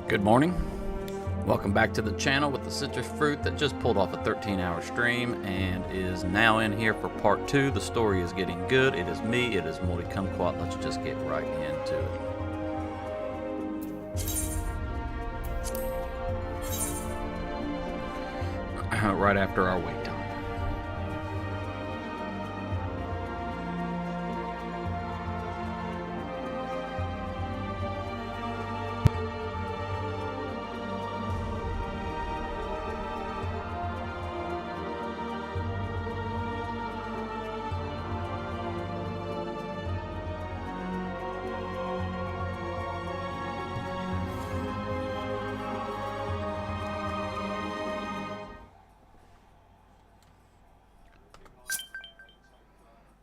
Good morning. Welcome back to the channel with the citrus fruit that just pulled off a 13-hour stream and is now in here for part 2. The story is getting good. It is me. It is Multi Kumquat. Let's just get right into it. Right after our wait time.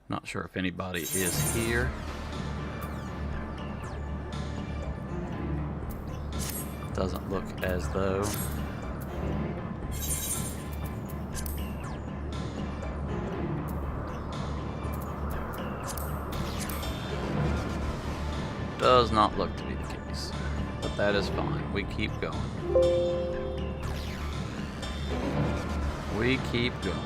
Not sure if anybody is here. Doesn't look as though. Does not look to be the case. But that is fine. We keep going. We keep going.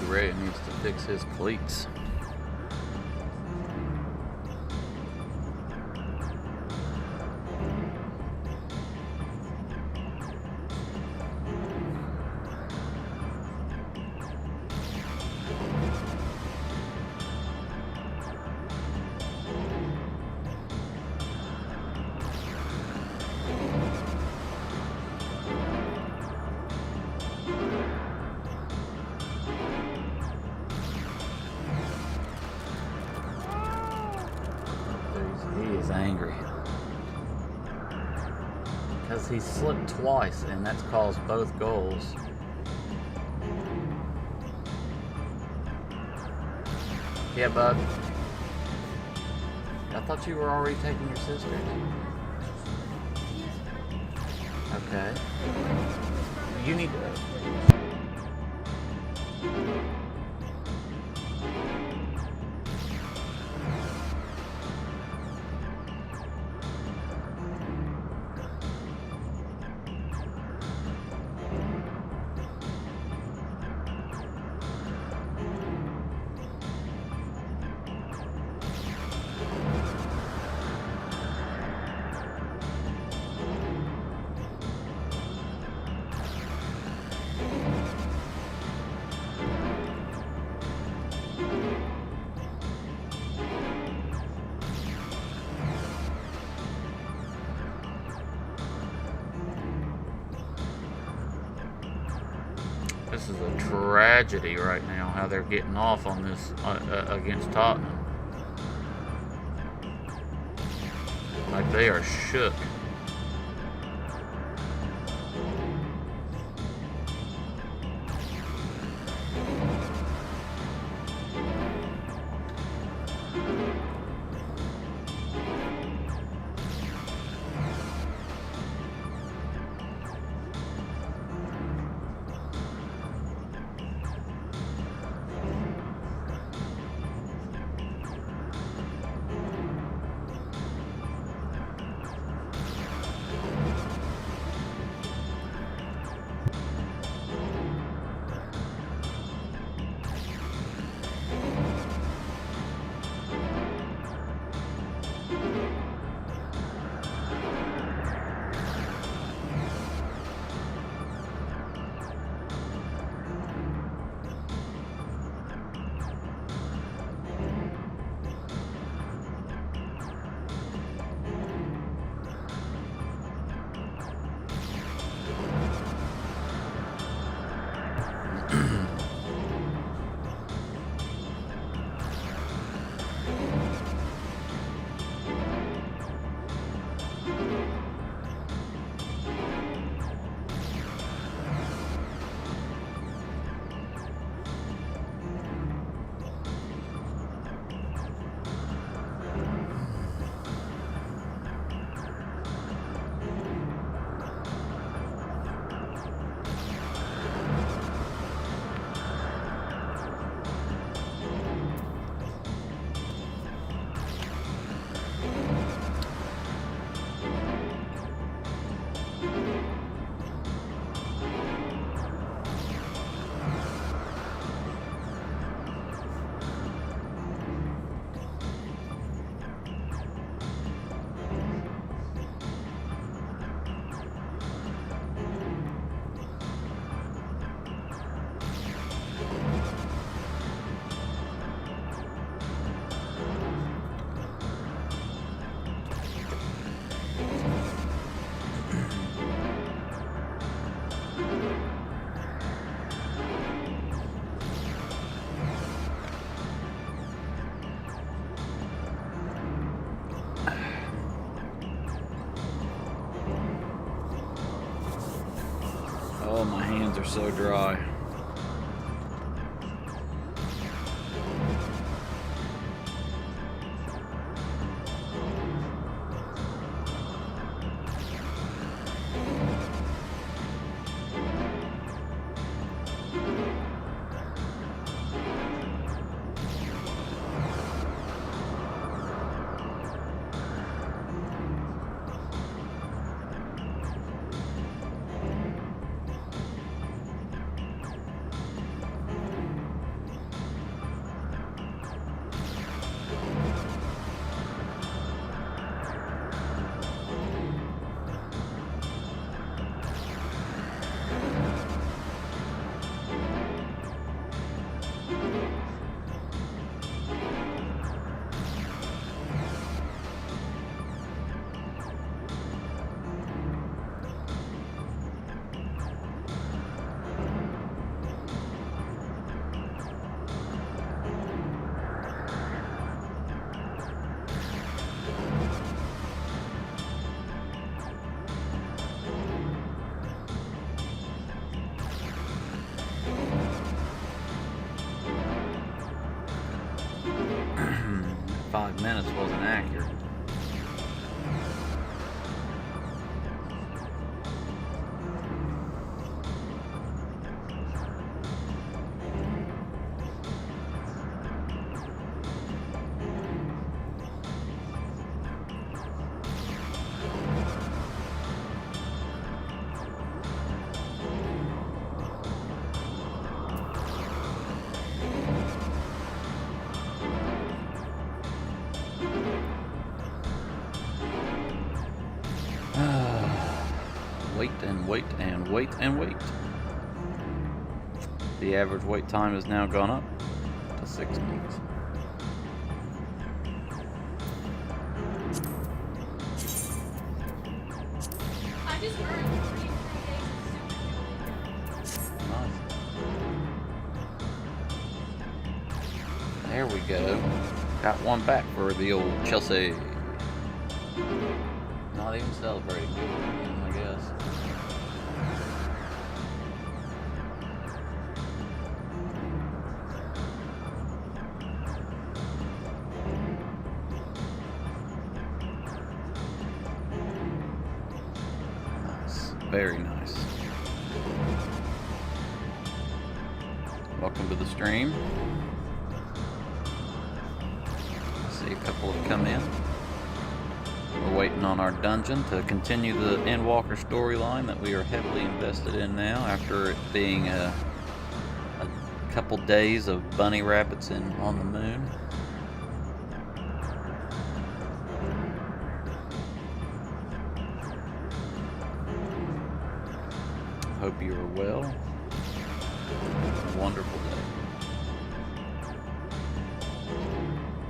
Ray needs to fix his cleats. Angry because he slipped twice and that's caused both goals. Yeah, bud. I thought you were already taking your sister. Okay. You need to. This is a tragedy right now, how they're getting off on this against Tottenham. Like they are shook. are so dry. Five minutes wasn't accurate. Wait and wait and wait and wait. The average wait time has now gone up to 6 minutes. I just earned 3 days of super. Nice. There we go. Got one back for the old Chelsea. Not even celebrating good for him, I guess. Nice. Very nice. Welcome to the stream. I see a couple have come in. We're waiting on our dungeon to continue the Endwalker storyline that we are heavily invested in now after it being a couple days of bunny rabbits on the moon. Hope you are well. A wonderful day.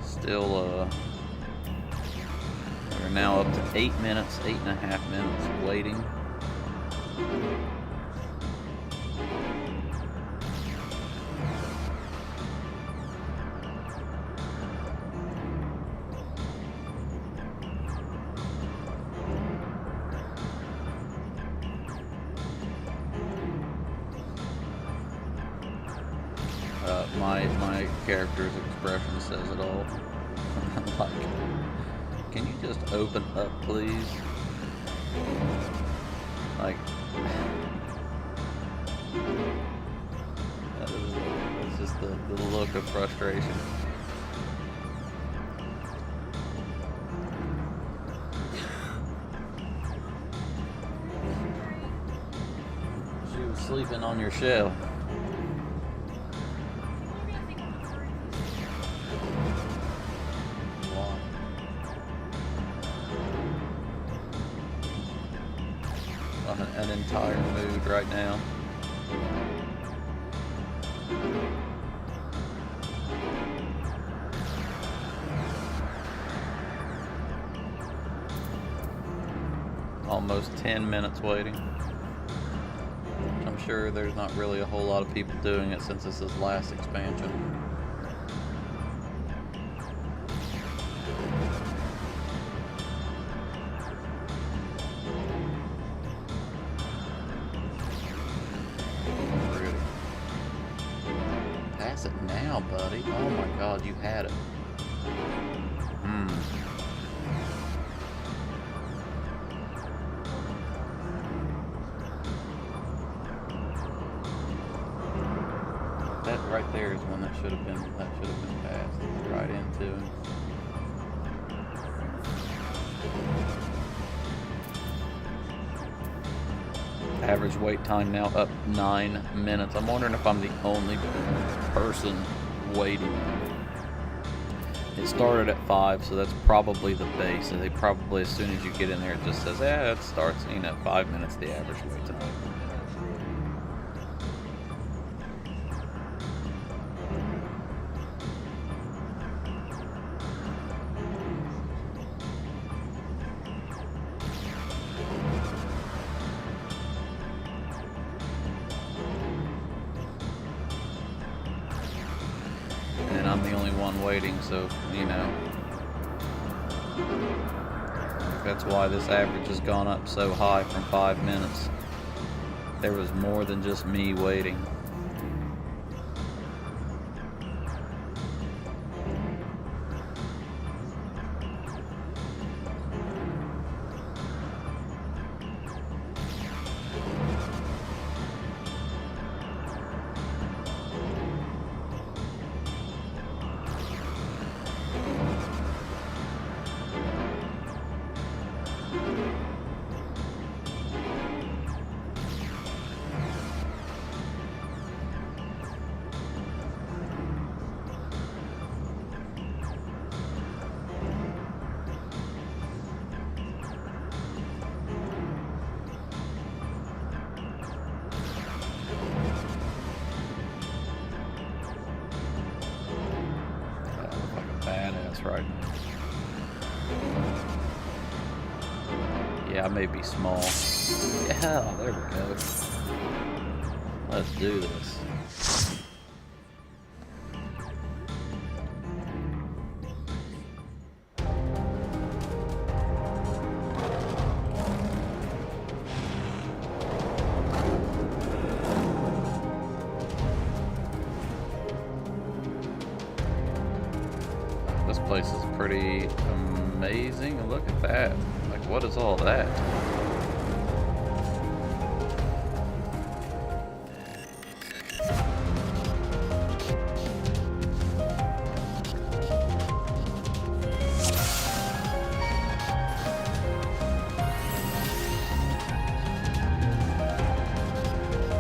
Still we're now up to 8 minutes, 8.5 minutes of waiting. My character's expression says it all. I'm like, can you just open up, please? Like, that's just the look of frustration. She was sleeping on your shell. An entire mood right now. Almost 10 minutes waiting. I'm sure there's not really a whole lot of people doing it since this is last expansion. on, buddy. Oh my god, you had it. That right there is one that should have been passed right into him. Average wait time now up 9 minutes. I'm wondering if I'm the only person waiting. It started at 5, so that's probably the base. So they probably, as soon as you get in there, it just says, it starts, 5 minutes, the average wait time. And I'm the only one waiting, so, that's why this average has gone up so high from 5 minutes. There was more than just me waiting. Badass right now. Yeah, I may be small. Yeah, there we go. Let's do this. This place is pretty amazing. Look at that. Like, what is all that?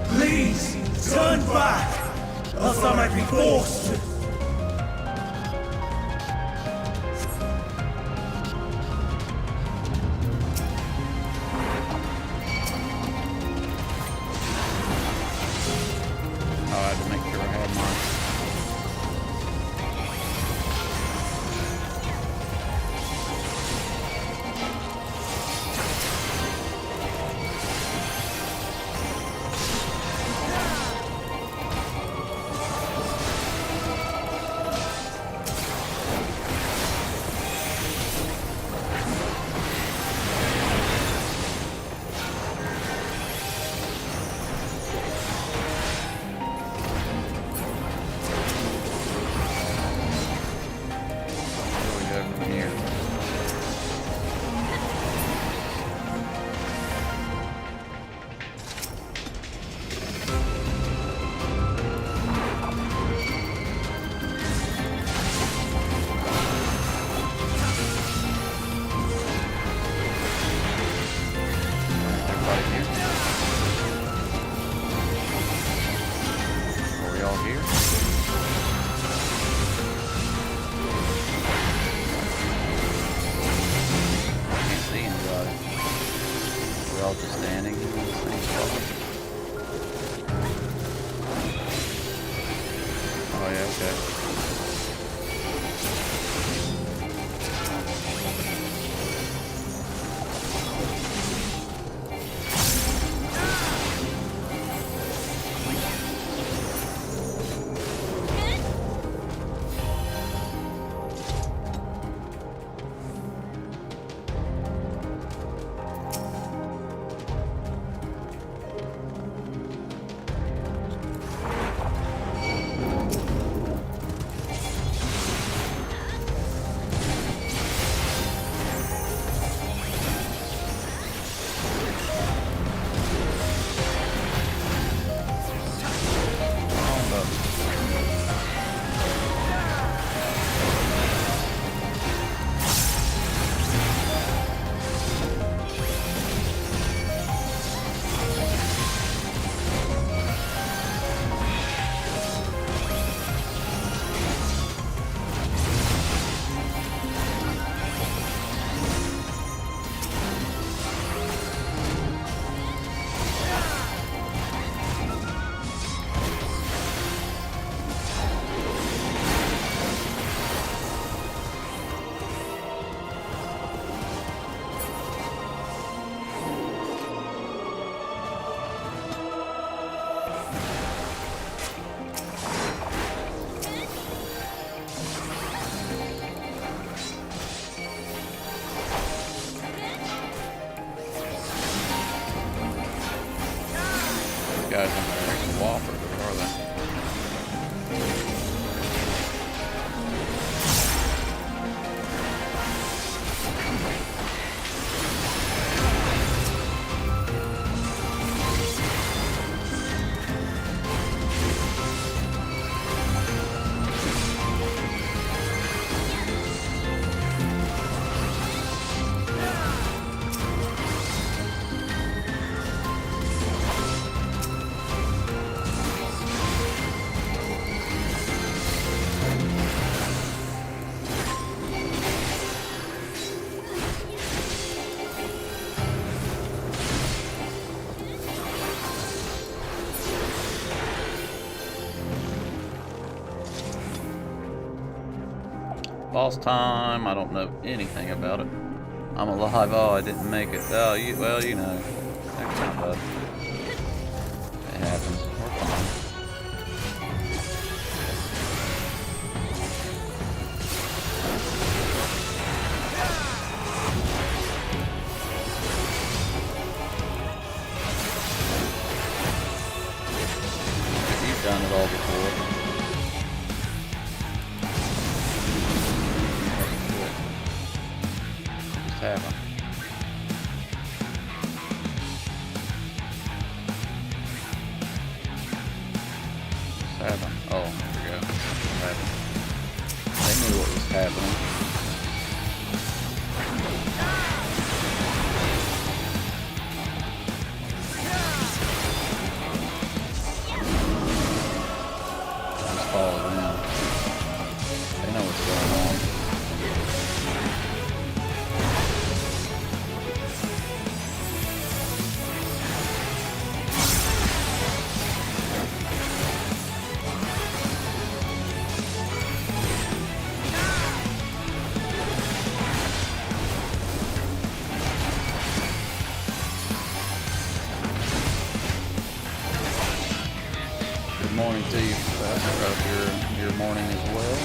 Please, turn back, else I might be forced to. Oh, I had to make sure I had mine. guys in there can whopper, are they? Boss time. I don't know anything about it. I'm alive. Oh, I didn't make it. Oh, well, you know. That's not bad. It happens. We're fine. You've done it all before. Have them. Have them. Oh, there we go. Have them. They knew what was happening. Just follow them. They know what's going on. Good morning to you, Professor. Hope your morning as well.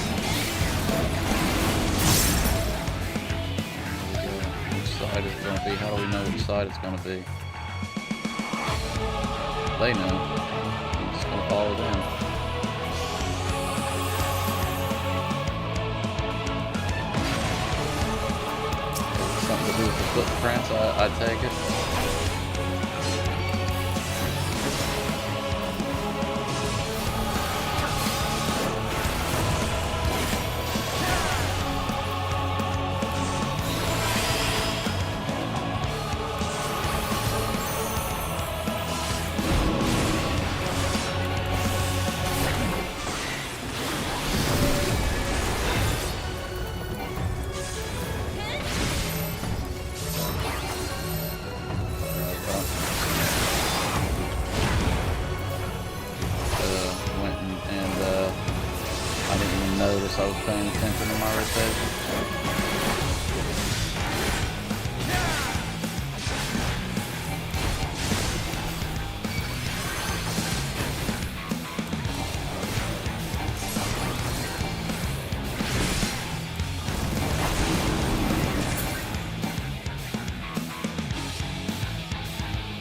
Which side is it going to be? How do we know which side it's going to be? They know. I'm just going to follow them. Something to do with the footprints, I take it. Notice I was paying attention to my rotation.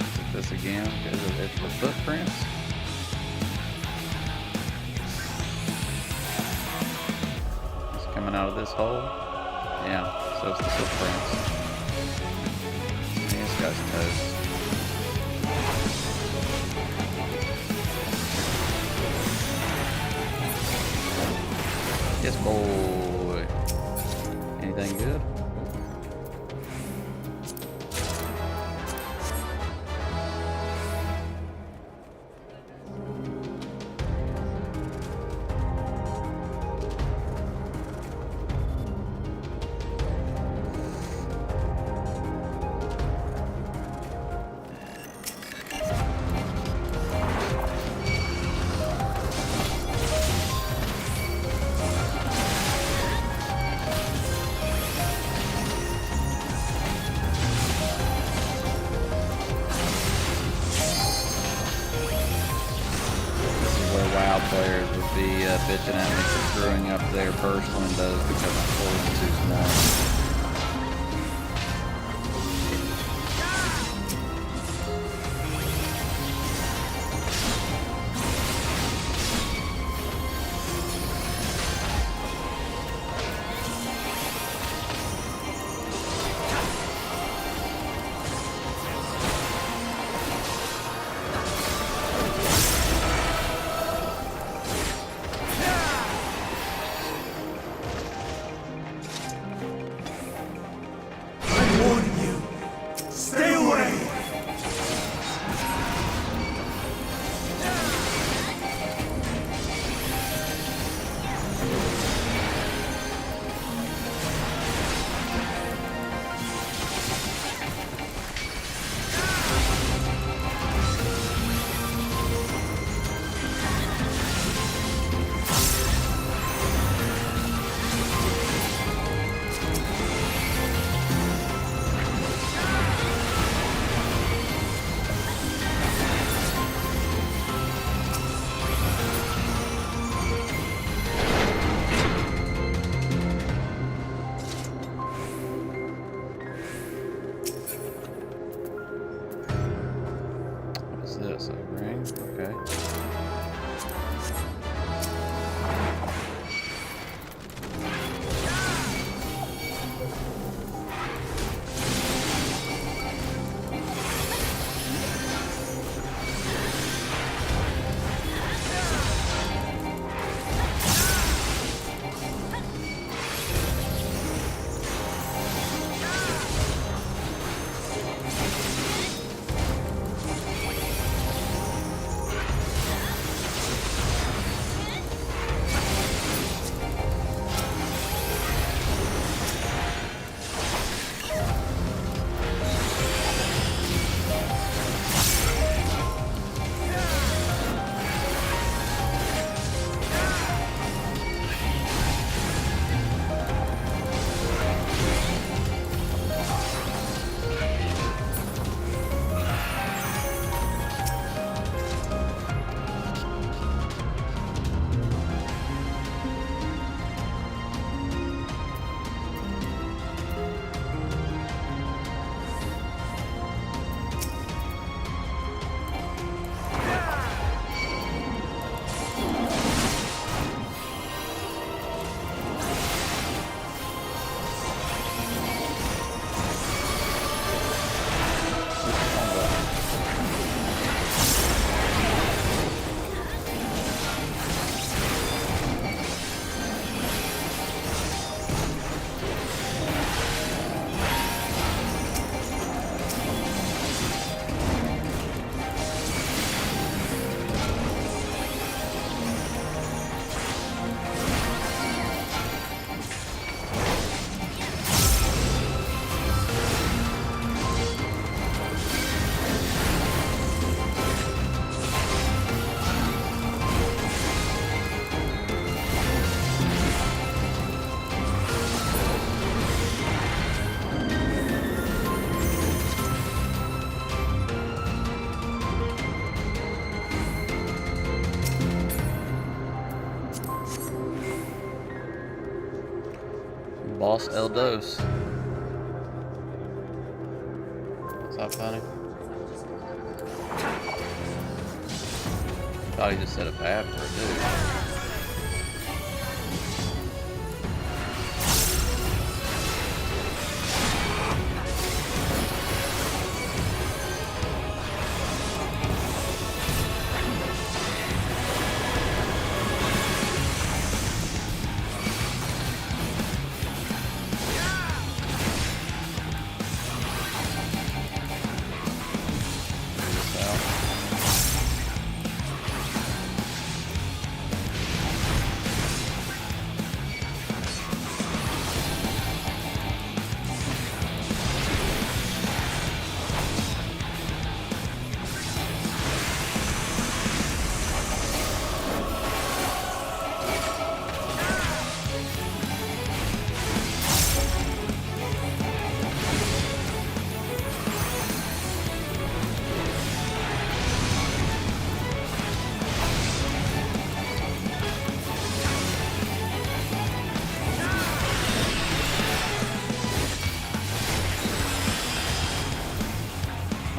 Is it this again? Is it the footprints? Coming out of this hole? Yeah, so it's the footprints. Yeah, this guy's toast. Yes, boy. Anything good? WoW players would be bitching at me for screwing up their first windows because I'm pulling too small. Boss Eldos. What's up, honey? Thought he just said a bad for a dude.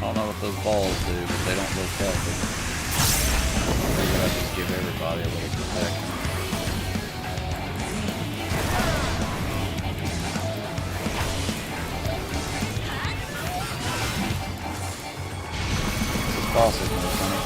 I don't know what those balls do, but they don't look healthy. Maybe I just give everybody a little protection. This is possible, honey.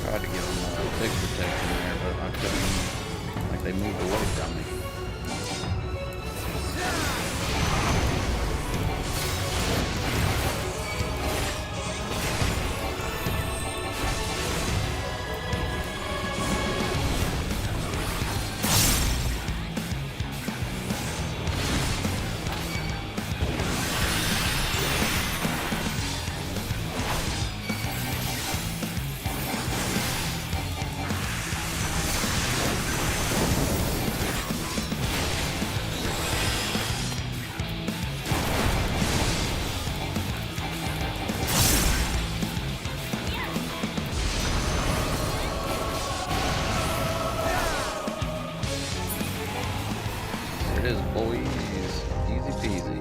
Tried to give them a big protection there, but I couldn't. Like they moved away from me. There it is, boys. Easy peasy.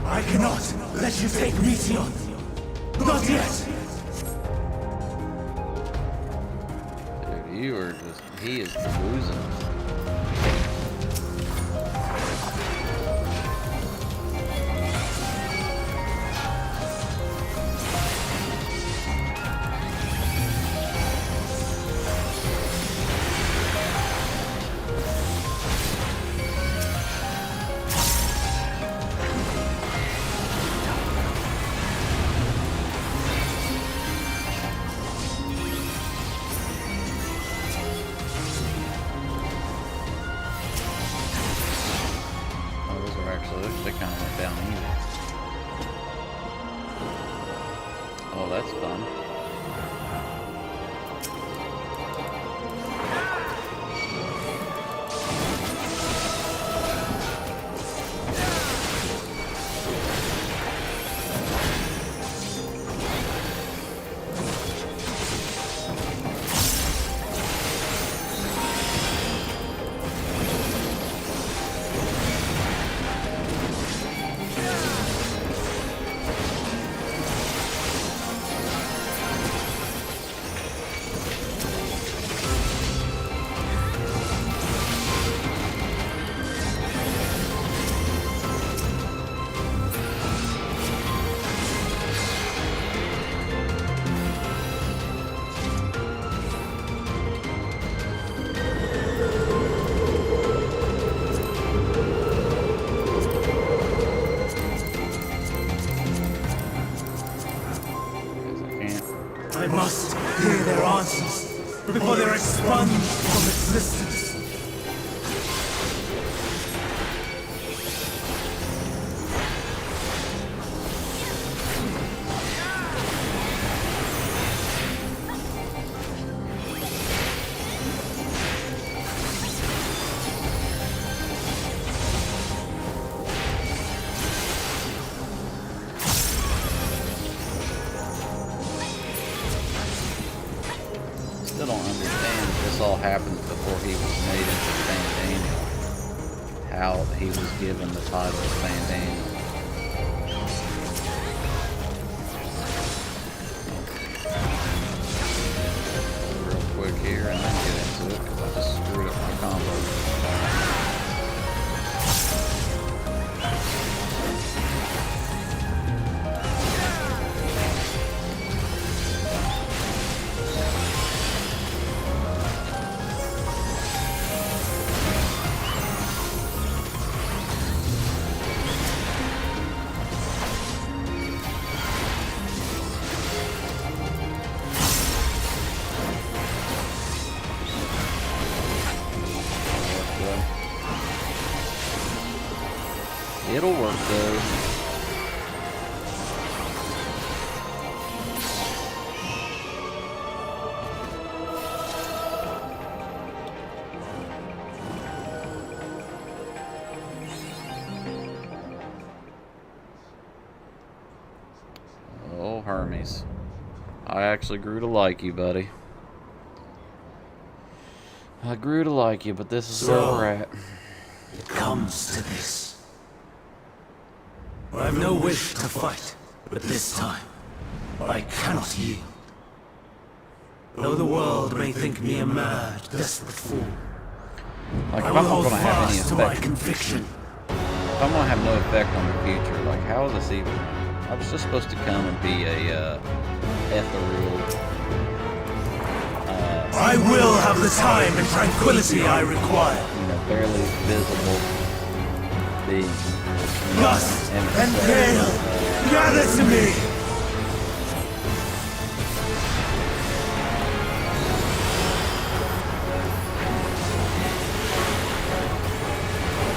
I cannot let you take Meteor. Not yet. Dude, you are just, he is losing. before they're expunged from existence. Still don't understand if this all happened before he was made into Van Daniel. How he was given the title of Van Daniel. Real quick here and then get into it because I just screwed up my combo. It'll work though. Oh, Hermes. I actually grew to like you, buddy. I grew to like you, but this is where we're at. It comes to this. I have no wish to fight, but this time, I cannot yield. Though the world may think me a mad, desperate fool, Like, I if will I'm not hold gonna have any fast to my effect, conviction. if I'm gonna have no effect on the future, like, how is this even? I was just supposed to come and be a ethereal. I will have the time and tranquility I require. You know, barely visible being. Lust and gale, gather to me!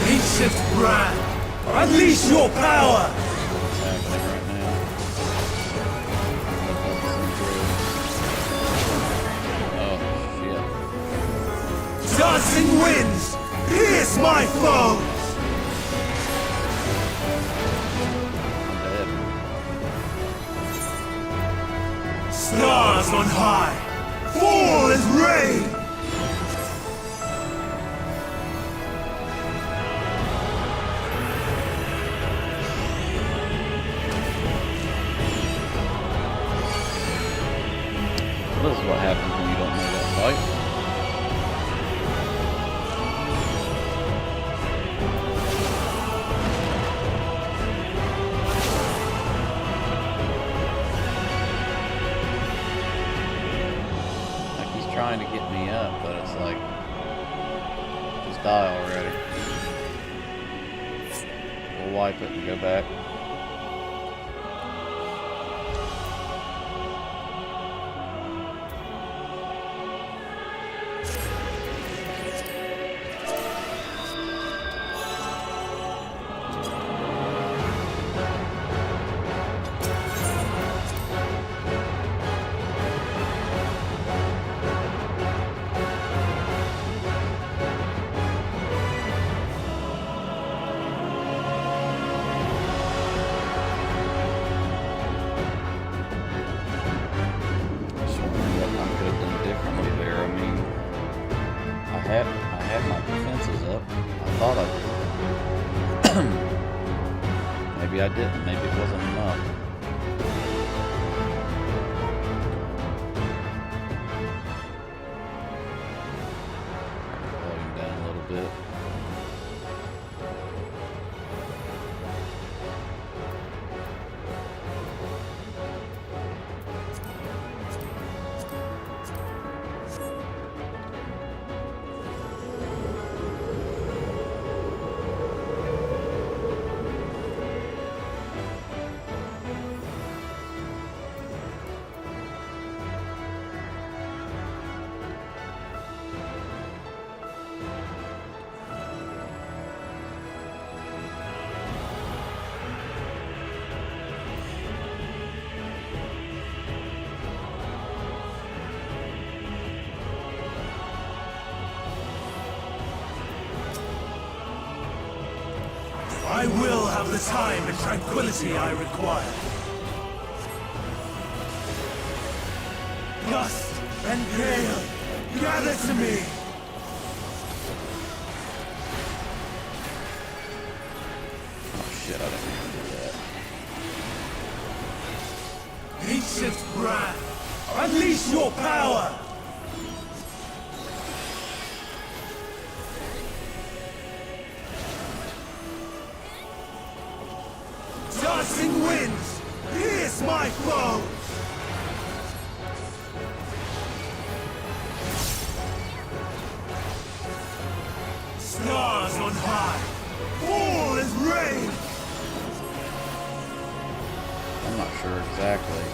Ancient brand, unleash your power! What's happening right now? Oh, shit. Dancing winds, pierce my foes! Stars on high, fall as rain! This is what happens when you don't know that fight. Like, he's trying to get me up, but it's like, just die already. We'll wipe it and go back. I had my defenses up. I thought I did. Maybe I didn't. Maybe it wasn't enough. Volume down a little bit. I will have the time and tranquility I require. Gust and gale, gather to me! Oh shit, I didn't mean to do that. Ancient brand, unleash your power! Dancing winds, pierce my foe! Stars on high, all is rain! I'm not sure exactly.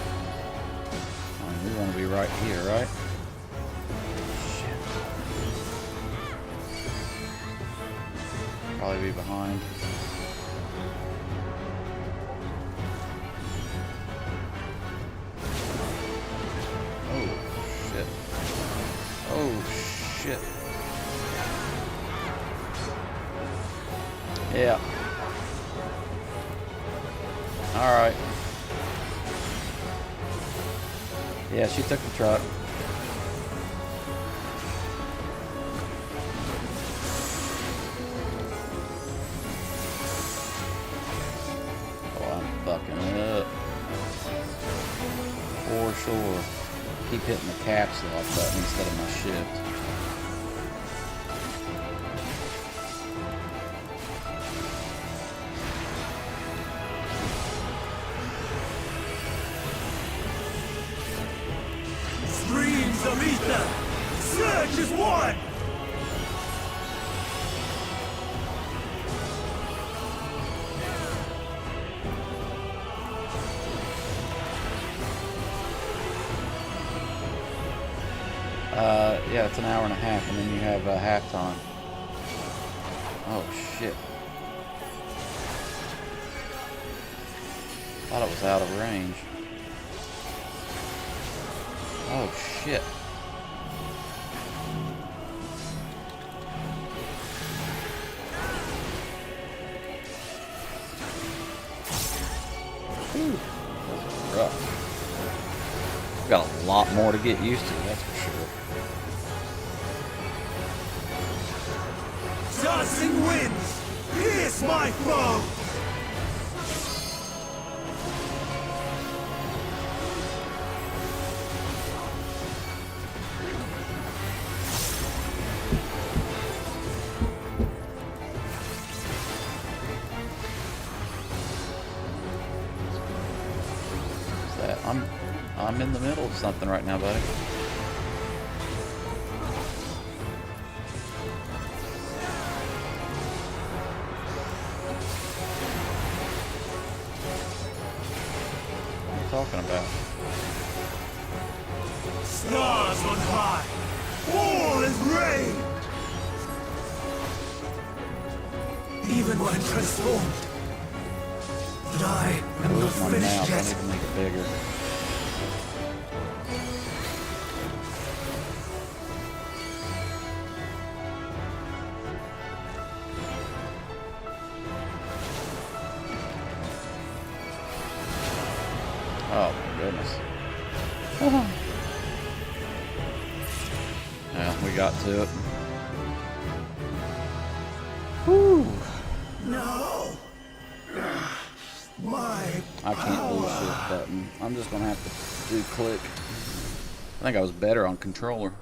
I mean, we want to be right here, right? Shit. Probably be behind. Oh, shit. Oh, shit. Yeah. Alright. Yeah, she took the truck. Oh, I'm fucking up. For sure. Keep hitting the caps lock button instead of my shift. Streams of ether! Surge is one! Yeah, it's an hour and a half, and then you have halftime. Oh, shit. Thought it was out of range. Oh, shit. Whew. That was rough. Got a lot more to get used to, that's for sure. Dancing winds, pierce my foe! What's that? I'm in the middle of something right now, buddy. Talking about. Stars on high, all is rain! Even when transformed, but I am not Lose my finished mouth. I yet. need to make it bigger. Oh my goodness. Yeah, we got to it. Whew. No! My I can't do shift button. I'm just gonna have to do click. I think I was better on controller.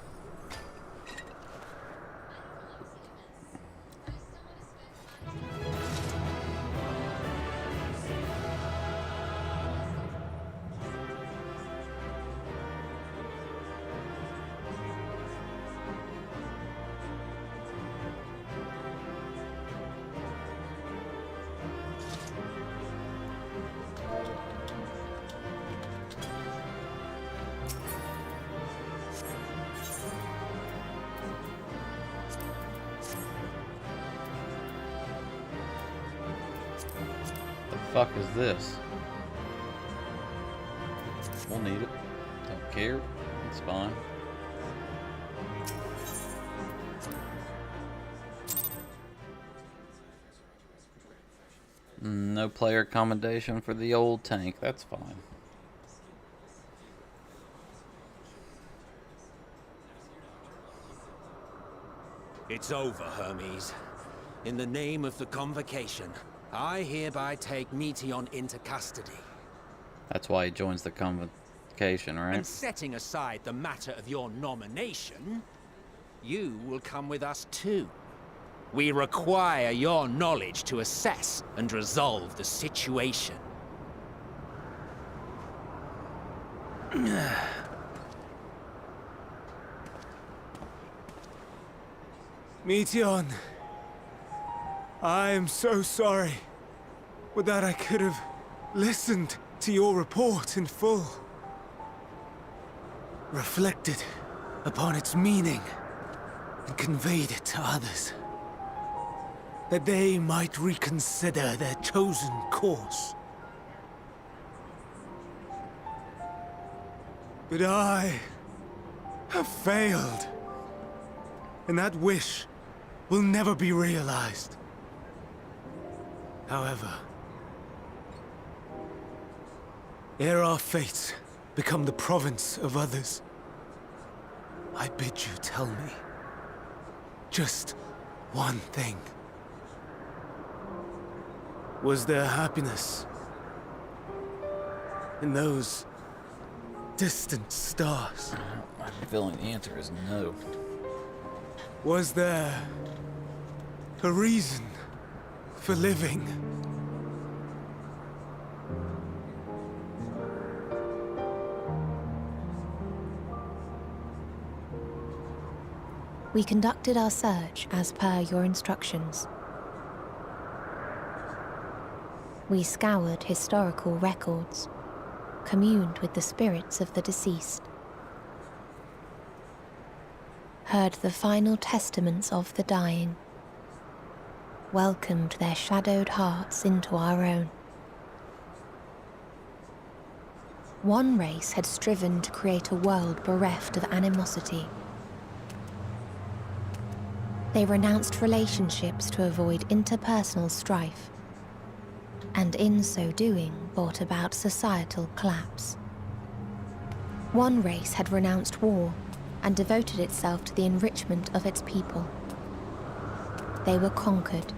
Fuck is this? We'll need it. Don't care. It's fine. No player commendation for the old tank. That's fine. It's over, Hermes. In the name of the Convocation, I hereby take Meteon into custody. That's why he joins the convocation, right? And setting aside the matter of your nomination, you will come with us too. We require your knowledge to assess and resolve the situation. Meteon, I am so sorry. Would that I could have listened to your report in full. Reflected upon its meaning and conveyed it to others. That they might reconsider their chosen course. But I have failed. And that wish will never be realized. However, ere our fates become the province of others, I bid you tell me just one thing. Was there happiness in those distant stars? I have a feeling the answer is no. Was there a reason for living? We conducted our search as per your instructions. We scoured historical records, communed with the spirits of the deceased, heard the final testaments of the dying, welcomed their shadowed hearts into our own. One race had striven to create a world bereft of animosity. They renounced relationships to avoid interpersonal strife, and in so doing brought about societal collapse. One race had renounced war and devoted itself to the enrichment of its people. They were conquered.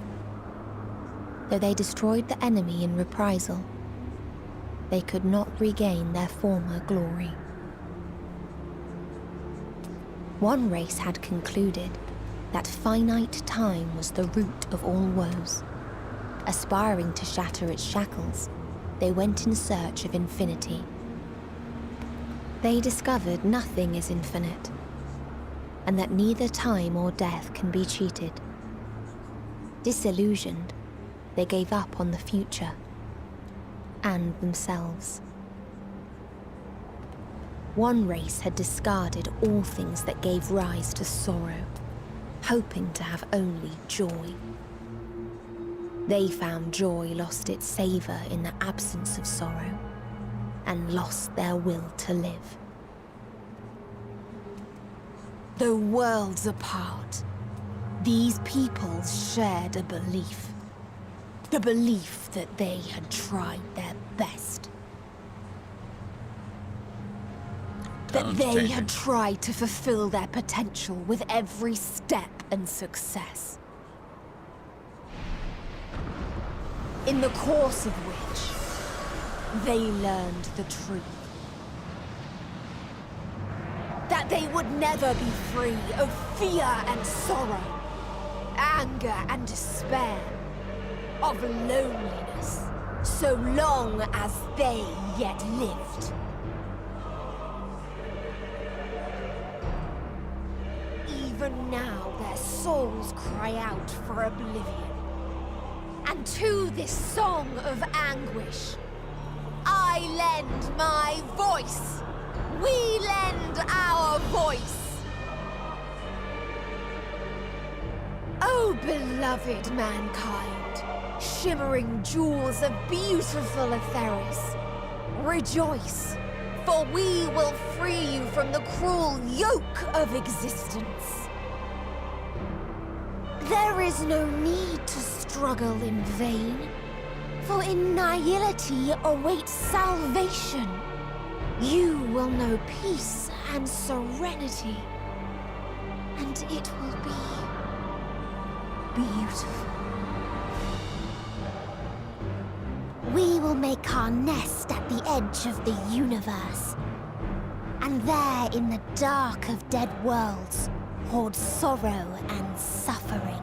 Though they destroyed the enemy in reprisal, they could not regain their former glory. One race had concluded that finite time was the root of all woes. Aspiring to shatter its shackles, they went in search of infinity. They discovered nothing is infinite, and that neither time or death can be cheated. Disillusioned, they gave up on the future and themselves. One race had discarded all things that gave rise to sorrow, hoping to have only joy. They found joy lost its savor in the absence of sorrow, and lost their will to live. Though worlds apart, these peoples shared a belief. The belief that they had tried their best. That they had tried to fulfill their potential with every step and success. In the course of which, they learned the truth. That they would never be free of fear and sorrow, anger and despair, of loneliness, so long as they yet lived. Even now their souls cry out for oblivion. And to this song of anguish, I lend my voice. We lend our voice. Oh, beloved mankind, shimmering jewels of beautiful Etheris, rejoice, for we will free you from the cruel yoke of existence. There is no need to struggle in vain, For in nihility awaits salvation. You will know peace and serenity. And it will be beautiful. We will make our nest at the edge of the universe. And there in the dark of dead worlds, hoard sorrow and suffering.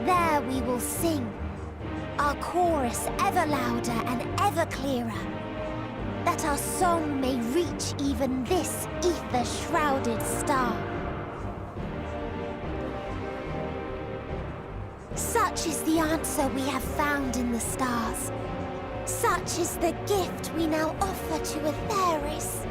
There we will sing, our chorus ever louder and ever clearer, that our song may reach even this ether-shrouded star. Such is the answer we have found in the stars. Such is the gift we now offer to Aetheris.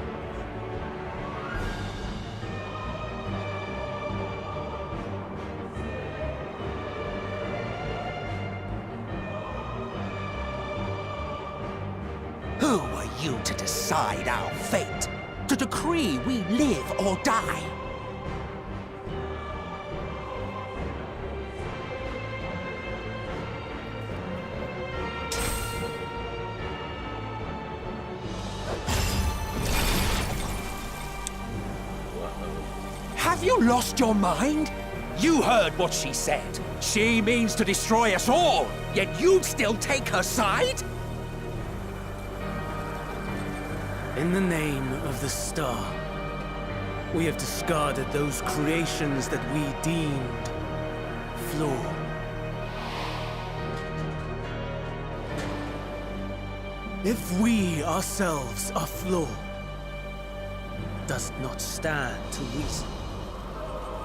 Who are you to decide our fate? To decree we live or die? Have you lost your mind? You heard what she said. She means to destroy us all, yet you'd still take her side? In the name of the star, we have discarded those creations that we deemed flawed. If we ourselves are flawed, does not stand to reason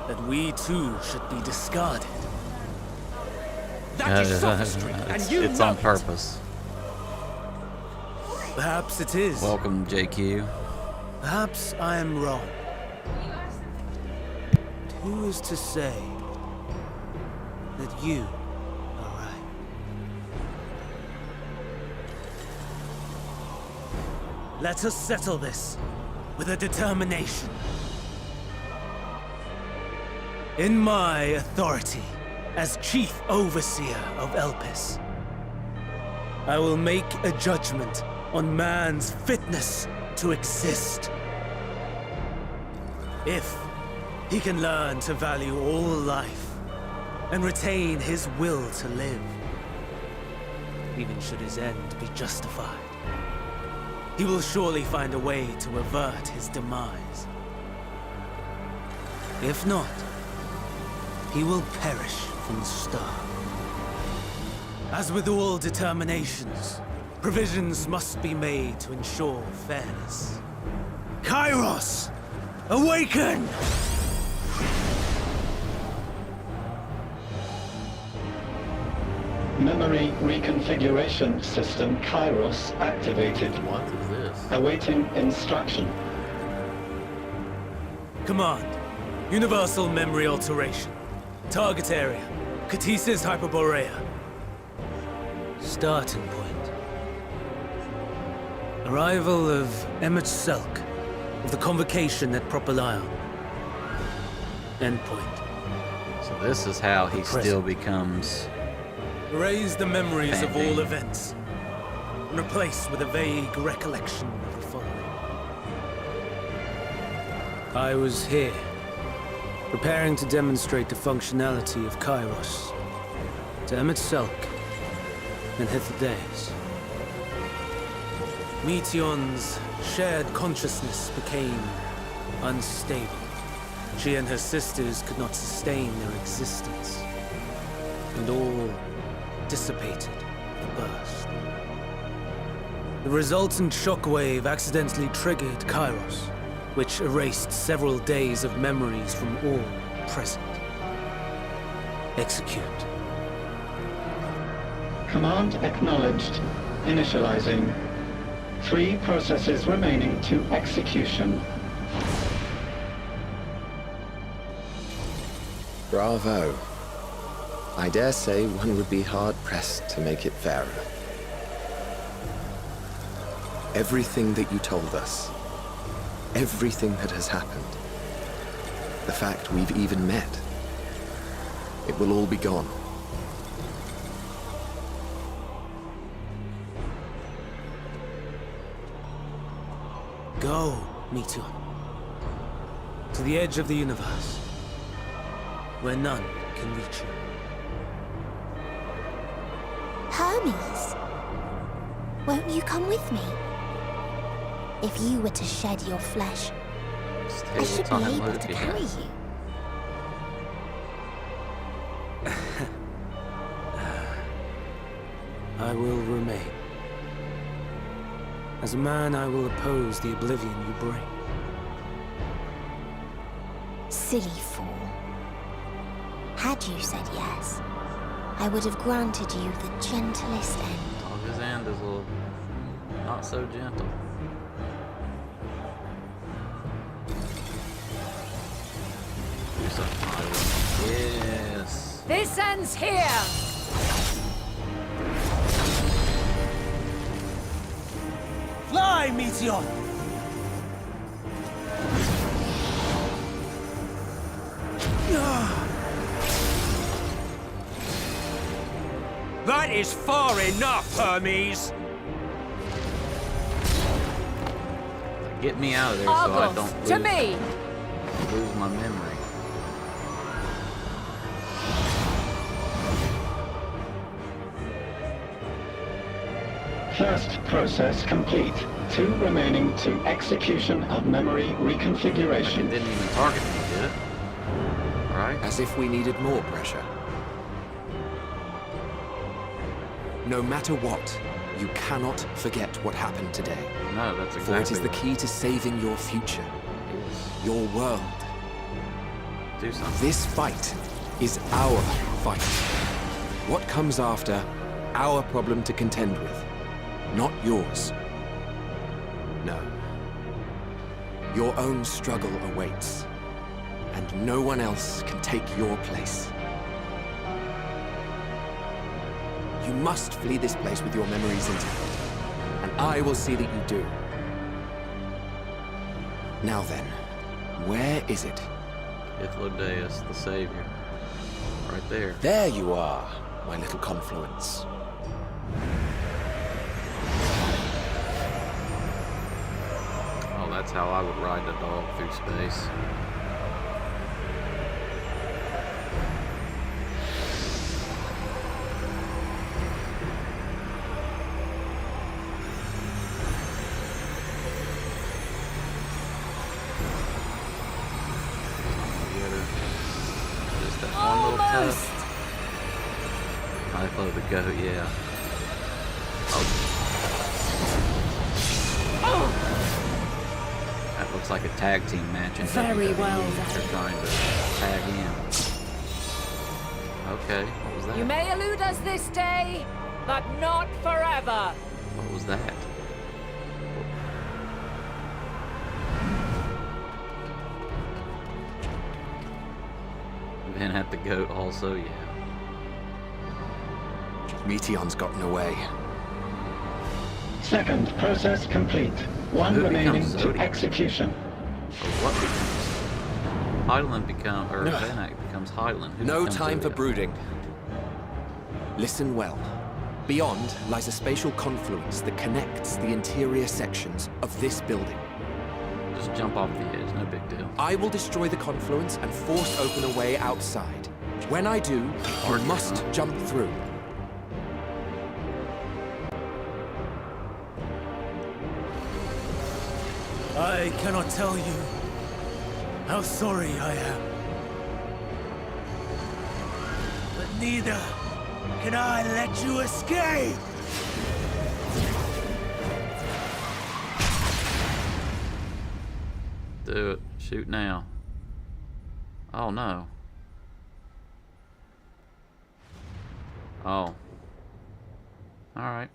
that we too should be discarded. That is sophistry, and you it's know on it. purpose. Perhaps it is. Welcome, JQ. Perhaps I am wrong. But who is to say that you are right? Let us settle this with a determination. In my authority as Chief Overseer of Elpis, I will make a judgment on man's fitness to exist. If he can learn to value all life and retain his will to live, even should his end be justified, he will surely find a way to avert his demise. If not, he will perish from the start. As with all determinations, provisions must be made to ensure fairness. Kairos! Awaken! Memory reconfiguration system Kairos activated. What is this? Awaiting instruction. Command. Universal memory alteration. Target area. Catesis Hyperborea. Starting point. Arrival of Emmet Selk of the Convocation at Propylion. Endpoint. So this is how he Present. still becomes... Erase the memories of Pending. all events, and replace with a vague recollection of the following. I was here, preparing to demonstrate the functionality of Kairos to Emmet Selk and Hitherdays. Meteon's shared consciousness became unstable. She and her sisters could not sustain their existence, and all dissipated at the burst. The resultant shockwave accidentally triggered Kairos, which erased several days of memories from all present. Execute. Command acknowledged. Initializing. 3 processes remaining to execution. Bravo. I dare say one would be hard-pressed to make it fairer. Everything that you told us, everything that has happened, the fact we've even met, it will all be gone. Go, Meteor. To the edge of the universe, where none can reach you. Hermes, won't you come with me? If you were to shed your flesh, I should be able to carry you. I will remain. As a man, I will oppose the oblivion you bring. Silly fool. Had you said yes, I would have granted you the gentlest end. Oh, his end is a little not so gentle. Do something, Paladin. Yes. This ends here! Fly, Meteor! That is far enough, Hermes! Get me out of there so I Argos, don't to me! lose my memory. First process complete. 2 remaining to execution of memory It reconfiguration. didn't even target me, did it? Right? As if we needed more pressure. No matter what, you cannot forget what happened today. No, that's For it is exactly the key to saving your future, what- your world. Do something. This fight is our fight. What comes after, our problem to contend with, not yours. No. Your own struggle awaits, and no one else can take your place. You must flee this place with your memories intact, and I will see that you do. Now then, where is it? Deus, the Savior. Right there. There you are, my little confluence. Oh, that's how I would ride the dog through space. Just that one little Almost! tuft. I love the goat, yeah. That looks like a tag team match in Very WWE. well They're done. trying to tag in. Okay, what was that? You may elude us this day, but not forever. What was that? Then at the goat also, yeah. Meteon's gotten away. Second process complete. 1 Who remaining becomes to Zodiac? execution. Or what becomes? Hyland becomes, or Vanak becomes Hyland. Who No becomes time for Zodiac? brooding. Listen well. Beyond lies a spatial confluence that connects the interior sections of this building. Just jump off the edge, no big deal. I will destroy the confluence and force open a way outside. When I do, you must jump through. I cannot tell you how sorry I am. But neither can I let you escape! Do it. Shoot now. Oh no. Oh. Alright.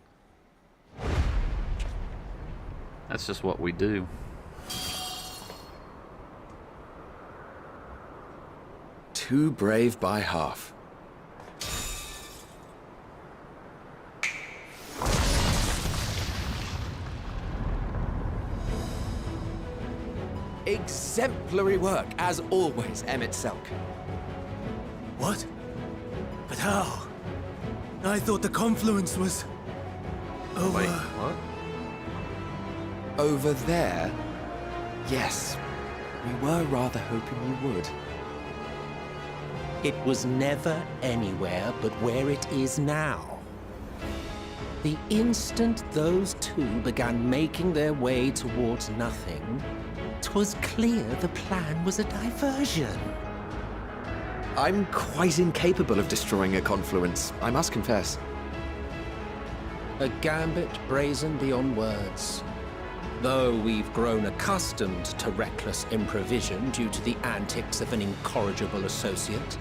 That's just what we do. Too brave by half. Exemplary work, as always, Emmett Selk. What? But how? I thought the confluence was... over... Wait, what? Over there? Yes, we were rather hoping you would. It was never anywhere but where it is now. The instant those two began making their way towards nothing, 'twas clear the plan was a diversion. I'm quite incapable of destroying a confluence, I must confess. A gambit brazen beyond words. Though we've grown accustomed to reckless improvision due to the antics of an incorrigible associate.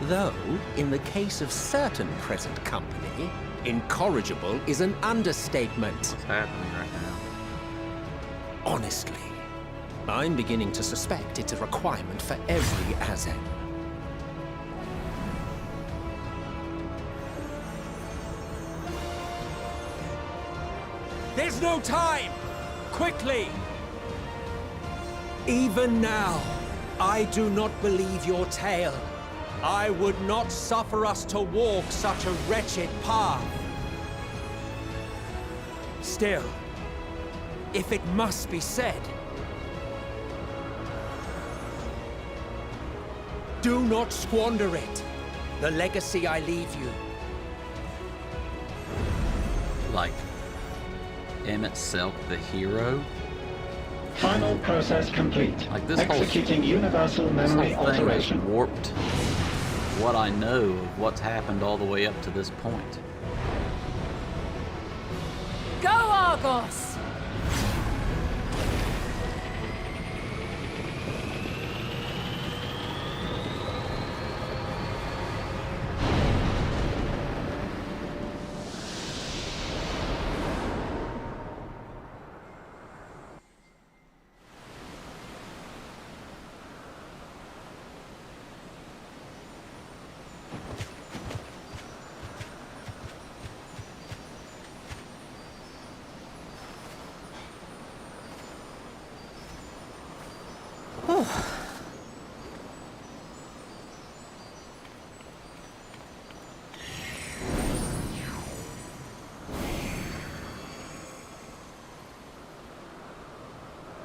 Though, in the case of certain present company, incorrigible is an understatement. What's happening right now? Honestly, I'm beginning to suspect it's a requirement for every Azen. There's no time! Quickly! Even now, I do not believe your tale. I would not suffer us to walk such a wretched path. Still, if it must be said, do not squander it. The legacy I leave you. Like Emmett Selk, the hero? Final process complete. Like this Executing universal memory whole thing has alteration. warped what I know of what's happened all the way up to this point. Go, Argos!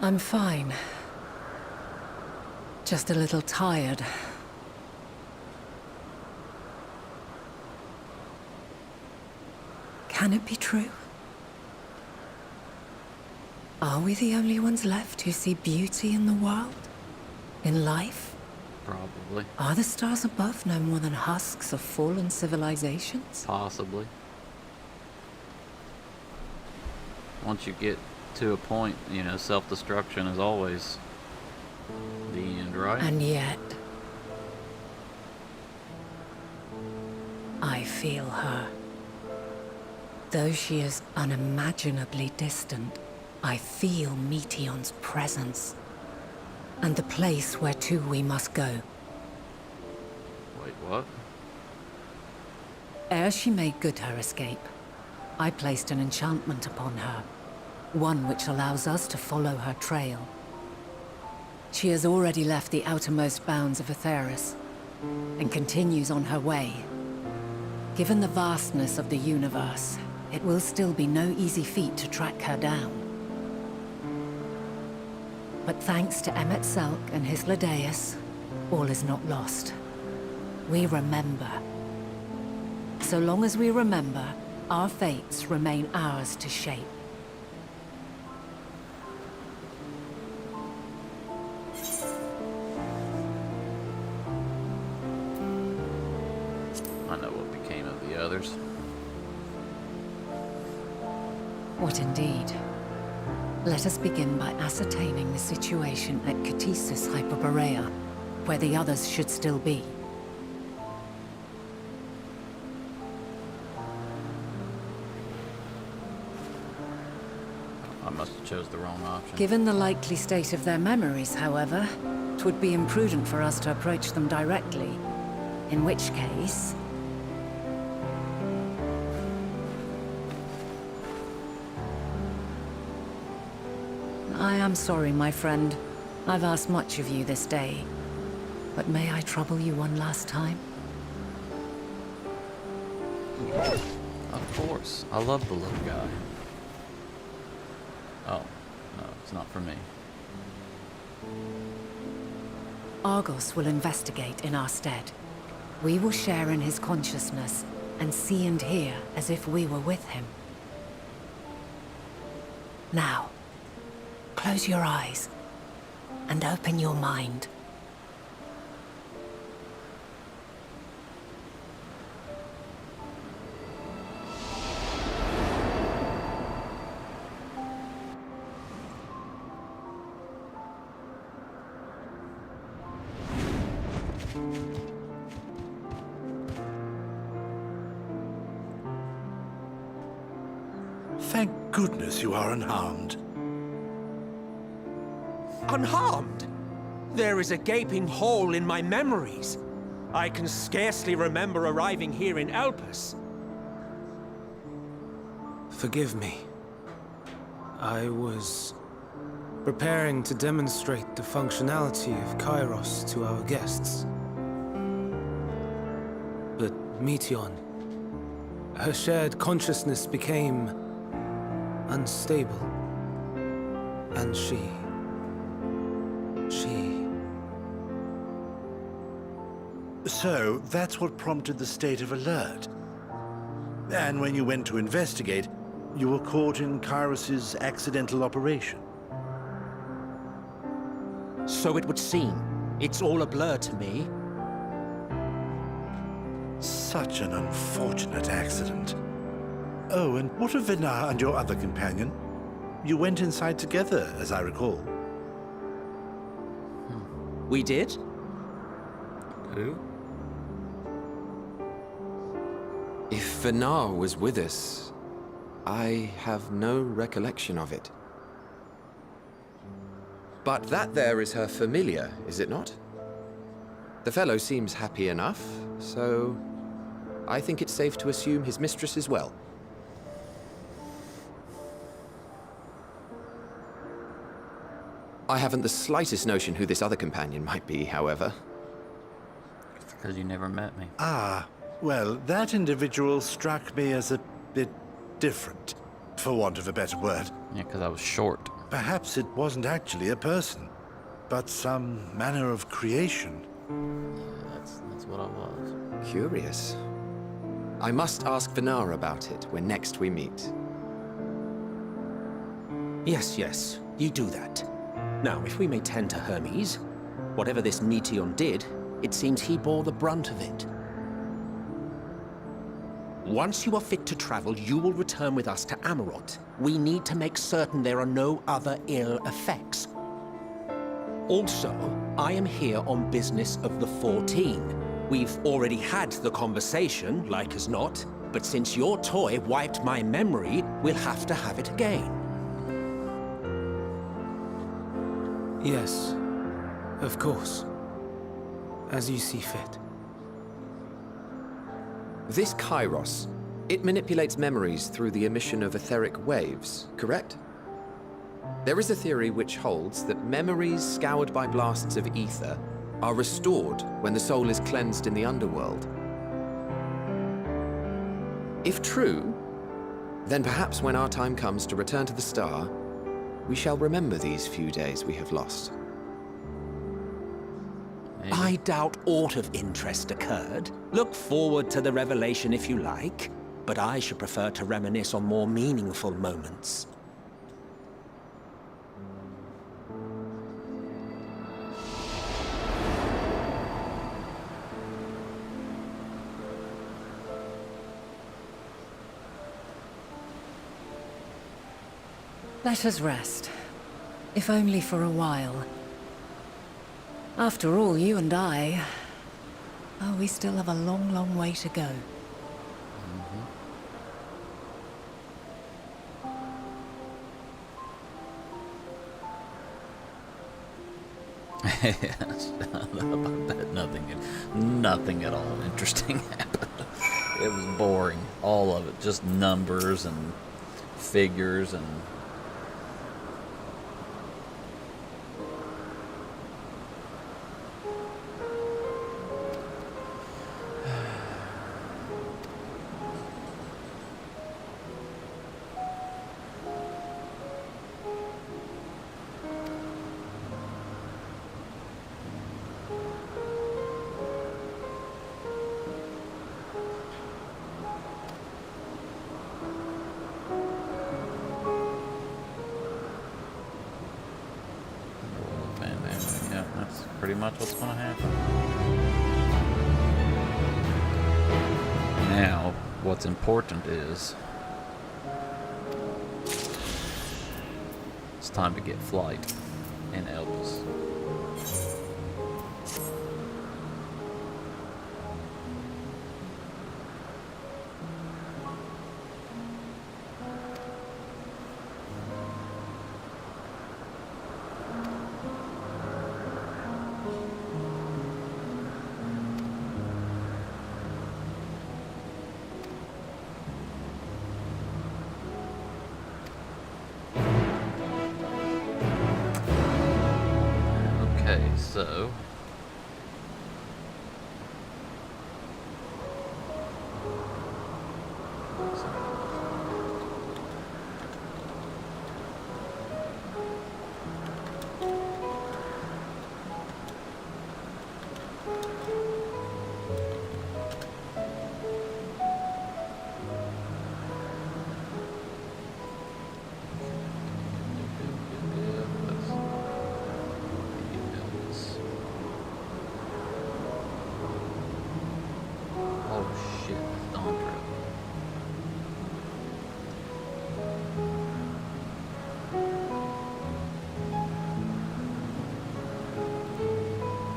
I'm fine. Just a little tired. Can it be true? Are we the only ones left who see beauty in the world? In life? Probably. Are the stars above no more than husks of fallen civilizations? Possibly. Once you get to a point, you know, self-destruction is always the end, right? And yet, I feel her. Though she is unimaginably distant, I feel Meteion's presence. And the place where to we must go. Wait, what? Ere she made good her escape, I placed an enchantment upon her. One which allows us to follow her trail. She has already left the outermost bounds of Aetheris, and continues on her way. Given the vastness of the universe, it will still be no easy feat to track her down. But thanks to Emmett Selk and his Ladeus, all is not lost. We remember. So long as we remember, our fates remain ours to shape. I know what became of the others. What indeed? Let us begin by ascertaining the situation at Catesis Hyperborea, where the others should still be. I must have chose the wrong option. Given the likely state of their memories, however, it would be imprudent for us to approach them directly. In which case... I am sorry, my friend. I've asked much of you this day. But may I trouble you one last time? Of course. I love the little guy. Oh, no, it's not for me. Argos will investigate in our stead. We will share in his consciousness and see and hear as if we were with him. Now, close your eyes and open your mind. Thank goodness you are unharmed. Unharmed? There is a gaping hole in my memories. I can scarcely remember arriving here in Elpis. Forgive me. I was preparing to demonstrate the functionality of Kairos to our guests. But Meteon, her shared consciousness became unstable. And she... So, that's what prompted the state of alert. And when you went to investigate, you were caught in Kairos's accidental operation. So it would seem. It's all a blur to me. Such an unfortunate accident. Oh, and what of Vinar and your other companion? You went inside together, as I recall. We did? Who? If Vinar was with us, I have no recollection of it. But that there is her familiar, is it not? The fellow seems happy enough, so I think it's safe to assume his mistress is well. I haven't the slightest notion who this other companion might be, however. It's because you never met me. Ah, well, that individual struck me as a bit different, for want of a better word. Yeah, because I was short. Perhaps it wasn't actually a person, but some manner of creation. Yeah, that's what I was. Curious. I must ask Vinar about it when next we meet. Yes, you do that. Now, if we may tend to Hermes, whatever this Meteon did, it seems he bore the brunt of it. Once you are fit to travel, you will return with us to Amarot. We need to make certain there are no other ill effects. Also, I am here on business of the 14. We've already had the conversation, like as not, but since your toy wiped my memory, we'll have to have it again. Yes, of course. As you see fit. This Kairos, it manipulates memories through the emission of etheric waves, correct? There is a theory which holds that memories scoured by blasts of ether are restored when the soul is cleansed in the underworld. If true, then perhaps when our time comes to return to the star, we shall remember these few days we have lost. Maybe. I doubt aught of interest occurred. Look forward to the revelation if you like, but I should prefer to reminisce on more meaningful moments. Let us rest, if only for a while. After all, you and I... Oh, we still have a long, long way to go. Yes, I bet nothing at all interesting happened. It was boring, all of it, just numbers and figures and... pretty much what's going to happen. Now, what's important is it's time to get flight and Elvis. So,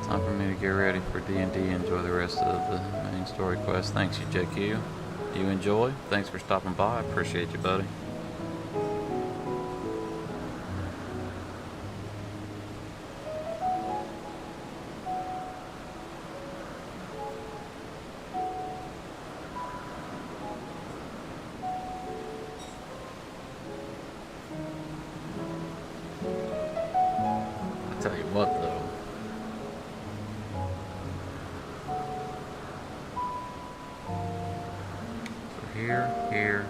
time for me to get ready for D&D. Enjoy the rest of the main story quest. Thanks, you JQ. You enjoy? Thanks for stopping by. I appreciate you, buddy. I tell you what, though. Here.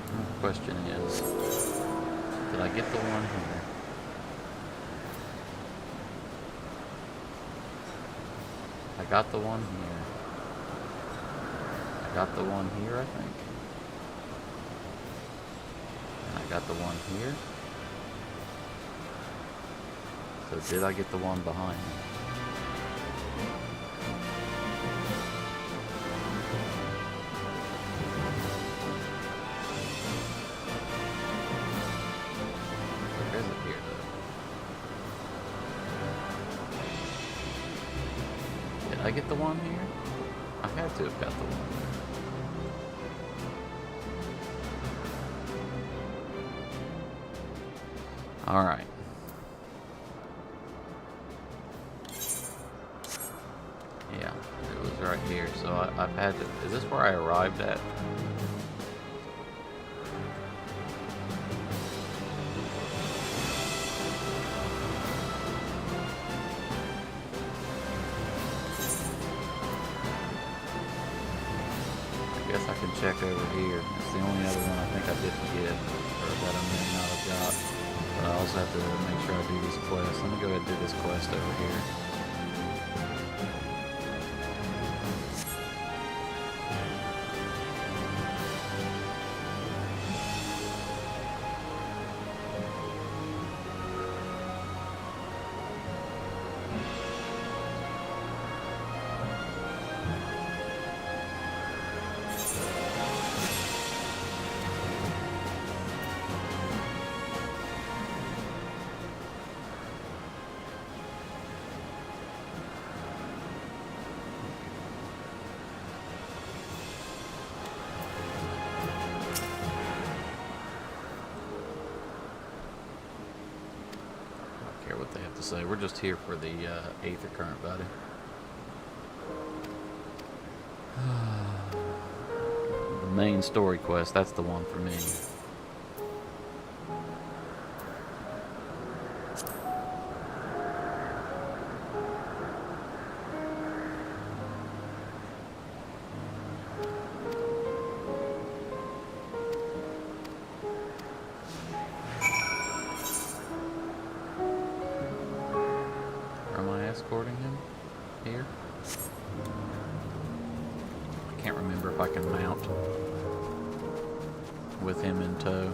The question is, did I get the one here? I got the one here. I got the one here, I think. And I got the one here. So did I get the one behind me? Did I get the one here? I had to have got the one. Alright. Yeah, it was right here. So I've had to... Is this where I arrived at? I can check over here. It's the only other one I think I didn't get, or that I may not have got. But I also have to make sure I do this quest. Let me go ahead and do this quest over here. What they have to say. We're just here for the Aether Current, buddy. The main story quest, that's the one for me. Escorting him here. I can't remember if I can mount with him in tow.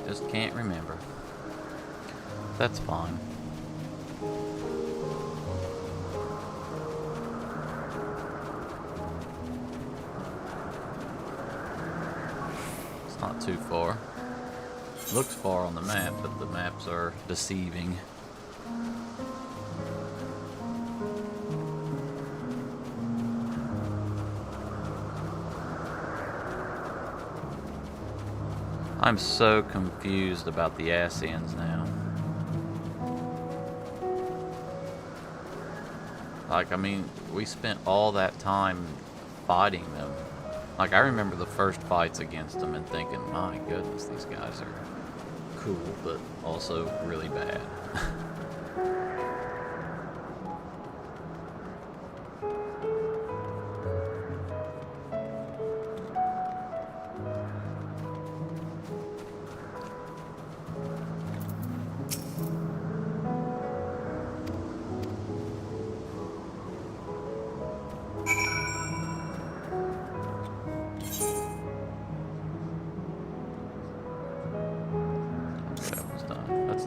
Just can't remember. That's fine. It's not too far. Looks far on the map, but the maps are deceiving. I'm so confused about the Ascians now. Like, I mean, we spent all that time fighting them. Like, I remember the first fights against them and thinking, my goodness, these guys are cool, but also really bad.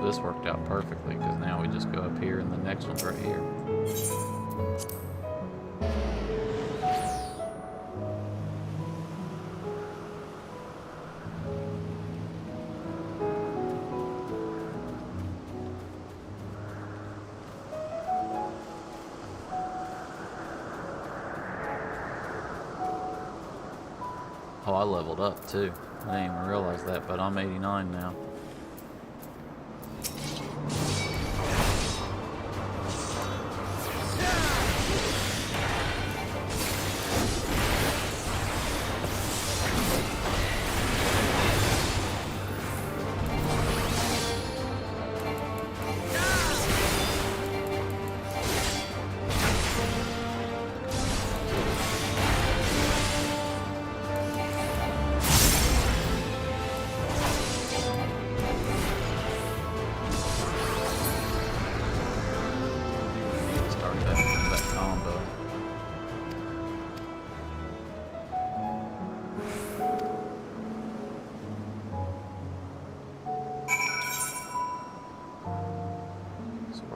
This worked out perfectly because now we just go up here and the next one's right here. Oh, I leveled up too. I didn't even realize that, but I'm 89 now.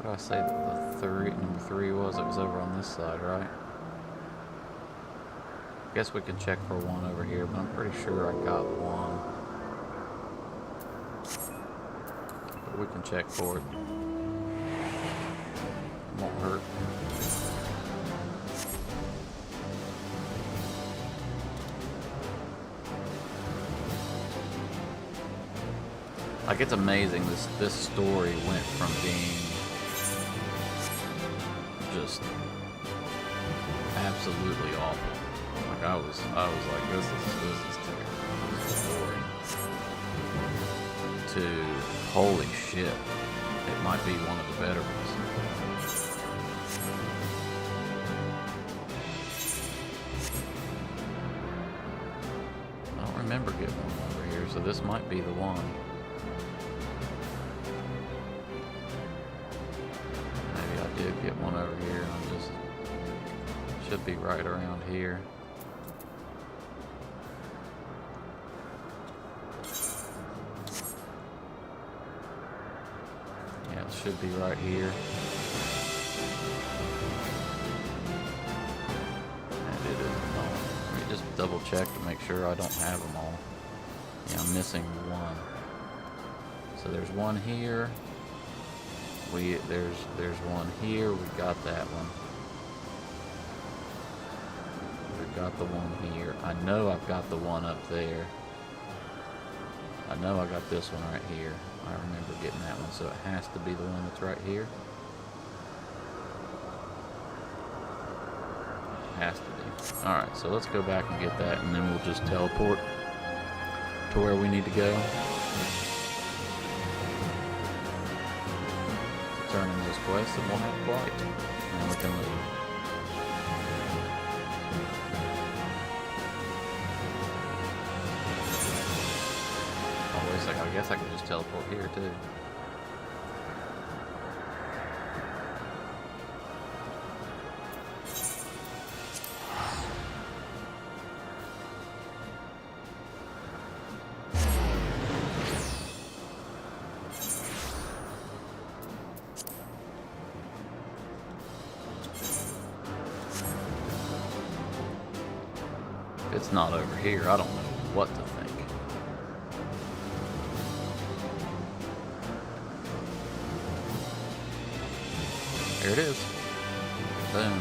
I say that number three was? It was over on this side, right? I guess we can check for one over here, but I'm pretty sure I got one. But we can check for it. Won't hurt. Like, it's amazing this story went from being just absolutely awful. Like, I was like, this is terrible. This is boring. To holy shit, it might be one of the better ones. I don't remember getting one over here, so this might be the one. Did get one over here. I'm just should be right around here. Yeah, it should be right here. And it isn't all. Let me just double check to make sure I don't have them all. Yeah, I'm missing one. So there's one here. There's one here. We got that one. We got the one here. I know I've got the one up there. I know I got this one right here. I remember getting that one, so it has to be the one that's right here. It has to be. Alright, so let's go back and get that, and then we'll just teleport to where we need to go. Turn in this quest and we'll have flight. And we can leave. Oh, wait a second. I guess I can just teleport here too. it's not over here, I don't know what to think. There it is. Boom.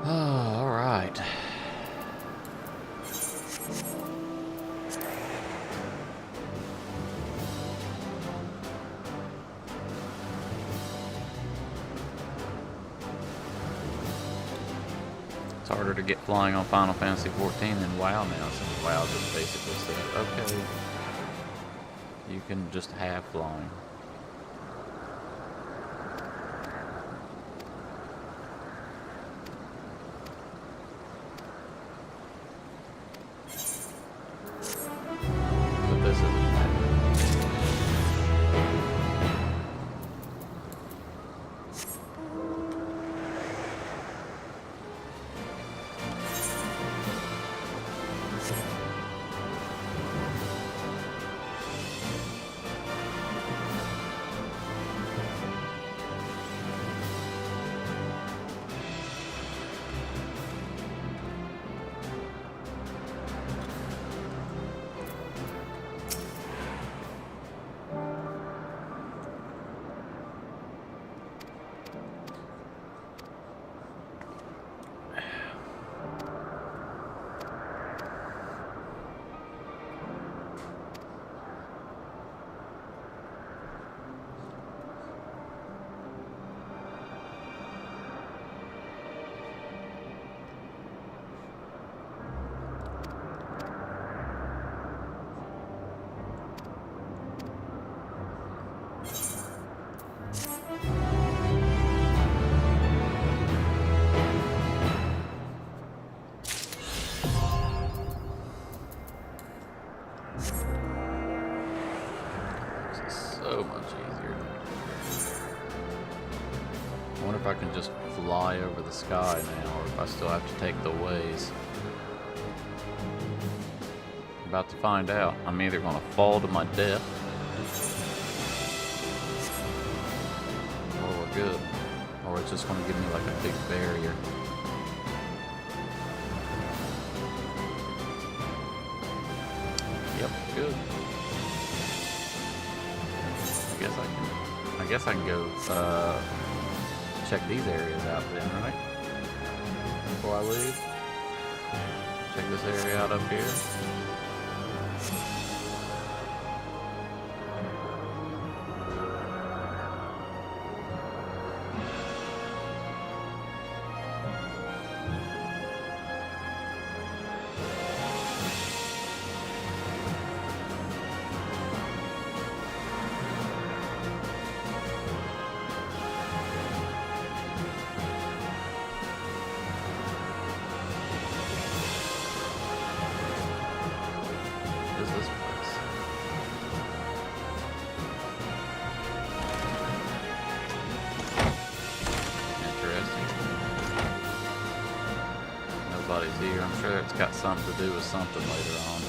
All right. It's harder to get flying on Final Fantasy XIV than WoW now, since WoW just basically said, okay, you can just have flying. But this isn't so much easier. I wonder if I can just fly over the sky now, or if I still have to take the ways. I'm about to find out. I'm either going to fall to my death, or we're good, or it's just going to give me like a big barrier. Yep, good. I guess I can go check these areas out then, right? Before I leave. Check this area out up here. Is this place? Interesting. Nobody's here. I'm sure it's got something to do with something later on.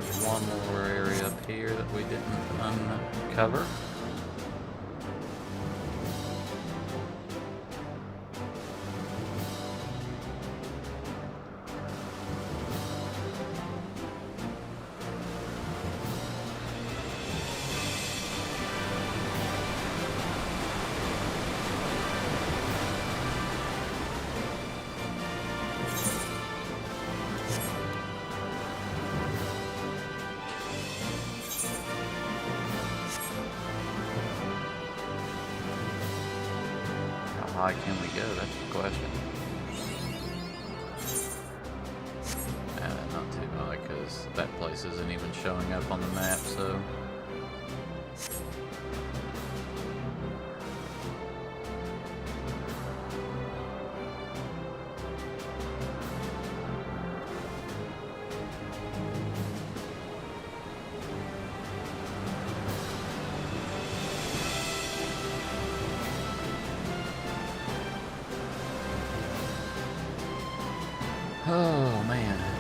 There's one more area up here that we didn't uncover. How high can we go? That's the question. Not too high, because that place isn't even showing up on the map, so... Oh, man.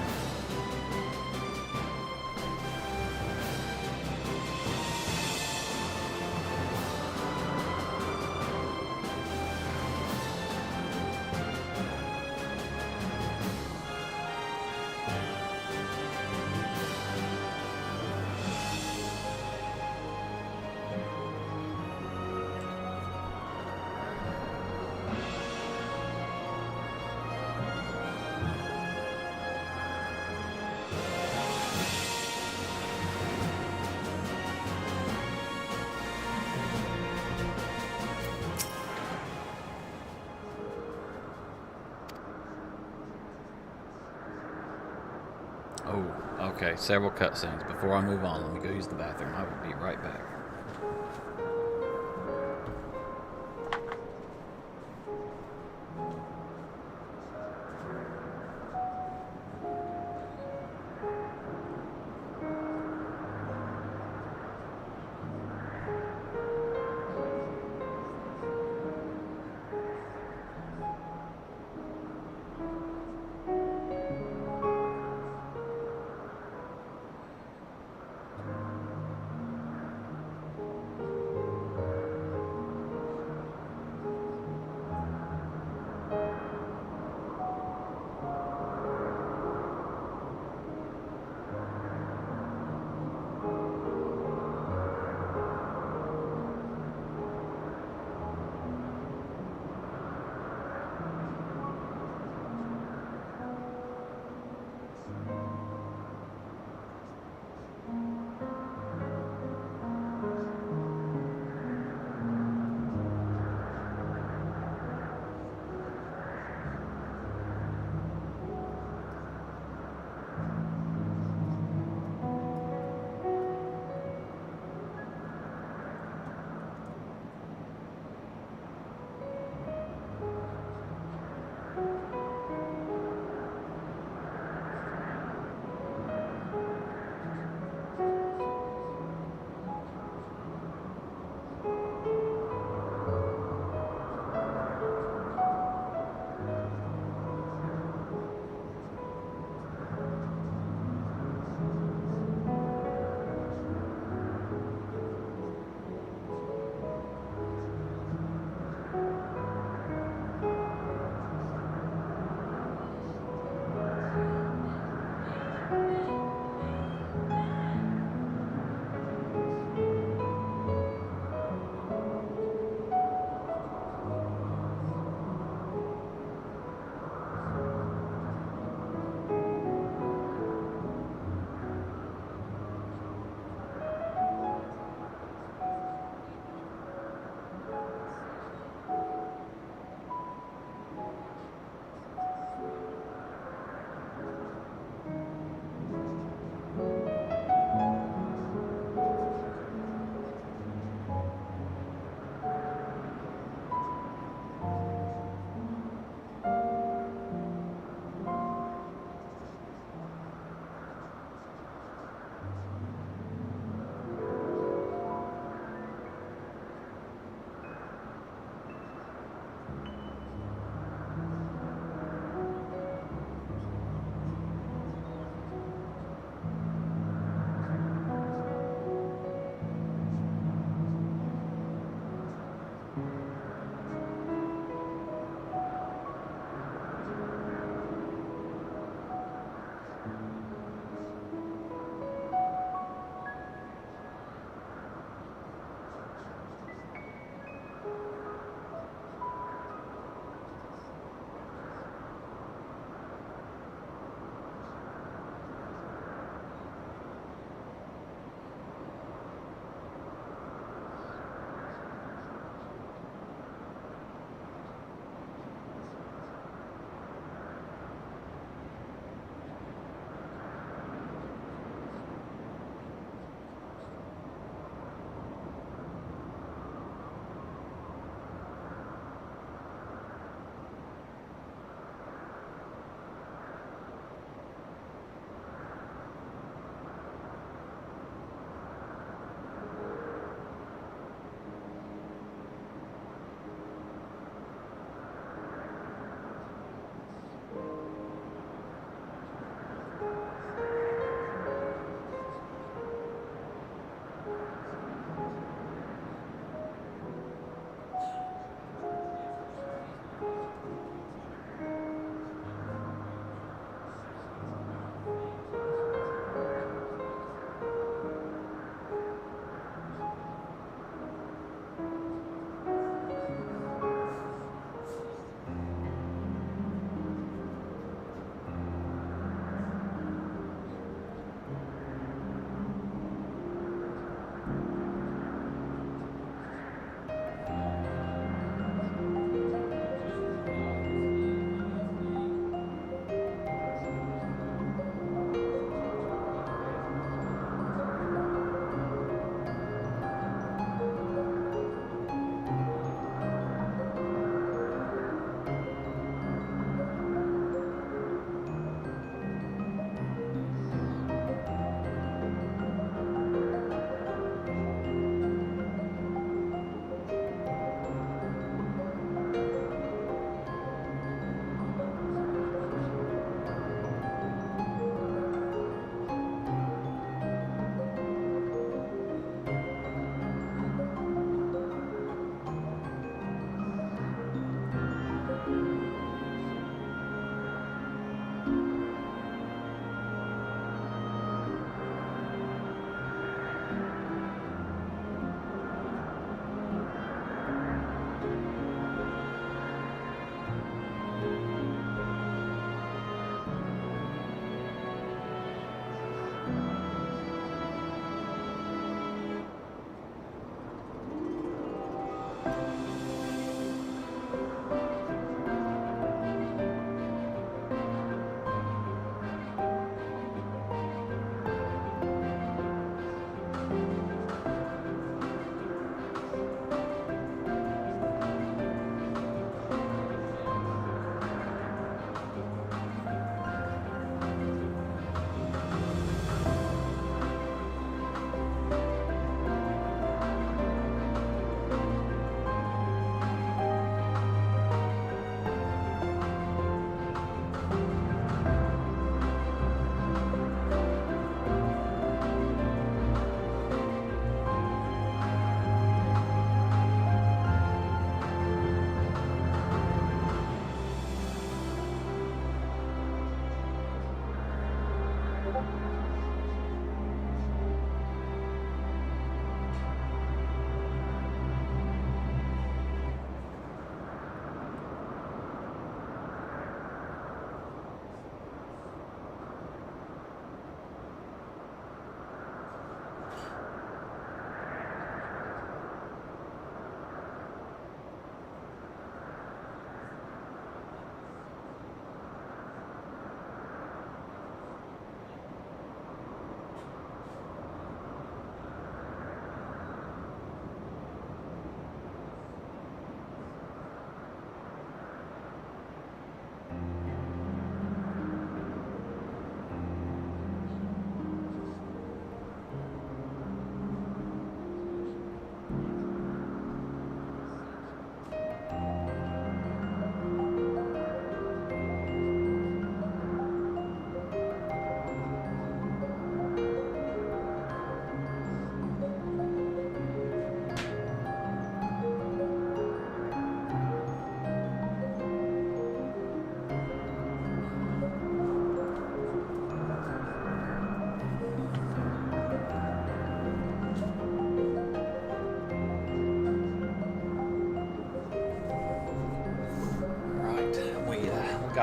Oh, okay. Several cutscenes. Before I move on, let me go use the bathroom. I will be right back.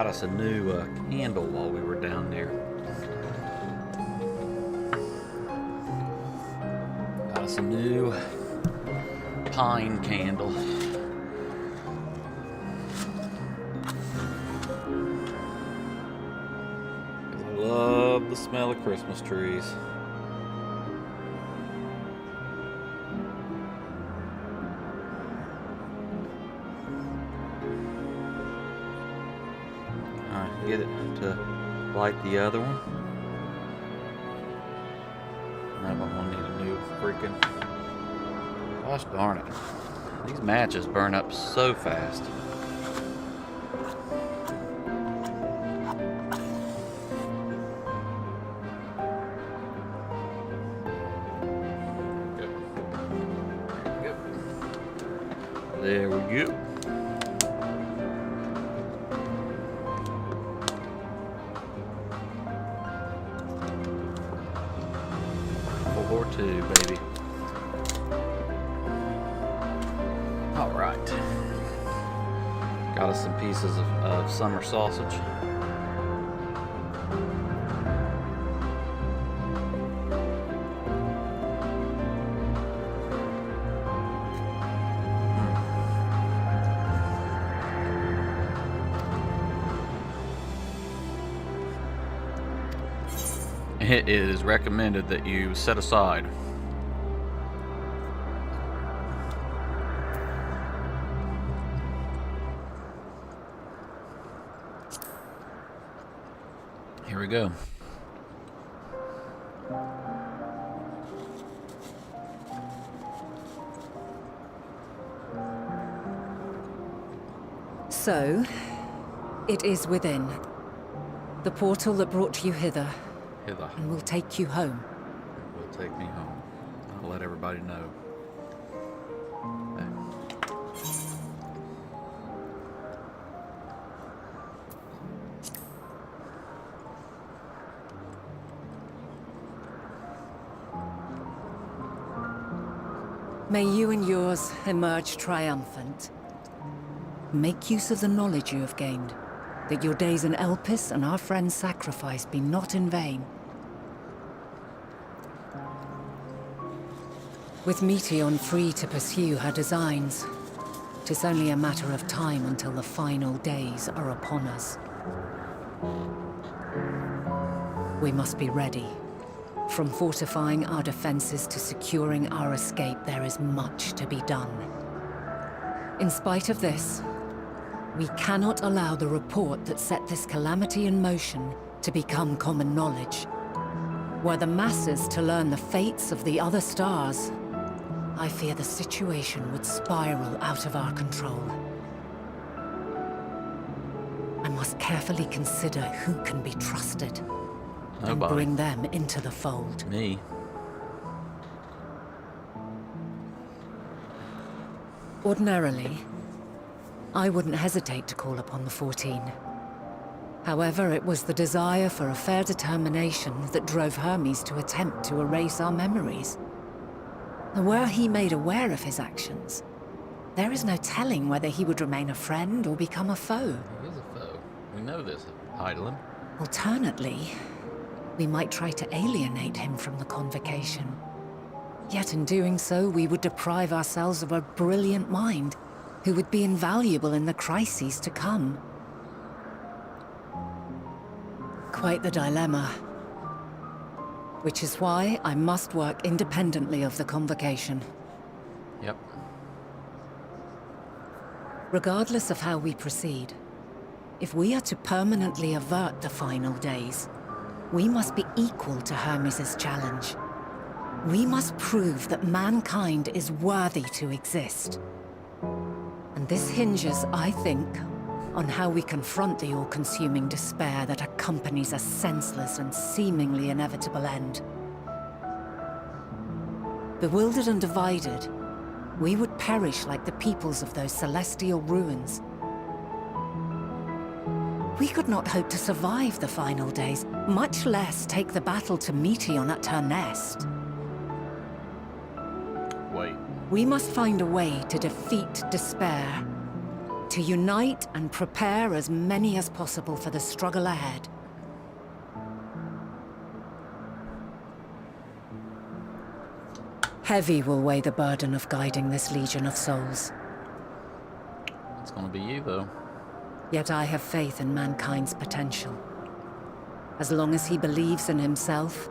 got us a new candle while we were down there. Got us a new pine candle. I love the smell of Christmas trees. Get it to light the other one. That one will need a new freaking... Gosh darn it. These matches burn up so fast. There we go. Or two, baby. All right. Got us some pieces of summer sausage. It is recommended that you set aside here we go. So, it is within. The portal that brought you hither. And will take you home. It will take me home. I'll let everybody know. May you and yours emerge triumphant. Make use of the knowledge you have gained. That your days in Elpis and our friend's sacrifice be not in vain. With Meteion free to pursue her designs, 'tis only a matter of time until the final days are upon us. We must be ready. From fortifying our defenses to securing our escape, there is much to be done. In spite of this, we cannot allow the report that set this calamity in motion to become common knowledge. Were the masses to learn the fates of the other stars, I fear the situation would spiral out of our control. I must carefully consider who can be trusted. And bring them into the fold. Me. Ordinarily, I wouldn't hesitate to call upon the 14. However, it was the desire for a fair determination that drove Hermes to attempt to erase our memories. And were he made aware of his actions, there is no telling whether he would remain a friend or become a foe. He is a foe. We know this, Heidelin. Alternately, we might try to alienate him from the convocation. Yet in doing so, we would deprive ourselves of a brilliant mind who would be invaluable in the crises to come. Quite the dilemma. Which is why I must work independently of the convocation. Yep. Regardless of how we proceed, if we are to permanently avert the final days, we must be equal to Hermes' challenge. We must prove that mankind is worthy to exist. And this hinges, I think, on how we confront the all-consuming despair that accompanies a senseless and seemingly inevitable end. Bewildered and divided, we would perish like the peoples of those celestial ruins. We could not hope to survive the final days, much less take the battle to Meteion at her nest. Wait. We must find a way to defeat despair, to unite and prepare as many as possible for the struggle ahead. Heavy will weigh the burden of guiding this legion of souls. It's gonna be you, though. Yet I have faith in mankind's potential. As long as he believes in himself,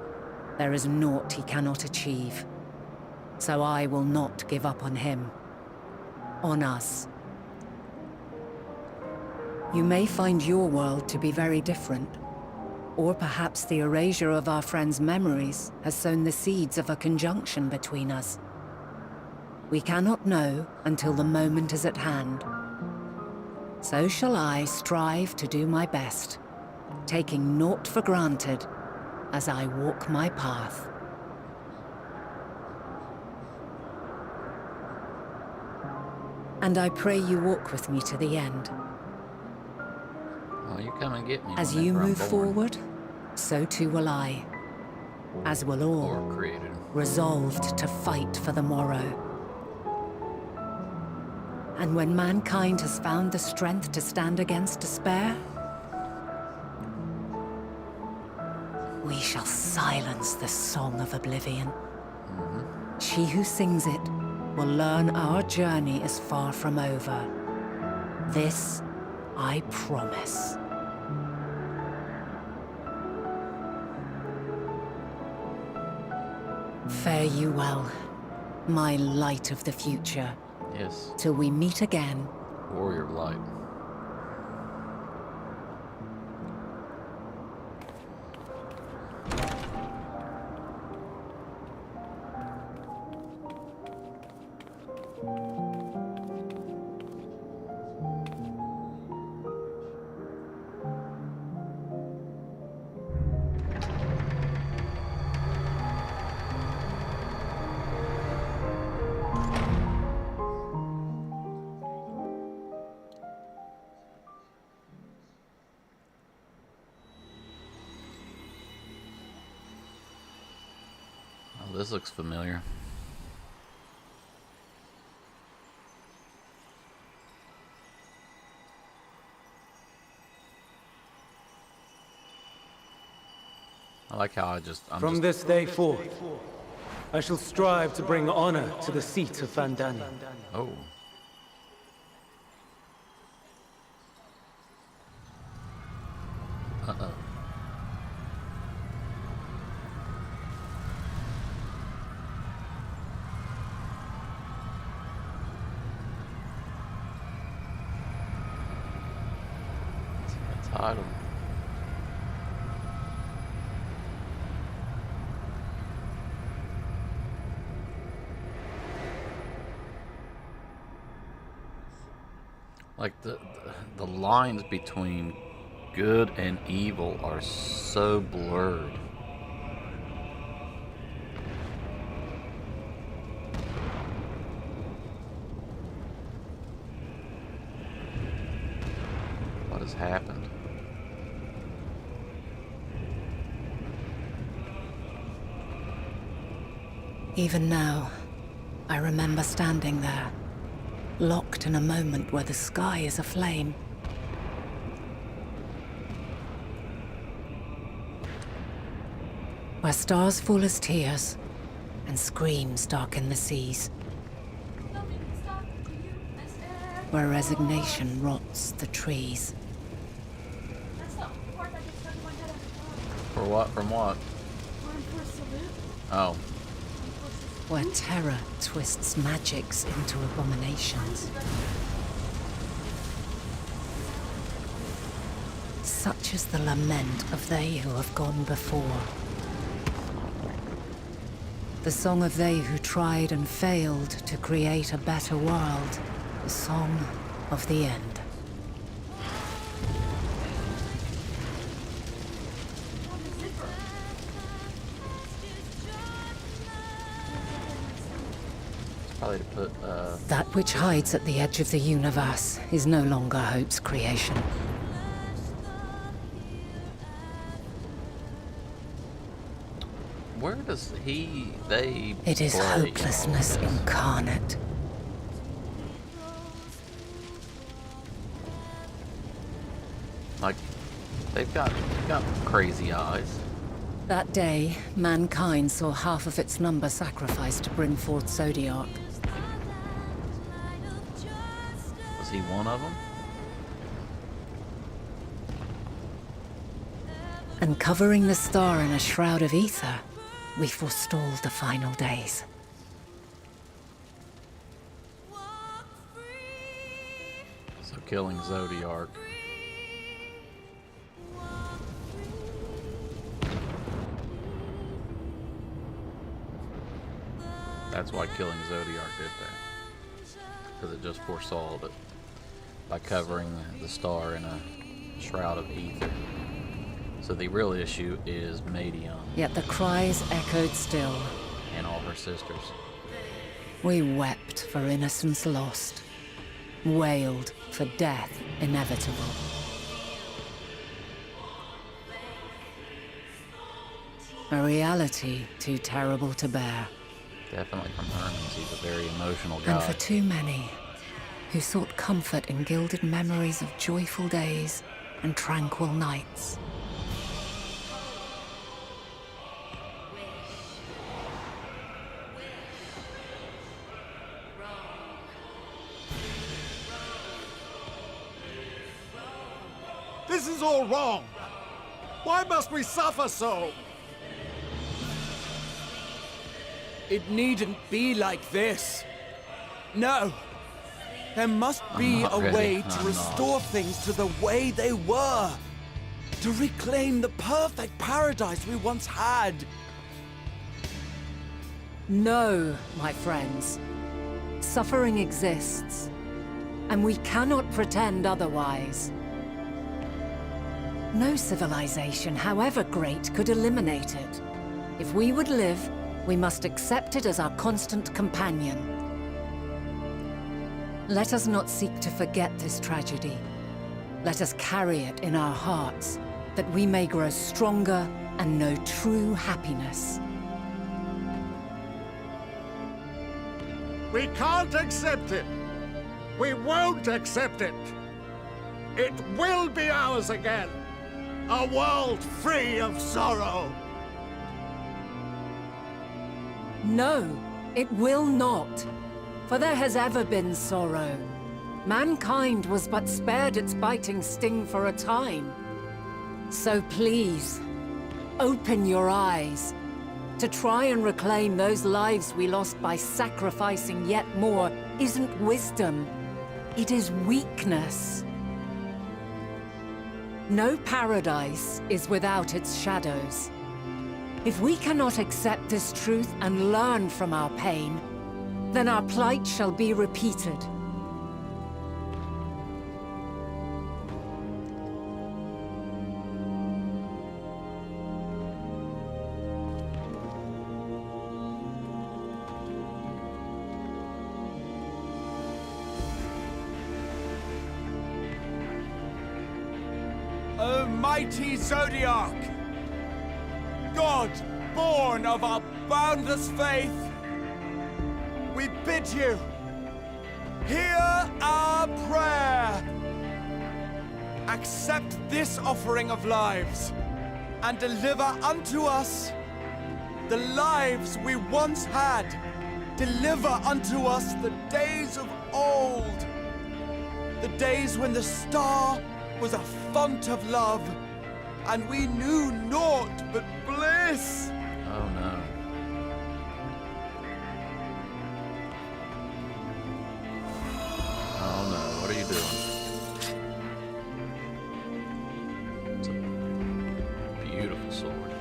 there is naught he cannot achieve. So I will not give up on him. On us. You may find your world to be very different. Or perhaps the erasure of our friends' memories has sown the seeds of a conjunction between us. We cannot know until the moment is at hand. So shall I strive to do my best, taking naught for granted as I walk my path. And I pray you walk with me to the end. Well, you come and get me. As you whenever I'm move born. forward, so too will I. As will all, Or created. resolved to fight for the morrow. And when mankind has found the strength to stand against despair, we shall silence the song of oblivion. She who sings it will learn our journey is far from over. This I promise. Fare you well, my light of the future, Yes. till we meet again. Warrior light. Oh, this looks familiar. I like how I'm From just this day forth, I shall strive to bring honor to the seat of Van Daniel. oh. Uh-oh. It's the title. Like the lines between good and evil are so blurred. What has happened? Even now, I remember standing there, locked in a moment where the sky is aflame. Where stars fall as tears, and screams darken the seas. Where resignation rots the trees. For what? From what? Oh. Where terror twists magics into abominations. Such is the lament of they who have gone before. The song of they who tried and failed to create a better world. The song of the end. Probably to put, That which hides at the edge of the universe is no longer hope's creation. where does they It is play hopelessness all this? incarnate. They've got crazy eyes. That day, mankind saw half of its number sacrificed to bring forth Zodiark. Was he one of them? And covering the star in a shroud of ether, we forestalled the final days. So killing Zodiark. That's why killing Zodiark did that. Because it just foresaw it by covering the star in a shroud of ether. So the real issue is Medium Yet the cries echoed still. and all her sisters. We wept for innocence lost, wailed for death inevitable. A reality too terrible to bear. Definitely from Hermes. He's a very emotional guy. And for too many who sought comfort in gilded memories of joyful days and tranquil nights. This is all wrong. Why must we suffer so? It needn't be like this. No. There must be not a ready. way I'm to not. restore things to the way they were. To reclaim the perfect paradise we once had. No, my friends. Suffering exists, and we cannot pretend otherwise. No civilization, however great, could eliminate it. If we would live, we must accept it as our constant companion. Let us not seek to forget this tragedy. Let us carry it in our hearts, that we may grow stronger and know true happiness. We can't accept it. We won't accept it. It will be ours again. A world free of sorrow. No, it will not. For there has ever been sorrow. Mankind was but spared its biting sting for a time. So please, open your eyes. To try and reclaim those lives we lost by sacrificing yet more isn't wisdom. It is weakness. No paradise is without its shadows. If we cannot accept this truth and learn from our pain, then our plight shall be repeated. O mighty Zodiark! God, born of our boundless faith, we bid you, hear our prayer. Accept this offering of lives, and deliver unto us the lives we once had. Deliver unto us the days of old, the days when the star was a font of love, and we knew naught but bliss. Oh no. Oh no, what are you doing? It's a beautiful sword.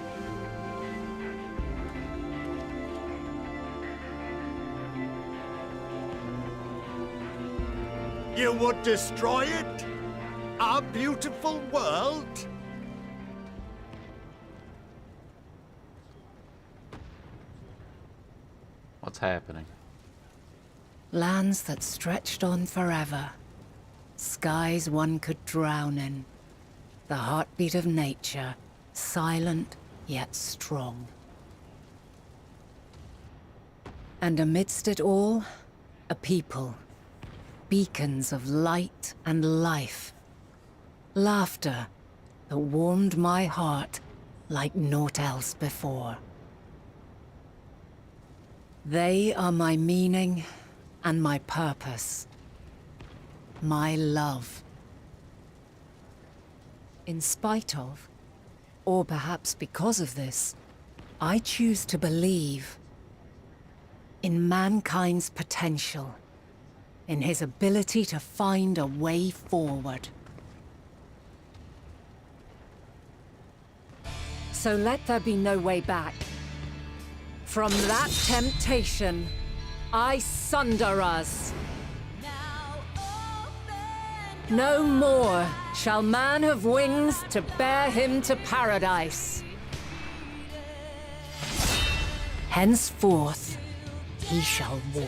You would destroy it? Our beautiful world? What's happening? Lands that stretched on forever. Skies one could drown in. The heartbeat of nature, silent yet strong. And amidst it all, a people. Beacons of light and life. Laughter, that warmed my heart like naught else before. They are my meaning and my purpose. My love. In spite of, or perhaps because of this, I choose to believe in mankind's potential, in his ability to find a way forward. So let there be no way back. From that temptation, I sunder us. No more shall man have wings to bear him to paradise. Henceforth, he shall walk.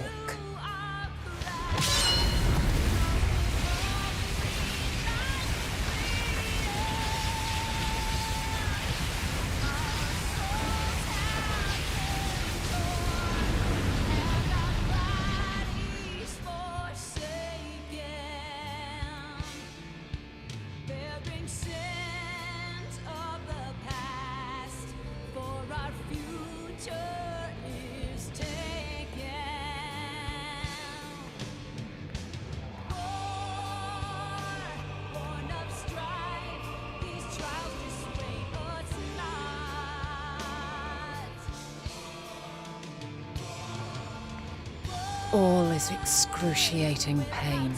All is excruciating pain.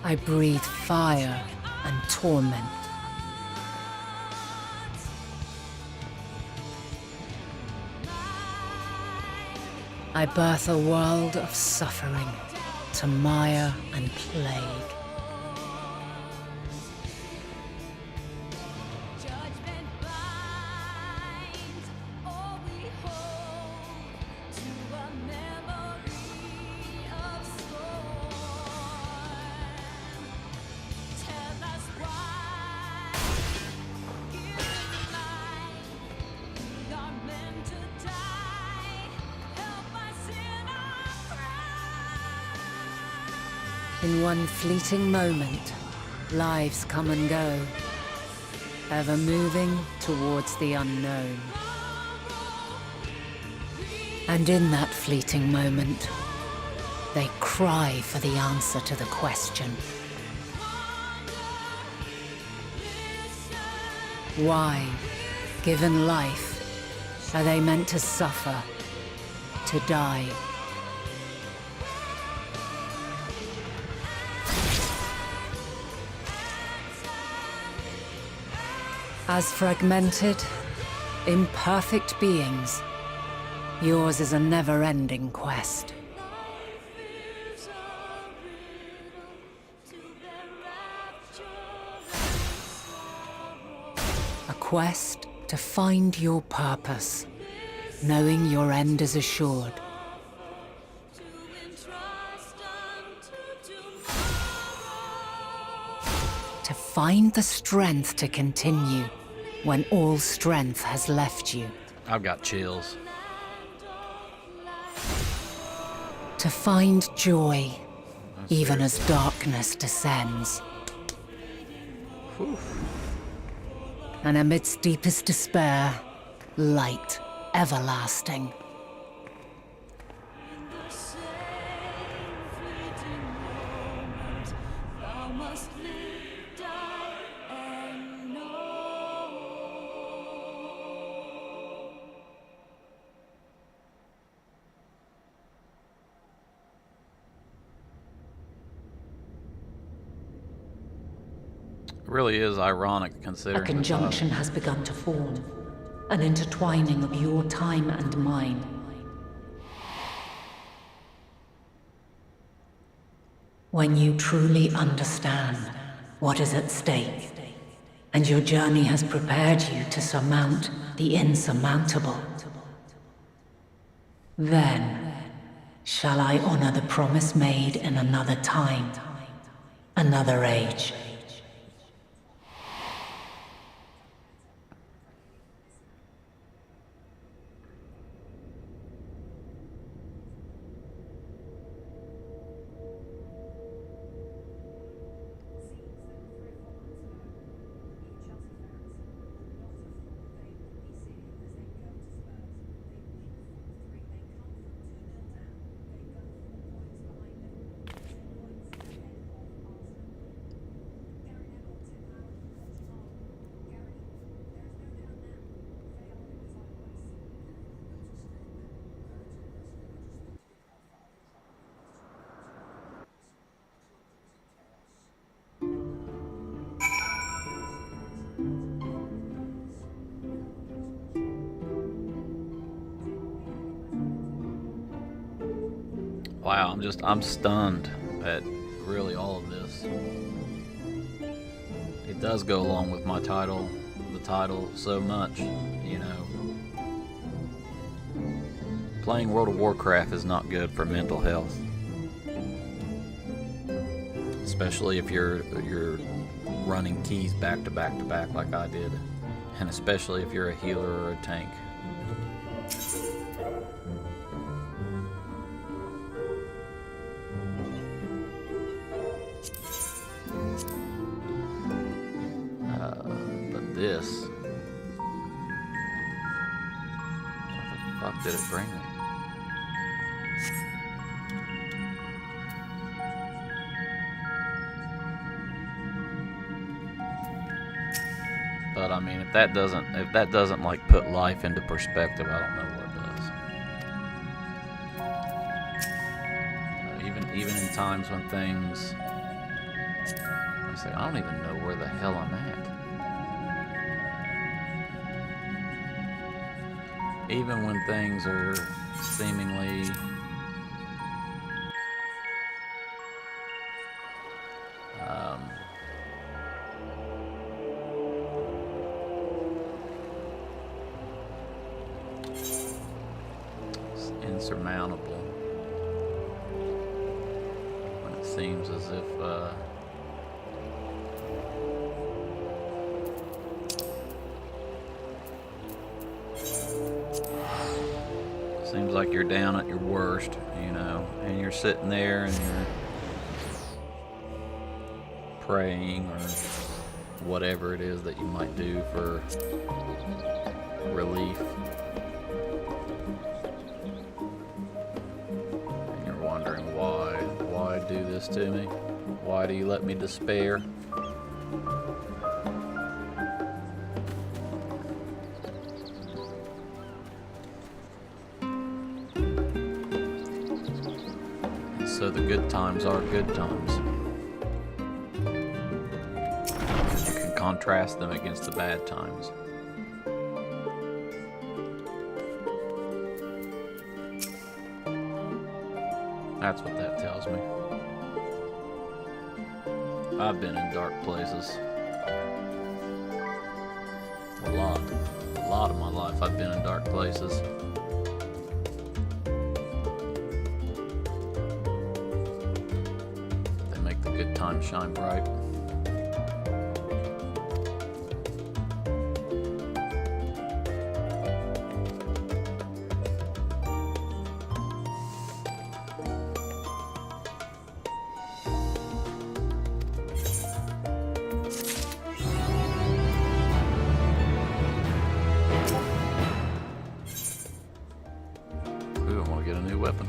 I breathe fire and torment. I birth a world of suffering to mire and plague. In one fleeting moment, lives come and go, ever moving towards the unknown. And in that fleeting moment, they cry for the answer to the question. Why, given life, are they meant to suffer, to die? As fragmented, imperfect beings, yours is a never-ending quest. A quest to find your purpose, knowing your end is assured. To find the strength to continue when all strength has left you. I've got chills. To find joy, even as darkness descends. Whew. And amidst deepest despair, light everlasting. It really is ironic considering A conjunction has begun to form, an intertwining of your time and mine. When you truly understand what is at stake, and your journey has prepared you to surmount the insurmountable, then shall I honor the promise made in another time, another age. Wow, I'm stunned at really all of this. It does go along with my title, the title, so much, you know. Playing World of Warcraft is not good for mental health. Especially if you're running keys back to back to back like I did. And especially if you're a healer or a tank. But this... What the fuck did it bring me? But I mean, if that doesn't like put life into perspective, I don't know what does. Even in times when things, I say, I don't even know where the hell I'm at. Even when things are seemingly insurmountable, when it seems as if seems like you're down at your worst, you know, and you're sitting there and you're praying or whatever it is that you might do for relief. And you're wondering why do this to me? Why do you let me despair? So the good times are good times. You can contrast them against the bad times. That's what that tells me. I've been in dark places. A lot of my life I've been in dark places. Good times shine bright. Ooh, I want to get a new weapon.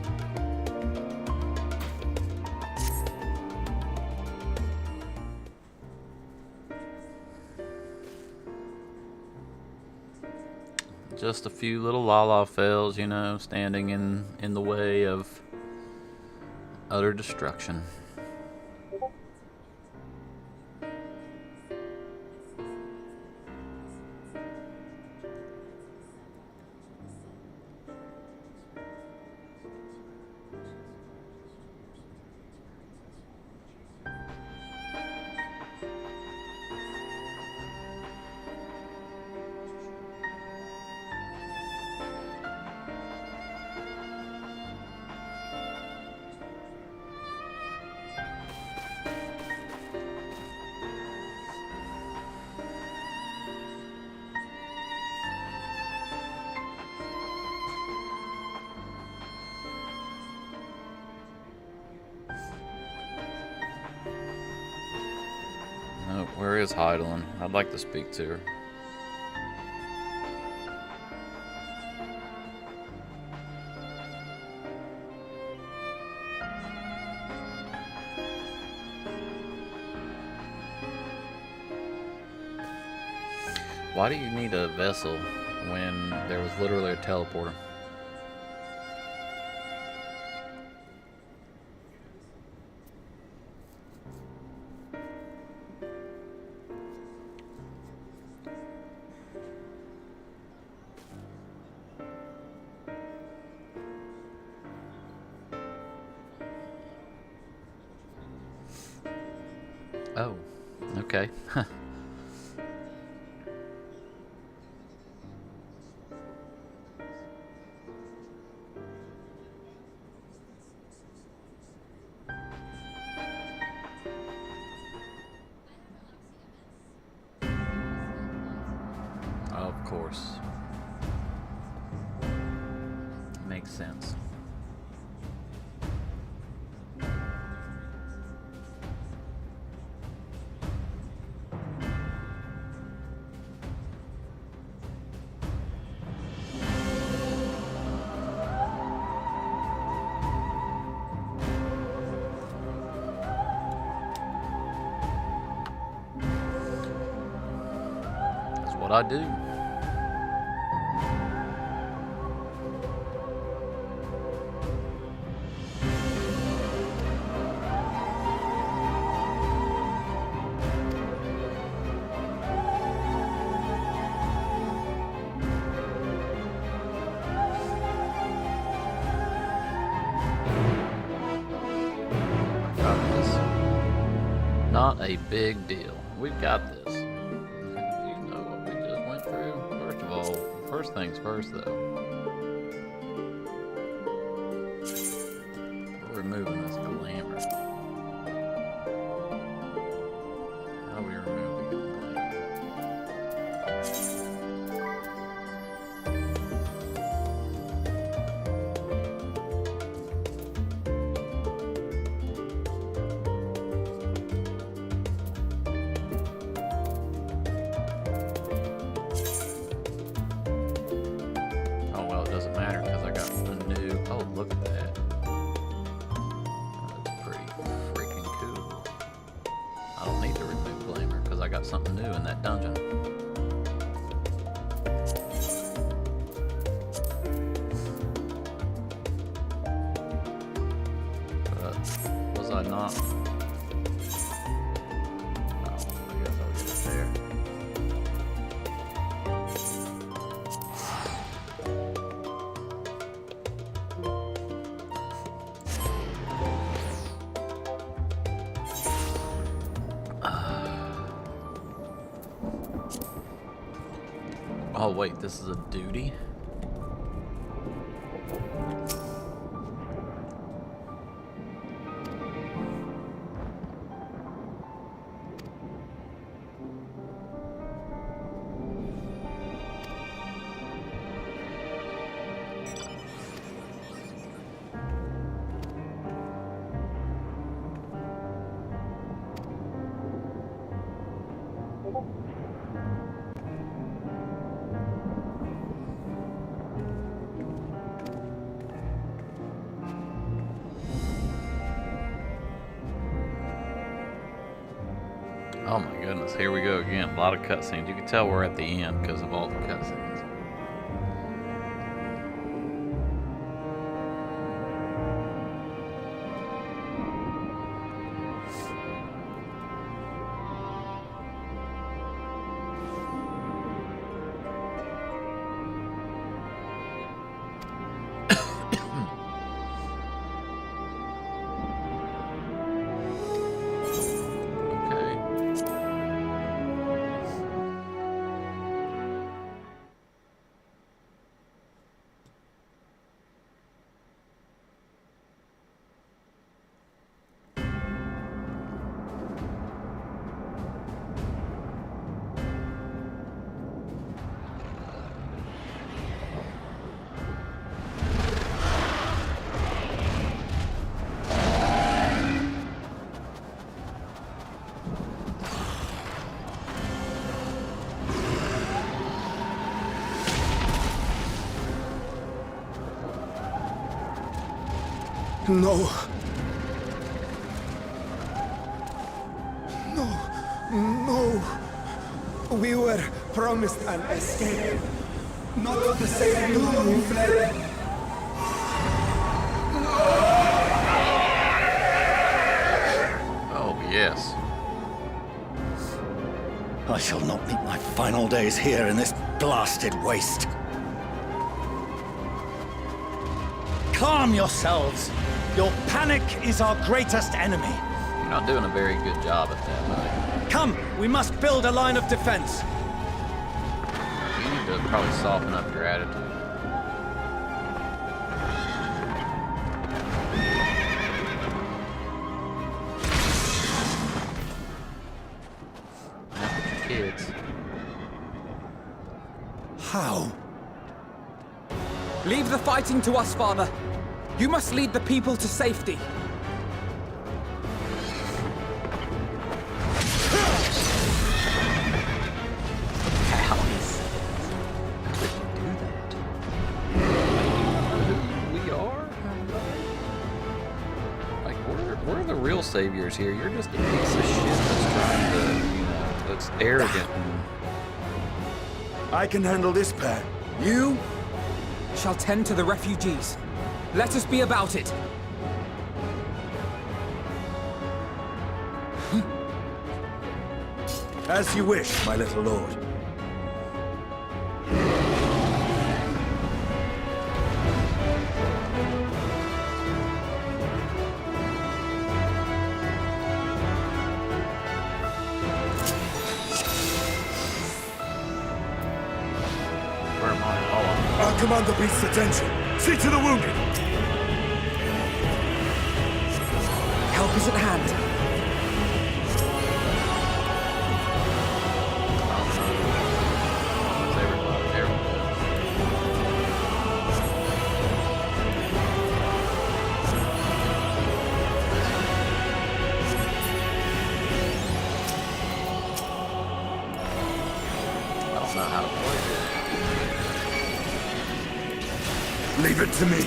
Just a few little Lalafels, you know, standing in the way of utter destruction. No, where is Heidelin? I'd like to speak to her. Why do you need a vessel when there was literally a teleporter? Oh, okay. Of course. Makes sense. That's what I do. Not a big deal. We've got this. You know what we just went through? First of all, first things first though. We're removing this glamour. How do we remove the glamour? Doesn't matter because I got a new. Oh, look at that. That's pretty freaking cool. I don't need to remove glamour because I got something new in that dungeon. But was I not? No, I guess I'll get it there. Oh wait, this is a duty? Oh my goodness, here we go again. A lot of cutscenes. You can tell we're at the end because of all the cutscenes. No. No. We were promised an escape. Not the same doom we fled. Oh, yes. I shall not meet my final days here in this blasted waste. Calm yourselves. Your panic is our greatest enemy. You're not doing a very good job at that, buddy. Come, we must build a line of defense. You need to probably soften up your attitude. Not with your kids. How? Leave the fighting to us, Father. You must lead the people to safety. We're the real saviors here. You're just a piece of shit that's trying to, that's arrogant. I can handle this pair. You shall tend to the refugees. Let us be about it. As you wish, my little lord. Where am I? Hold on. Our commander beats attention. See to the wounded. Help is at hand. Leave it to me.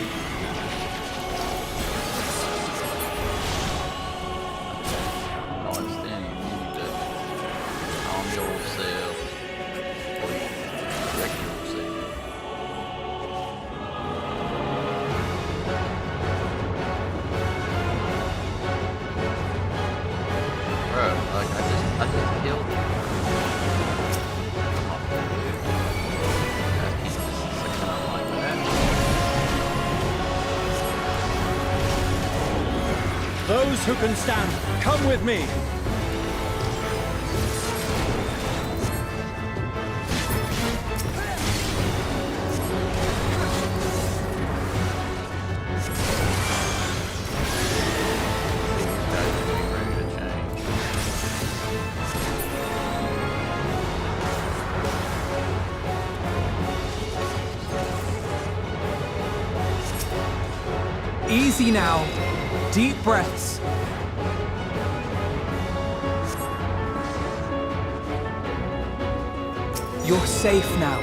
Those who can stand, come with me. Easy now. Deep breaths. You're safe now.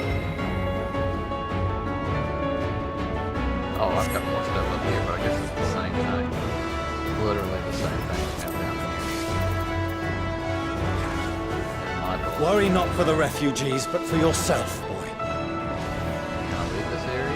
Oh, I've got more stuff up here, but I guess it's the same thing. Literally the same thing we have down here. Worry not for the refugees, but for yourself, boy. Can I leave this area?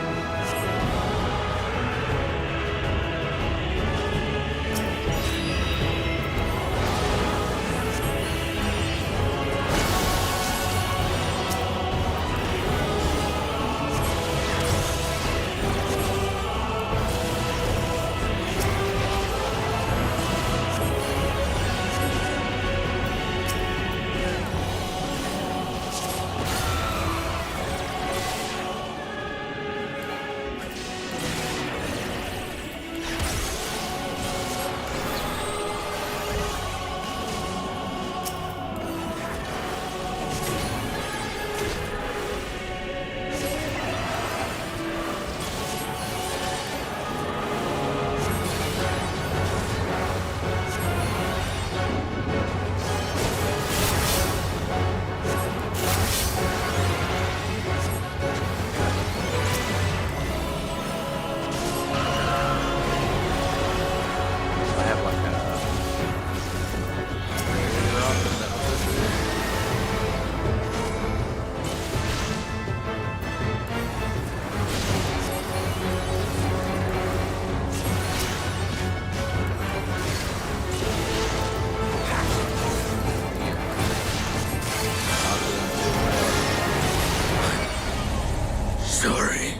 Sorry.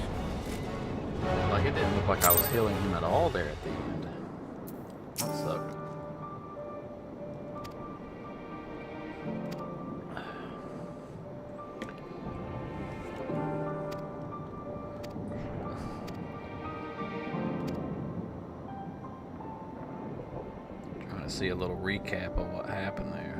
Like, it didn't look like I was healing him at all there at the end. That sucked. see a little recap of what happened there.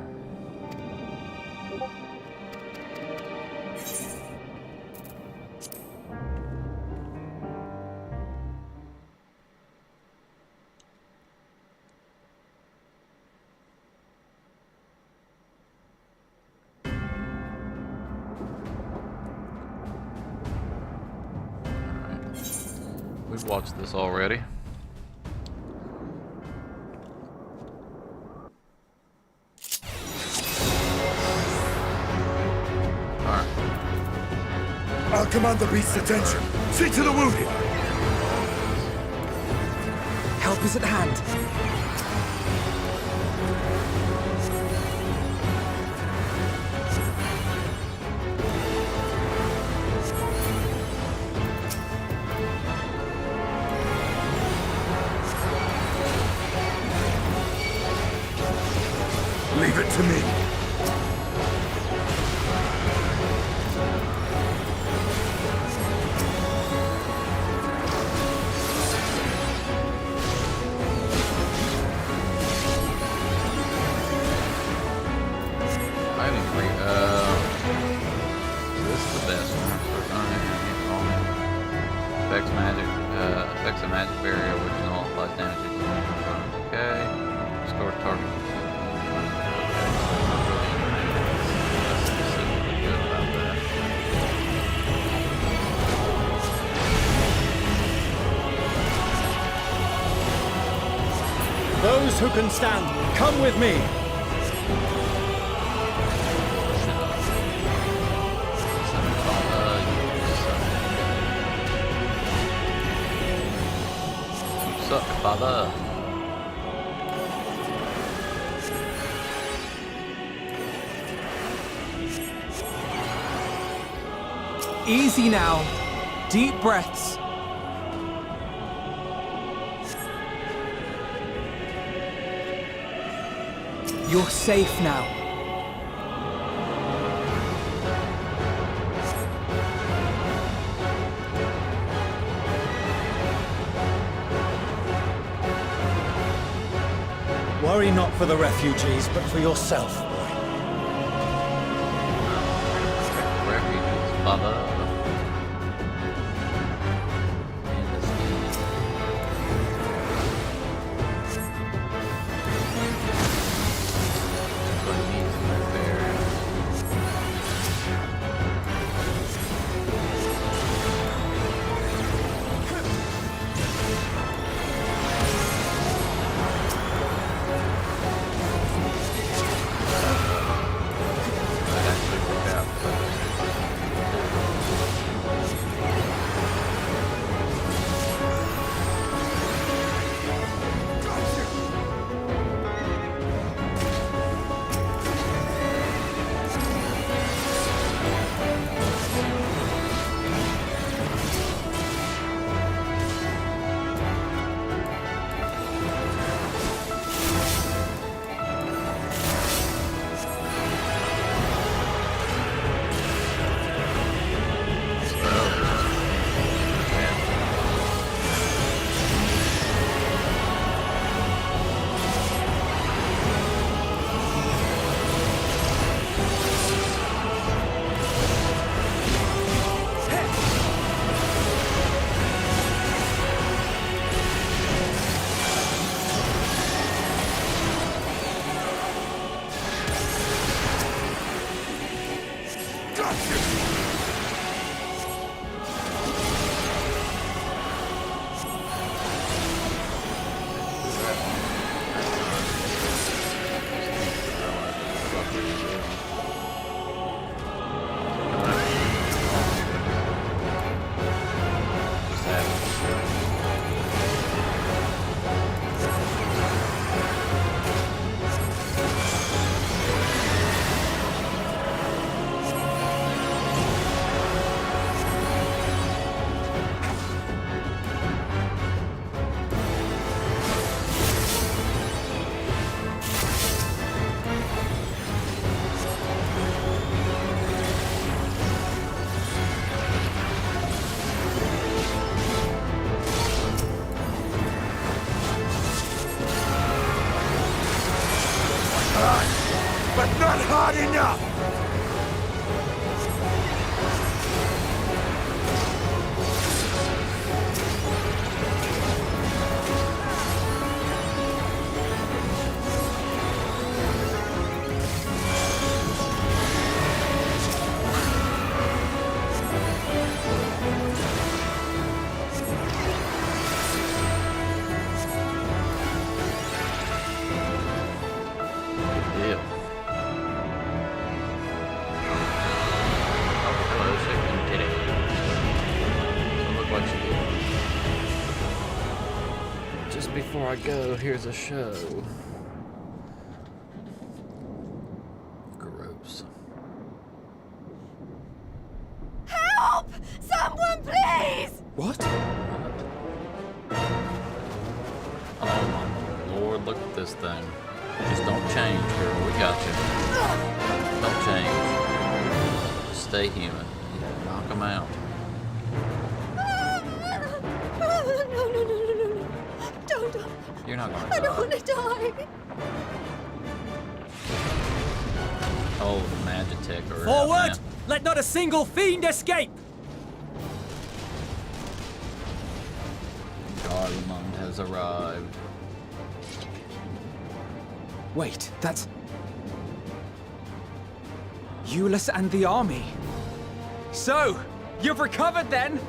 We've watched this already. Alright. I'll command the beast's attention. See to the wounded. Help is at hand. Leave it to me. I didn't agree. This is the best one. Affects magic. Affects a magic barrier which nullifies damage. Okay. Restore target. Those who can stand, come with me. Suck, father. Easy now. Deep breaths. You're safe now. Worry not for the refugees, but for yourself, boy. Refugees, father. not hard enough! Deal. Oh, hello, chicken titty. Doesn't look like she did. Just before I go, here's a show. Gross. Help! Someone, please! What? Oh my lord, look at this thing. Just don't change, girl. We got you. Don't change. Just stay human. Knock them out. No. Don't. You're not gonna I don't die. want to die. Oh, the Magitech are out, Forward! man. Let not a single fiend escape! Garlemund has arrived. Wait, that's... Euless and the army. So, you've recovered then?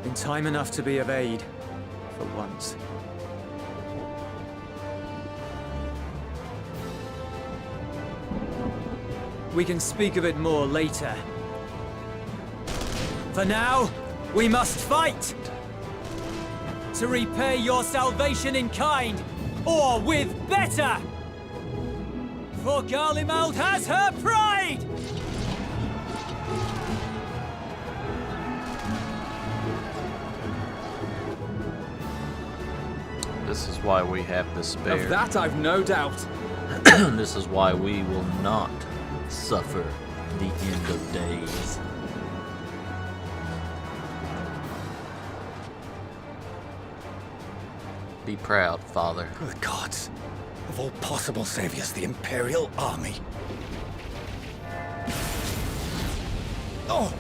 In time enough to be of aid, for once. We can speak of it more later. For now, we must fight! To repay your salvation in kind, or with better! For Garlemald has her pride! This is why we have despair. Of that I've no doubt. This is why we will not suffer the end of days. Be proud, Father. Good gods. Of all possible saviors, the Imperial Army. Oh!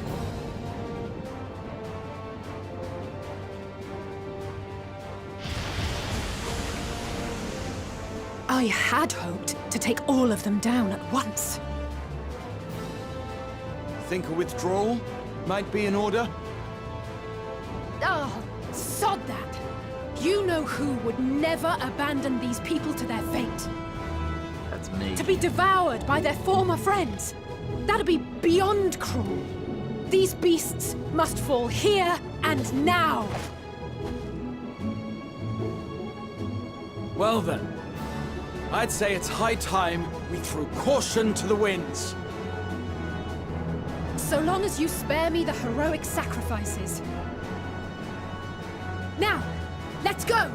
I had hoped to take all of them down at once. Think a withdrawal might be in order? Oh, sod that! You know who would never abandon these people to their fate? That's me. To be devoured by their former friends. That'd be beyond cruel. These beasts must fall here and now. Well then, I'd say it's high time we threw caution to the winds. So long as you spare me the heroic sacrifices. Now, let's go!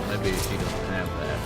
Maybe she doesn't have that.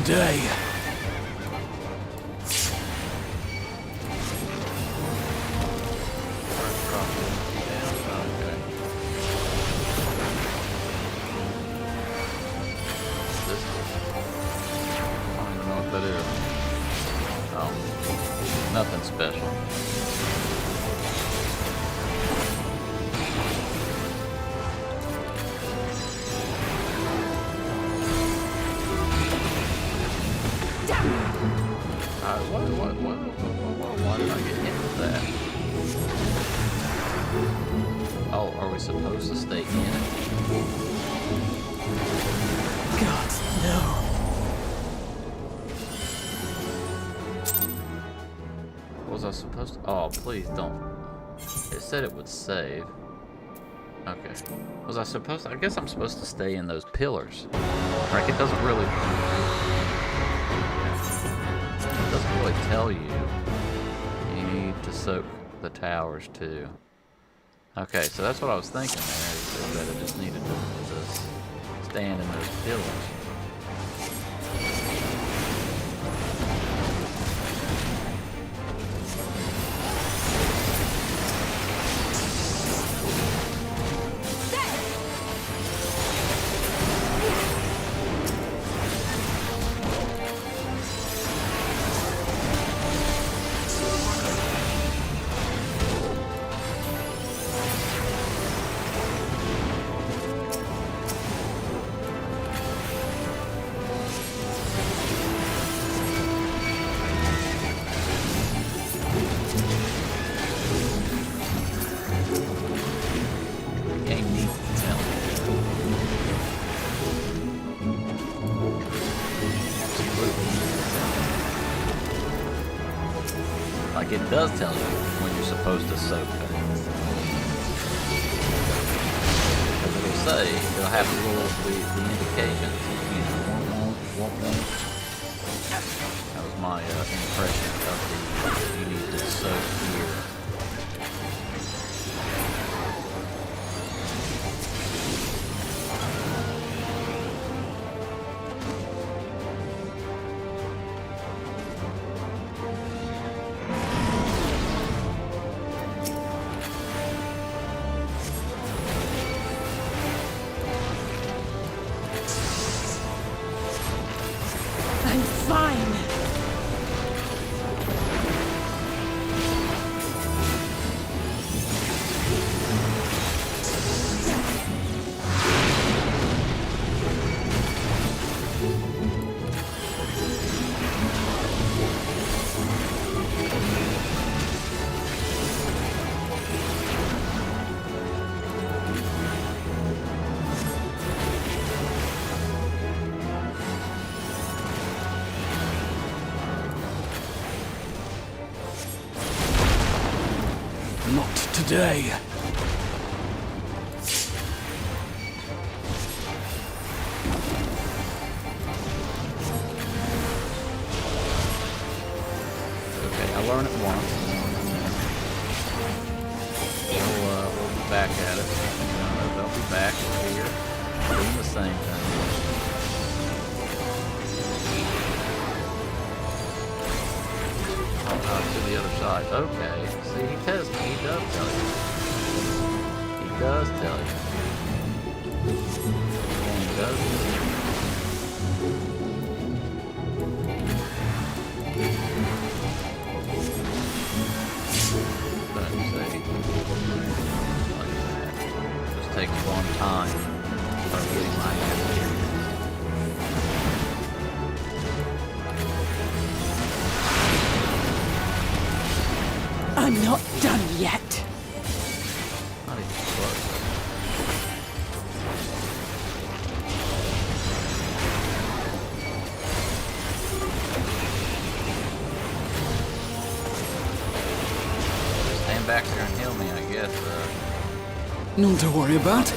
today. Nothing special. Why did I get hit with that? Oh, are we supposed to stay in it? God, no. Was I supposed to? Oh, please don't. It said it would save. Okay. Was I supposed to? I guess I'm supposed to stay in those pillars. Like, it doesn't really... It doesn't really tell you. You need to soak the towers, too. Okay, so that's what I was thinking there. Is that I just needed to stand in those pillars. Like, it does tell you when you're supposed to soak things. Because it'll say, it'll have the indications. You know, won't. That was my impression of the, you need to soak here. Not today. Okay, I learned it once. We'll be back at it. They'll be back here doing the same thing. To the other side. Okay. See, he does tell you. He does tell you. He does. But see, like that. Just takes one time. Start getting my hand. I'm not done yet. Not even close. Stand back there and heal me, I guess. None to worry about.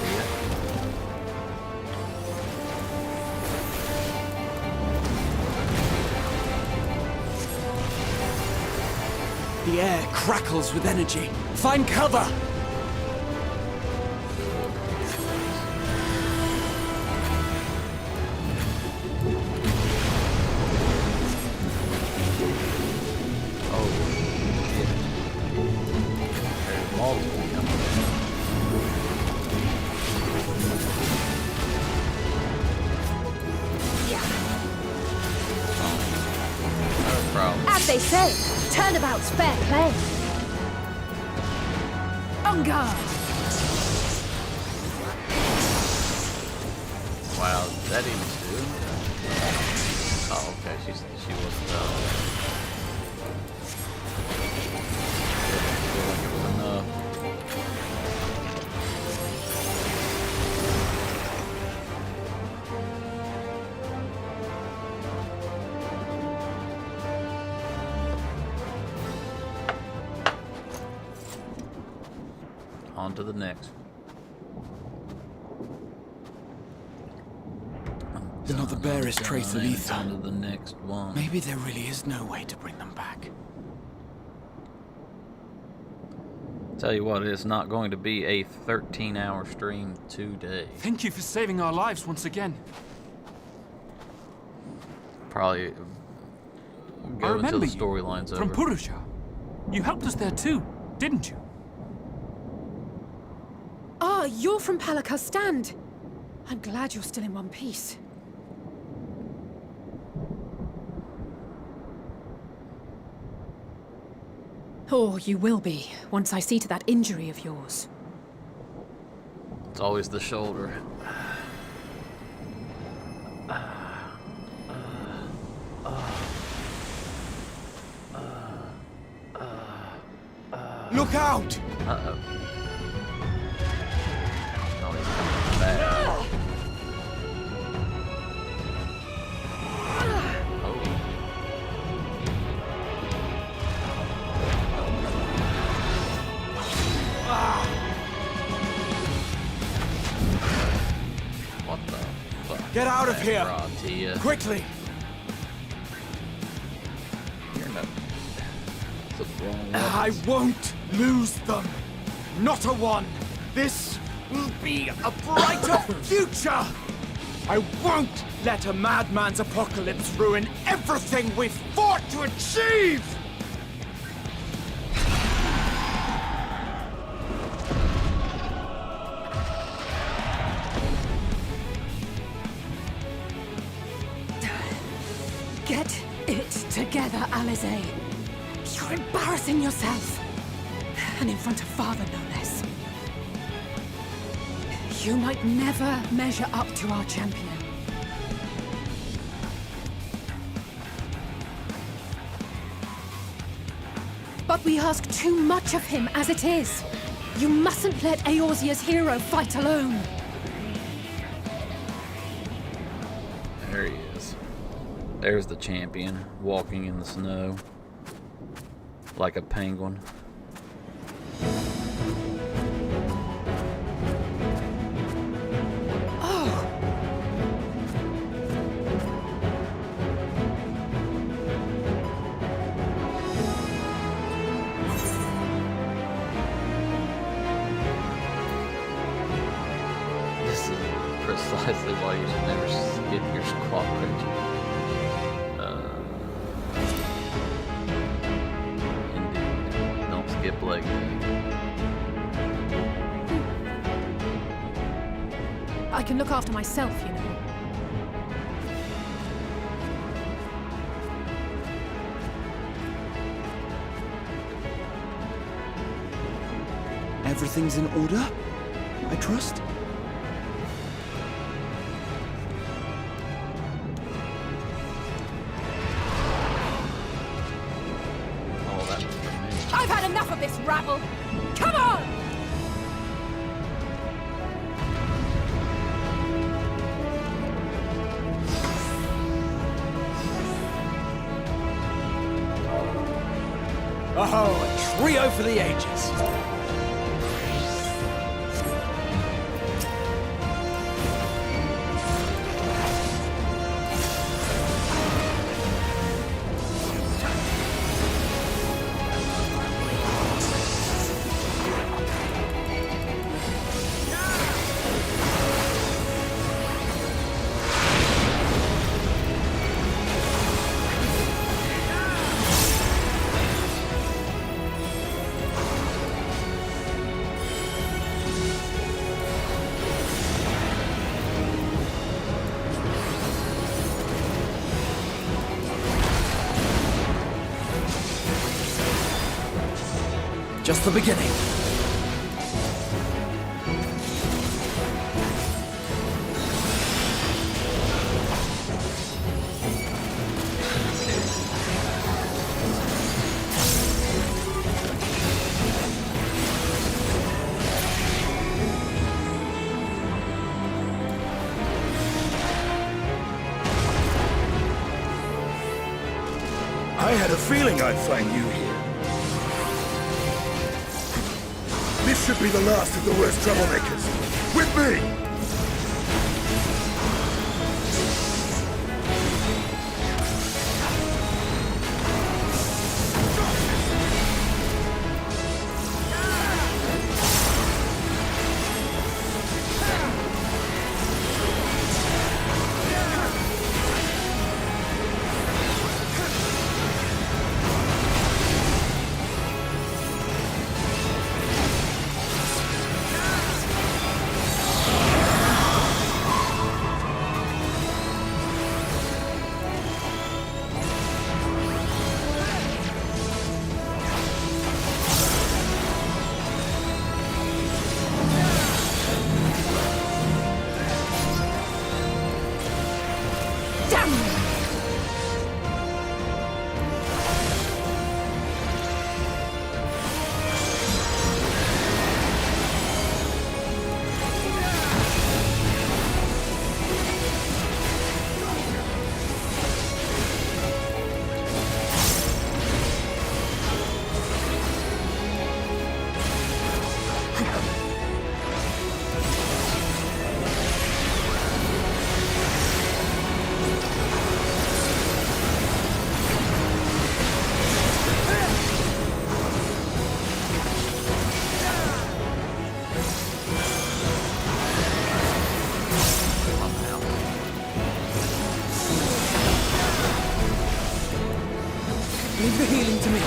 The air crackles with energy. Find cover! problem. As they say, turnabout's fair play. On guard. Wow, that even do? Oh, okay. She was. On to the next. Not the barest trace of ether. On to the next one. Maybe there really is no way to bring them back. Tell you what, it's not going to be a 13-hour stream today. Thank you for saving our lives once again. Probably go until the storyline's over. From Purusha. You helped us there too, didn't you? Ah, you're from Palaka's stand. I'm glad you're still in one piece. Or you will be, once I see to that injury of yours. It's always the shoulder. Look out! Uh-oh. Oh, he's coming back. What the fuck? Get out of here! Brought to you. Quickly! You're no. It's a wrong I won't lose them. Not a one. This will be a brighter future. I won't let a madman's apocalypse ruin everything we've fought to achieve. Get it together, Alizé. You're embarrassing yourself. And in front of Father, no less. You might never measure up to our champion. But we ask too much of him as it is. You mustn't let Eorzea's hero fight alone. There he is. There's the champion, walking in the snow. Like a penguin. This is precisely why you should never skip your squat picture. Indeed. Don't skip leg day. I can look after myself, you know. Everything's in order, I trust? Oh, that was for me. I've had enough of this rabble! Come on! Oh, a trio for the ages. just the beginning. I had a feeling I'd find you here. This should be the last of the worst troublemakers. With me! Leave the healing to me.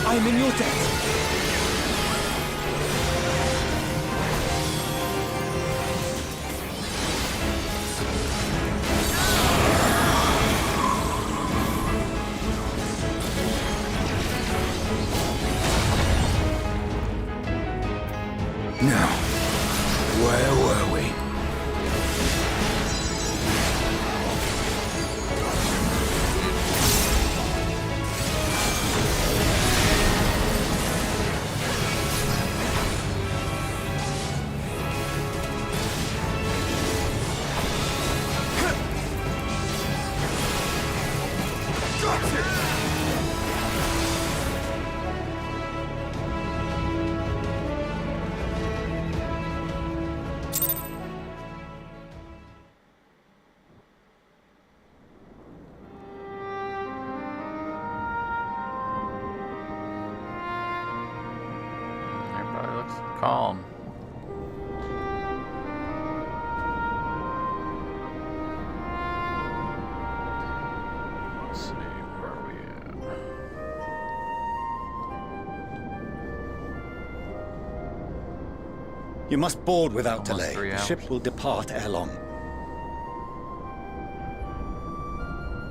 I am in your debt. Now, where were we? Everybody looks calm. Let's see, where are we at? You must board without Almost delay. 3 The hours. ship will depart ere long.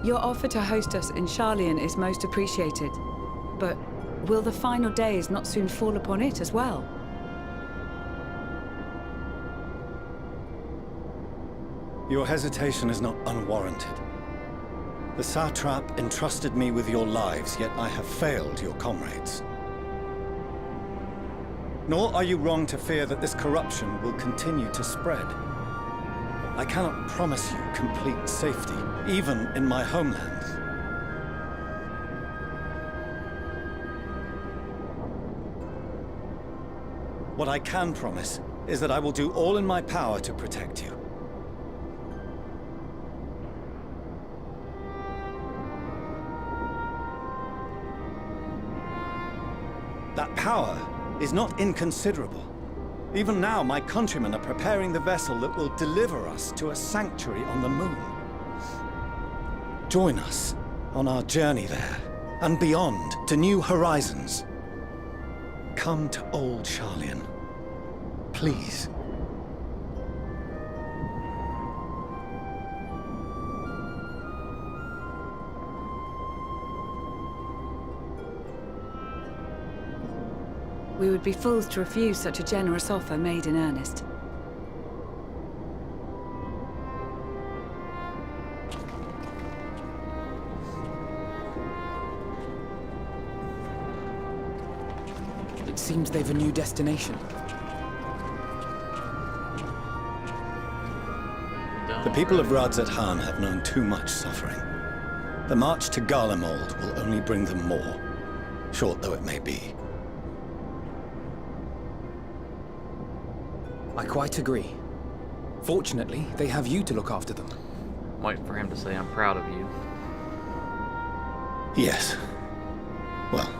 Your offer to host us in Sharlayan is most appreciated. But will the final days not soon fall upon it as well? Your hesitation is not unwarranted. The satrap entrusted me with your lives, yet I have failed your comrades. Nor are you wrong to fear that this corruption will continue to spread. I cannot promise you complete safety, even in my homeland. What I can promise is that I will do all in my power to protect you. That power is not inconsiderable. Even now, my countrymen are preparing the vessel that will deliver us to a sanctuary on the moon. Join us on our journey there, and beyond, to new horizons. come to Old Charlian. Please. We would be fools to refuse such a generous offer made in earnest. It seems they've a new destination. The people of Radzat Han have known too much suffering. The march to Garlemald will only bring them more, short though it may be. I quite agree. Fortunately, they have you to look after them. Wait for him to say I'm proud of you. Yes. Well.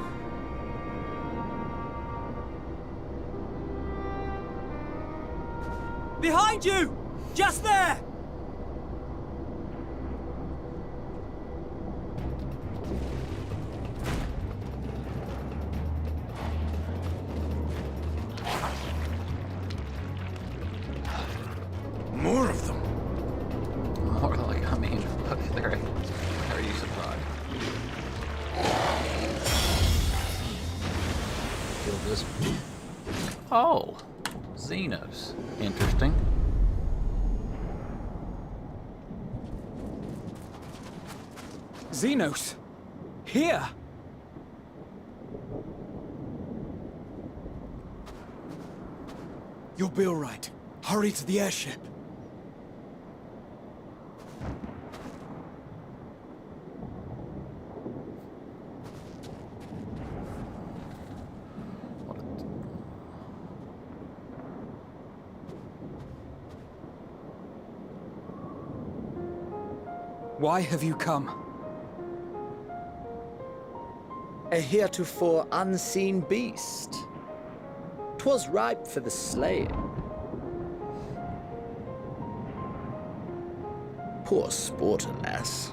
Behind you! Just there! More of them. More like, I mean, fuck, they're you surprised? Kill this. Oh, Xenos. Interesting. Xenos! Here! You'll be all right. Hurry to the airship. Why have you come? A heretofore unseen beast. 'Twas ripe for the slaying. Poor sport, alas.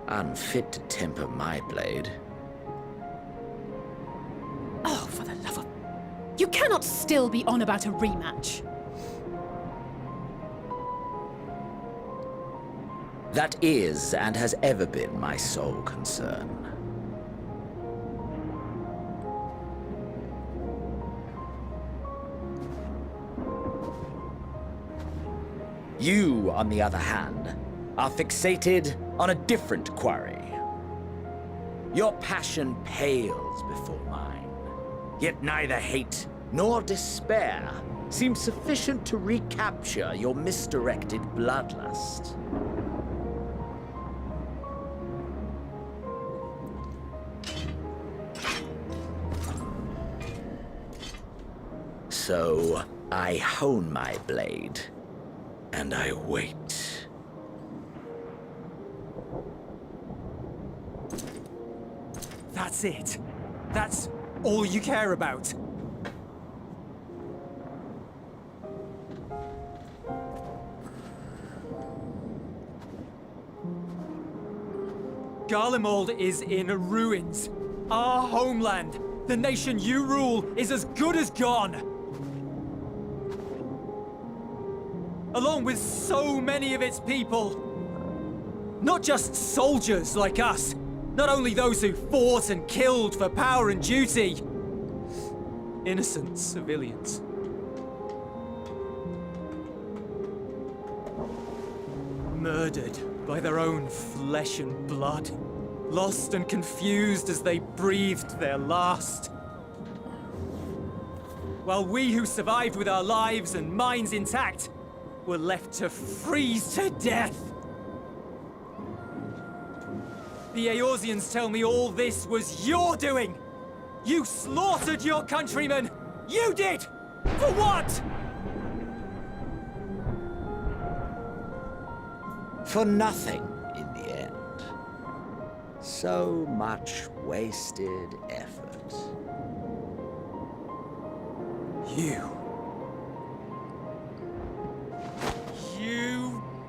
Unfit to temper my blade. Oh, for the love of... You cannot still be on about a rematch. That is, and has ever been, my sole concern. You, on the other hand, are fixated on a different quarry. Your passion pales before mine, yet neither hate nor despair seems sufficient to recapture your misdirected bloodlust. So, I hone my blade, and I wait. That's it. That's all you care about. Garlemald is in ruins. Our homeland, the nation you rule, is as good as gone. Along with so many of its people. Not just soldiers like us. Not only those who fought and killed for power and duty. Innocent civilians. Murdered by their own flesh and blood. Lost and confused as they breathed their last. While we who survived with our lives and minds intact were left to freeze to death. The Eorzeans tell me all this was your doing! You slaughtered your countrymen! You did! For what? For nothing, in the end. So much wasted effort. You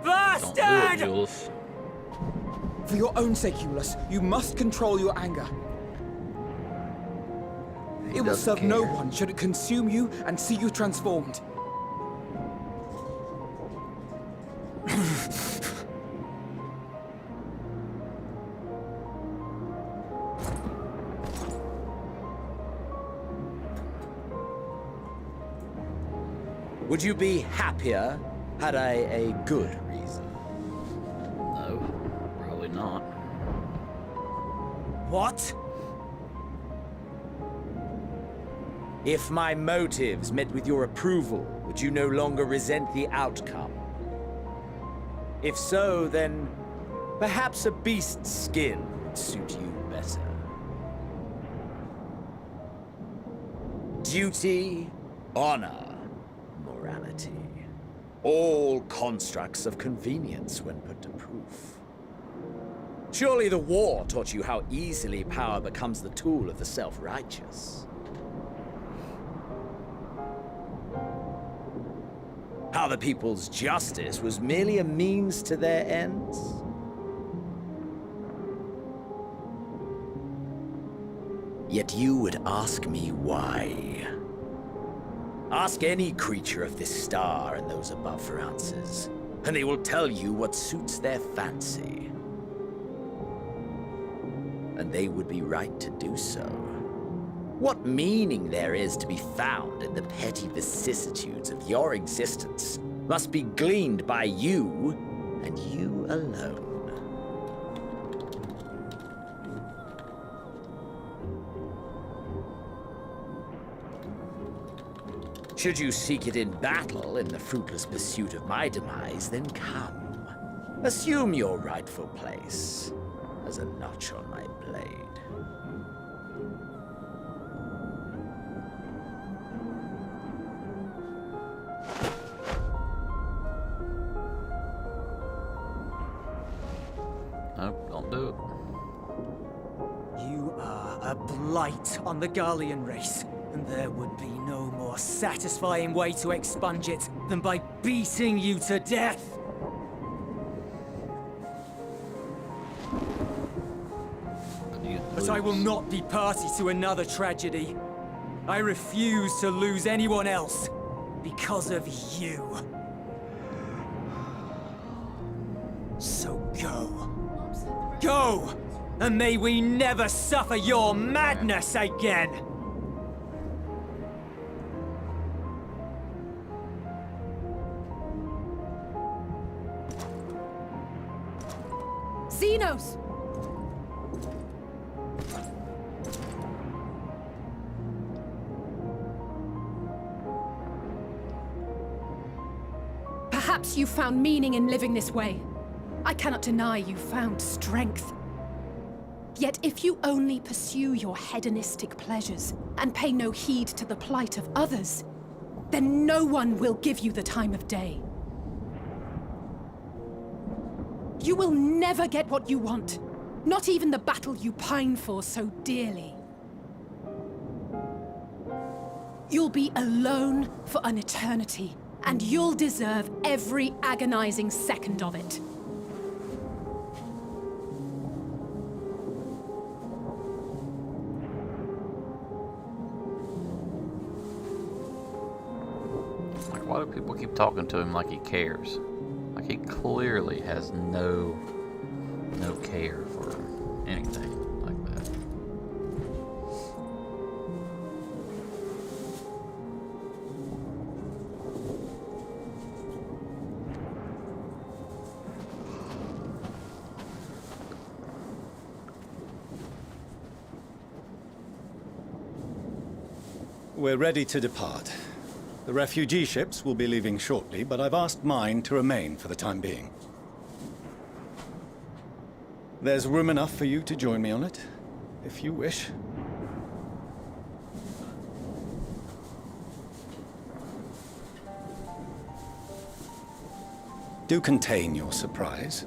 bastard! Don't do it, Jules. For your own sake, Eulus, you must control your anger. It will serve no one should it consume you and see you transformed. Would you be happier had I a good reason? No, probably not. What? If my motives met with your approval, would you no longer resent the outcome? If so, then perhaps a beast's skin would suit you better. Duty, honor, morality. All constructs of convenience when put to proof. Surely the war taught you how easily power becomes the tool of the self-righteous. How the people's justice was merely a means to their ends. Yet you would ask me why. Ask any creature of this star and those above for answers, and they will tell you what suits their fancy. And they would be right to do so. What meaning there is to be found in the petty vicissitudes of your existence must be gleaned by you, and you alone. Should you seek it in battle in the fruitless pursuit of my demise, then come. Assume your rightful place as a notch on my blade. Nope, don't do it. You are a blight on the Garlean race, and there would be no more satisfying way to expunge it than by beating you to death. But I will not be party to another tragedy. I refuse to lose anyone else because of you. So go. Go! And may we never suffer your madness again! Xenos! Perhaps you found meaning in living this way. I cannot deny you found strength. Yet if you only pursue your hedonistic pleasures and pay no heed to the plight of others, then no one will give you the time of day. You will never get what you want, not even the battle you pine for so dearly. You'll be alone for an eternity, and you'll deserve every agonizing second of it. Like, why do people keep talking to him like he cares? Like, he clearly has no care for anything like that. We're ready to depart. The refugee ships will be leaving shortly, but I've asked mine to remain for the time being. There's room enough for you to join me on it, if you wish. Do contain your surprise.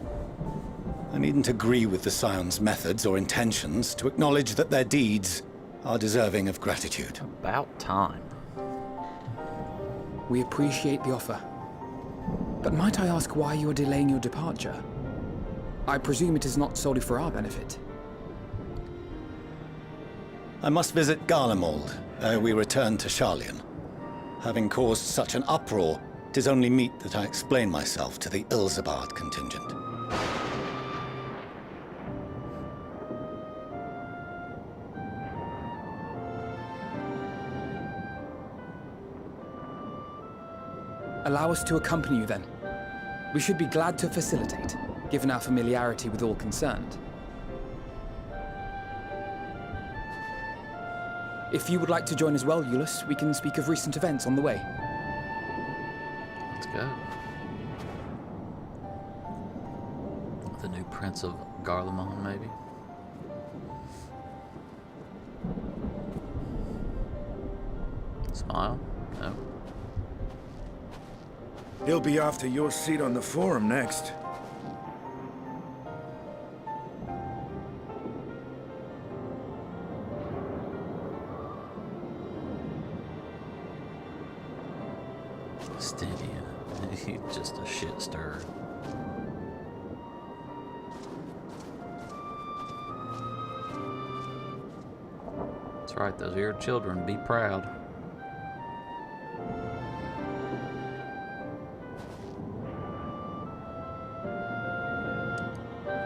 I needn't agree with the Scion's methods or intentions to acknowledge that their deeds are deserving of gratitude. About time. We appreciate the offer. But might I ask why you are delaying your departure? I presume it is not solely for our benefit. I must visit Garlemald We return to Charlian. Having caused such an uproar, 'tis only meet that I explain myself to the Ilzabard contingent. Allow us to accompany you then. We should be glad to facilitate, given our familiarity with all concerned. If you would like to join as well, Eulus, we can speak of recent events on the way. Let's go. The new Prince of Garlemald, maybe? Smile? No. He'll be after your seat on the Forum next. Stydian. He's just a shit stirrer. That's right, those are your children. Be proud.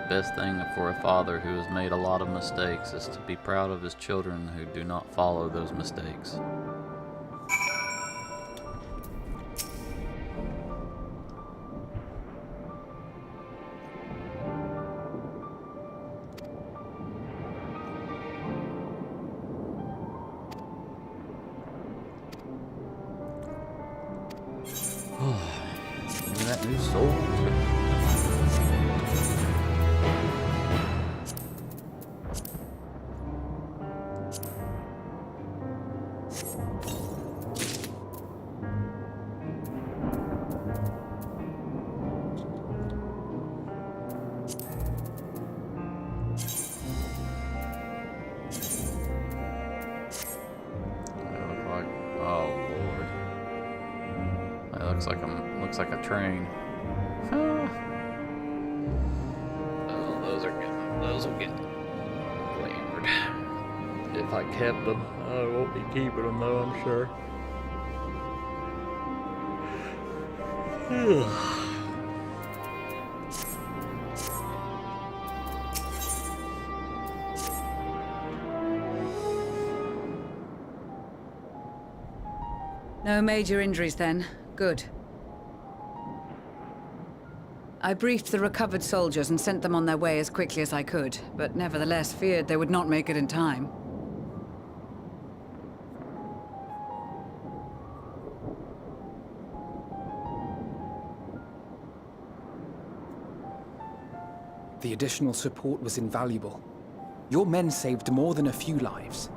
Best thing for a father who has made a lot of mistakes is to be proud of his children who do not follow those mistakes. Look at that new sword. Looks like a train. Oh, those will get glamored. If I kept them, I won't be keeping them though, I'm sure. No major injuries then. Good. I briefed the recovered soldiers and sent them on their way as quickly as I could, but nevertheless feared they would not make it in time. The additional support was invaluable. Your men saved more than a few lives.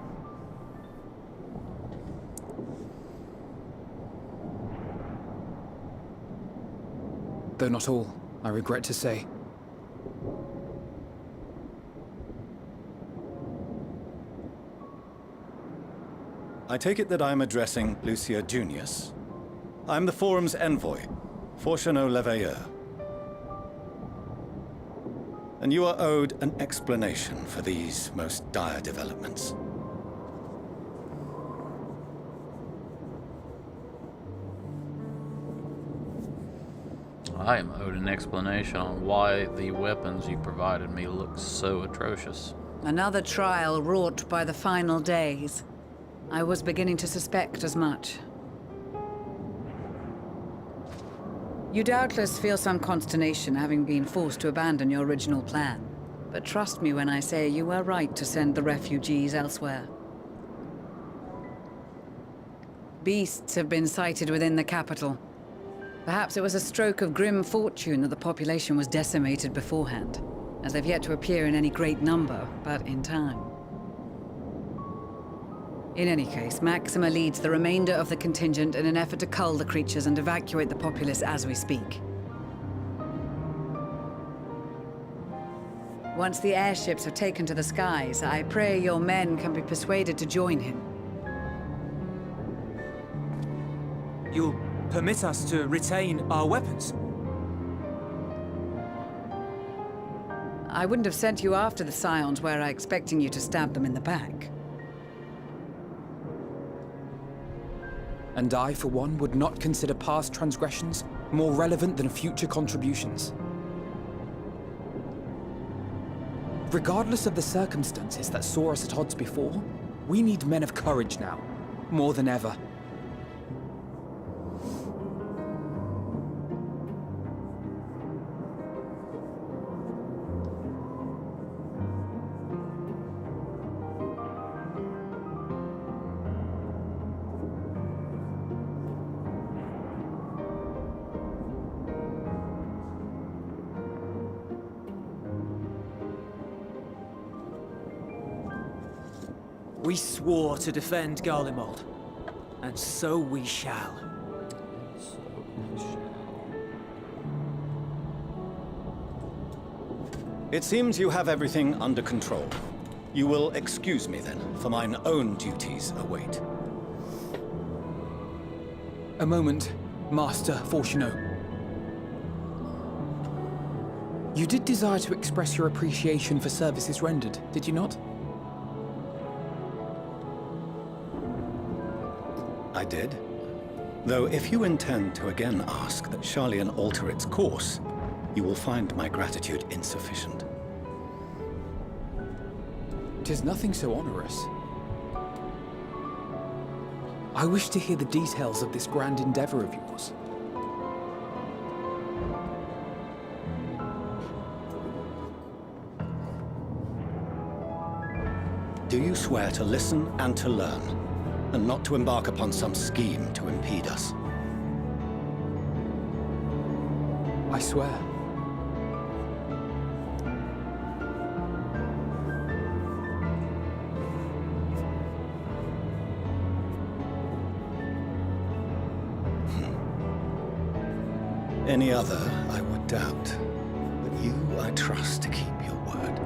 Though not all, I regret to say. I take it that I'm addressing Lucia Junius. I'm the Forum's envoy, Fortuneau Leveilleur. And you are owed an explanation for these most dire developments. I am owed an explanation on why the weapons you provided me look so atrocious. Another trial wrought by the final days. I was beginning to suspect as much. You doubtless feel some consternation having been forced to abandon your original plan. But trust me when I say you were right to send the refugees elsewhere. Beasts have been sighted within the capital. Perhaps it was a stroke of grim fortune that the population was decimated beforehand, as they've yet to appear in any great number, but in time. In any case, Maxima leads the remainder of the contingent in an effort to cull the creatures and evacuate the populace as we speak. Once the airships are taken to the skies, I pray your men can be persuaded to join him. You'll permit us to retain our weapons? I wouldn't have sent you after the Scions were I expecting you to stab them in the back. And I, for one, would not consider past transgressions more relevant than future contributions. Regardless of the circumstances that saw us at odds before, we need men of courage now, more than ever. We swore to defend Garlemald, and so we shall. It seems you have everything under control. You will excuse me then, for mine own duties await. A moment, Master Fortuneau. You did desire to express your appreciation for services rendered, did you not? I did. Though if you intend to again ask that Sharlayan alter its course, you will find my gratitude insufficient. 'Tis nothing so onerous. I wish to hear the details of this grand endeavor of yours. Do you swear to listen and to learn, and not to embark upon some scheme to impede us? I swear. Any other, I would doubt. But you, I trust to keep your word.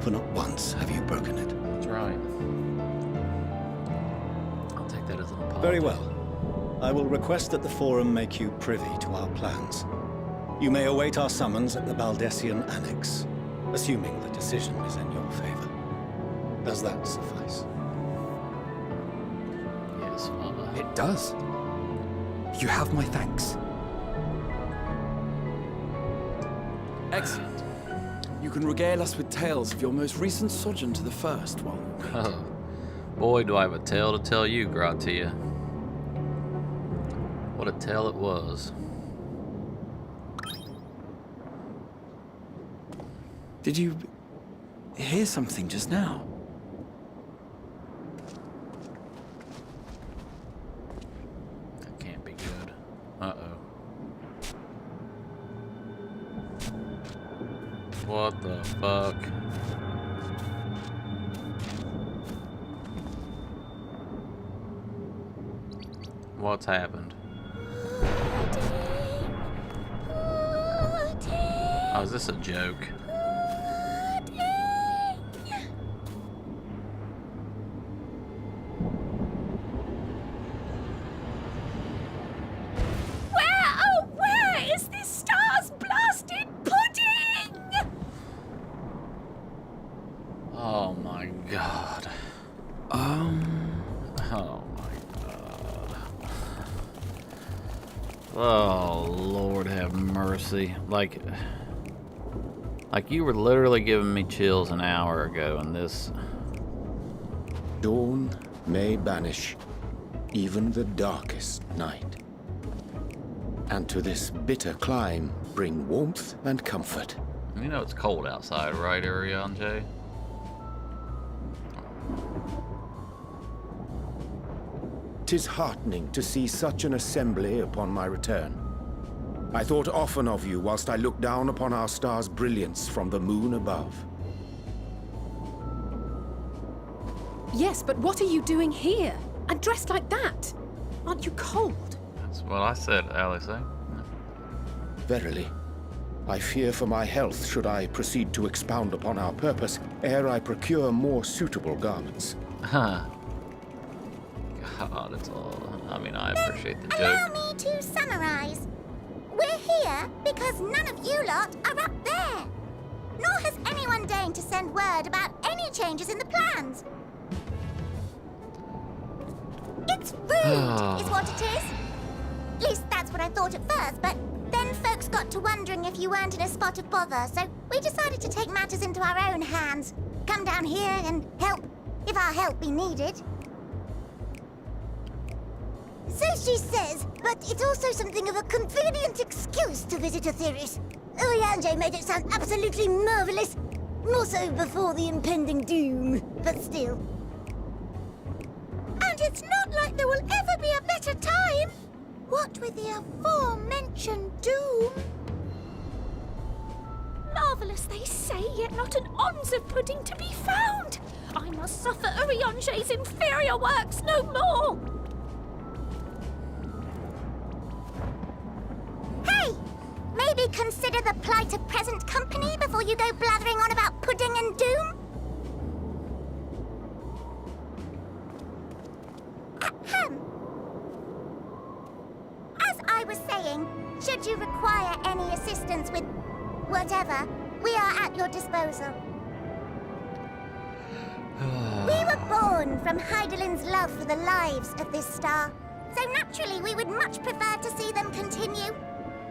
For not once have you broken it. That's right. I'll take that as an apology. Very well. I will request that the Forum make you privy to our plans. You may await our summons at the Baldessian Annex, assuming the decision is in your favor. Does that suffice? Yes, Father. It does. You have my thanks. Excellent. You can regale us with tales of your most recent sojourn to the First while we wait. Oh, boy, do I have a tale to tell you, Gratia. What a tale it was. Did you hear something just now? That can't be good. Uh-oh. What the fuck? What's happened? Oh, is this a joke? Where is this star's blasted pudding? Oh my god. Oh my god. Oh, Lord have mercy. Like you were literally giving me chills an hour ago, and this... Dawn may banish even the darkest night, and to this bitter clime bring warmth and comfort. You know it's cold outside, right, Ariane J? 'Tis heartening to see such an assembly upon my return. I thought often of you whilst I looked down upon our star's brilliance from the moon above. Yes, but what are you doing here? And dressed like that? Aren't you cold? That's what I said, Alice. Verily, I fear for my health should I proceed to expound upon our purpose ere I procure more suitable garments. Huh. God, it's all... I mean, I appreciate the Allow joke. me to summarize. We're here because none of you lot are up there. Nor has anyone deigned to send word about any changes in the plans. It's rude is what it is. At least that's what I thought at first, but then folks got to wondering if you weren't in a spot of bother, so we decided to take matters into our own hands. Come down here and help, if our help be needed. So she says, but it's also something of a convenient excuse to visit Etheris. Urianger made it sound absolutely marvelous. More so before the impending doom, but still. And it's not like there will ever be a better time. What with the aforementioned doom? Marvelous, they say, yet not an ounce of pudding to be found. I must suffer Urianger's inferior works no more. Hey! Maybe consider the plight of present company before you go blathering on about pudding and doom? Ahem. As I was saying, should you require any assistance with whatever, we are at your disposal. We were born from Hydaelyn's love for the lives of this star, so naturally we would much prefer to see them continue.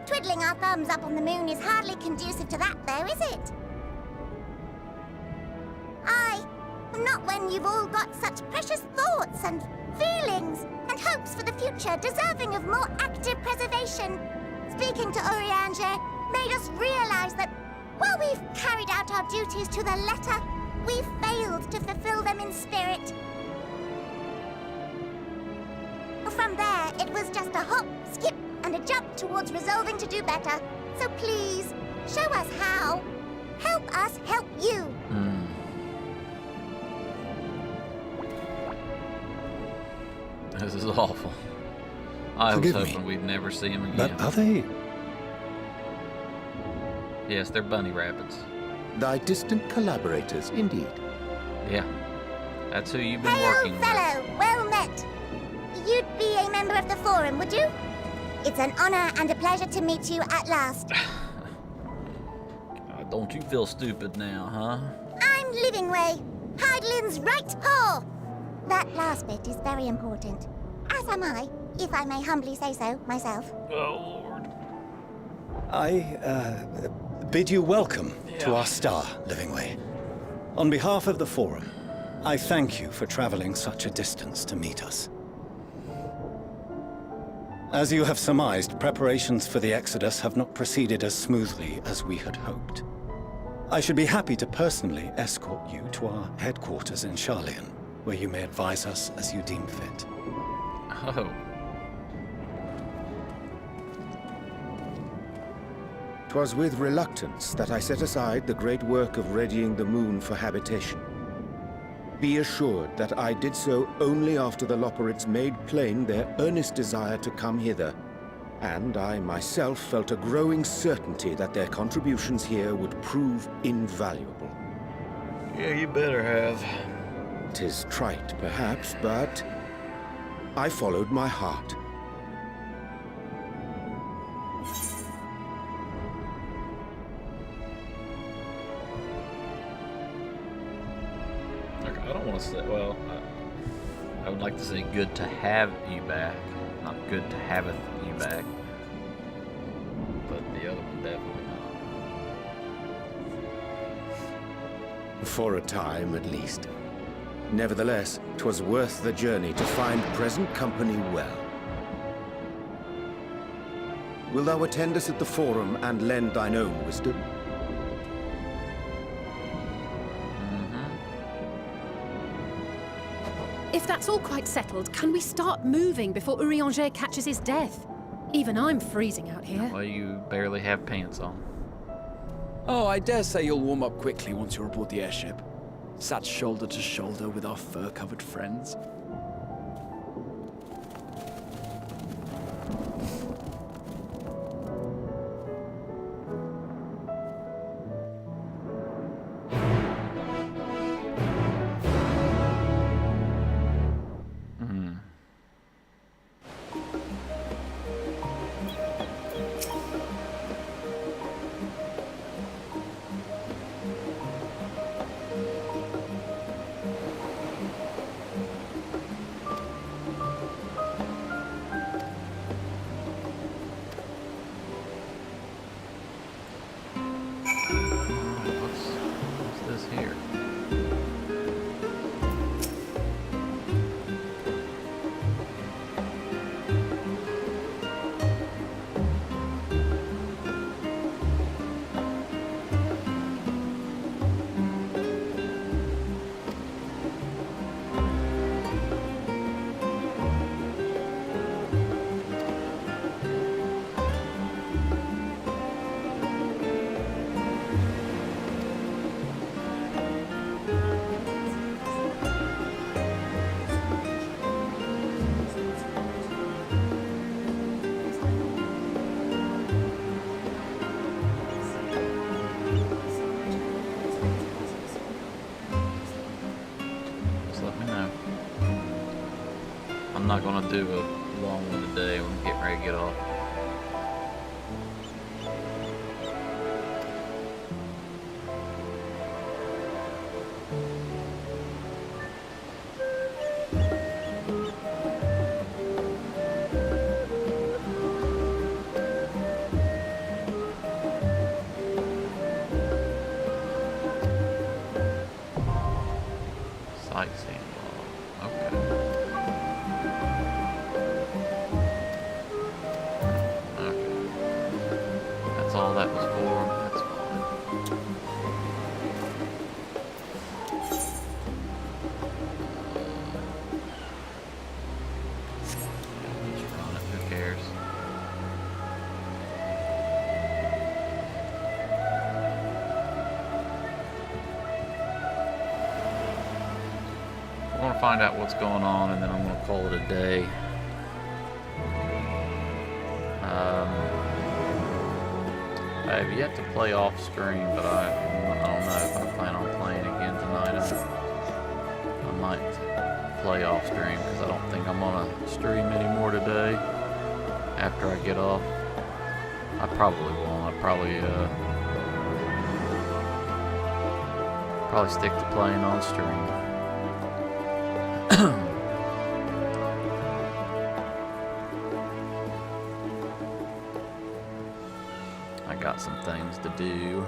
Twiddling our thumbs up on the moon is hardly conducive to that, though, is it? Aye, not when you've all got such precious thoughts and feelings and hopes for the future deserving of more active preservation. Speaking to Urianger made us realize that while we've carried out our duties to the letter, we've failed to fulfill them in spirit. From there, it was just a hop, skip, and a jump towards resolving to do better. So please, show us how. Help us help you. This is awful. I was hoping we'd never see him again. But are they? Yes, they're bunny rabbits. Thy distant collaborators, indeed. Yeah, that's who you've been working with. Fellow, well met. You'd be a member of the Forum, would you? It's an honor and a pleasure to meet you at last. Don't you feel stupid now, huh? I'm Livingway, Hydaelyn's right paw. That last bit is very important. As am I, if I may humbly say so myself. Oh, Lord. I bid you welcome to our star, Livingway. On behalf of the Forum, I thank you for traveling such a distance to meet us. As you have surmised, preparations for the Exodus have not proceeded as smoothly as we had hoped. I should be happy to personally escort you to our headquarters in Charlian, where you may advise us as you deem fit. Oh. 'Twas with reluctance that I set aside the great work of readying the moon for habitation. Be assured that I did so only after the Loperids made plain their earnest desire to come hither, and I myself felt a growing certainty that their contributions here would prove invaluable. Yeah, you better have. 'Tis trite, perhaps, but I followed my heart. I don't want to say, well, I would like to say good to have you back, not good to haveth you back. But the other one definitely not. For a time, at least. Nevertheless, 'twas worth the journey to find present company well. Wilt thou attend us at the Forum and lend thine own wisdom? If that's all quite settled, can we start moving before Urianger catches his death? Even I'm freezing out here. Well, you barely have pants on. Oh, I dare say you'll warm up quickly once you're aboard the airship. Sat shoulder to shoulder with our fur-covered friends. let me know. I'm not gonna do a long one today. We're getting ready to get off. Sightseeing log. Okay. Okay. That's all that was for. That's fine. On it. Who cares? I'm gonna find out what's going on, and then I'm gonna call it a day. I have yet to play off screen, but I don't know if I plan on playing again tonight. I might play off screen because I don't think I'm gonna stream anymore today. After I get off, I probably won't. I probably stick to playing on stream. I got some things to do.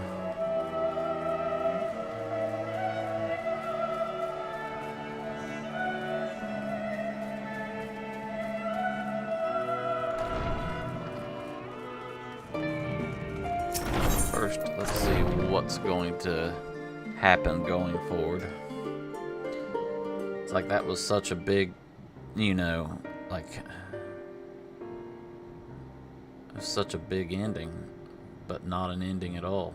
First, let's see what's going to happen going forward. It's like that was such a big, you know, like, it was such a big ending, but not an ending at all.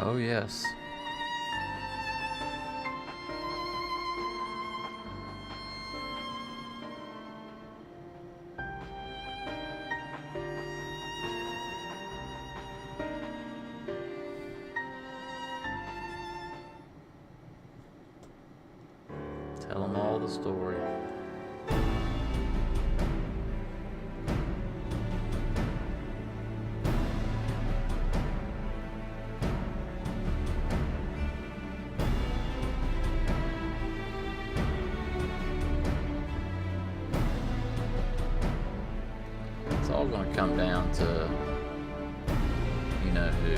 Oh, yes. Tell them all the story. It's all going to come down to, you know who.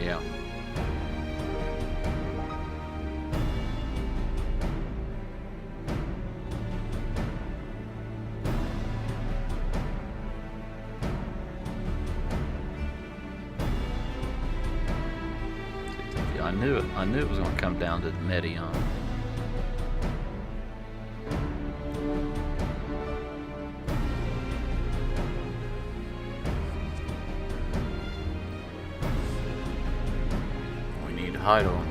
Yeah. I knew it was going to come down to Medion. We need to hide on.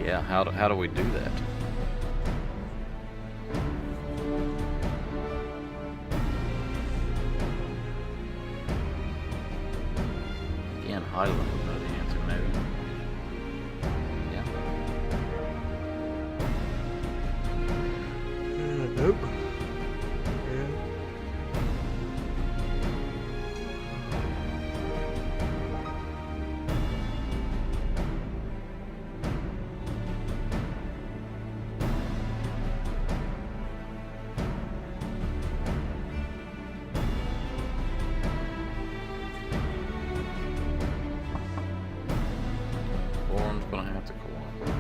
Yeah, how do we do that? Again, Hyland would know the answer, maybe. Yeah. Nope. Forum's gonna have to cooperate.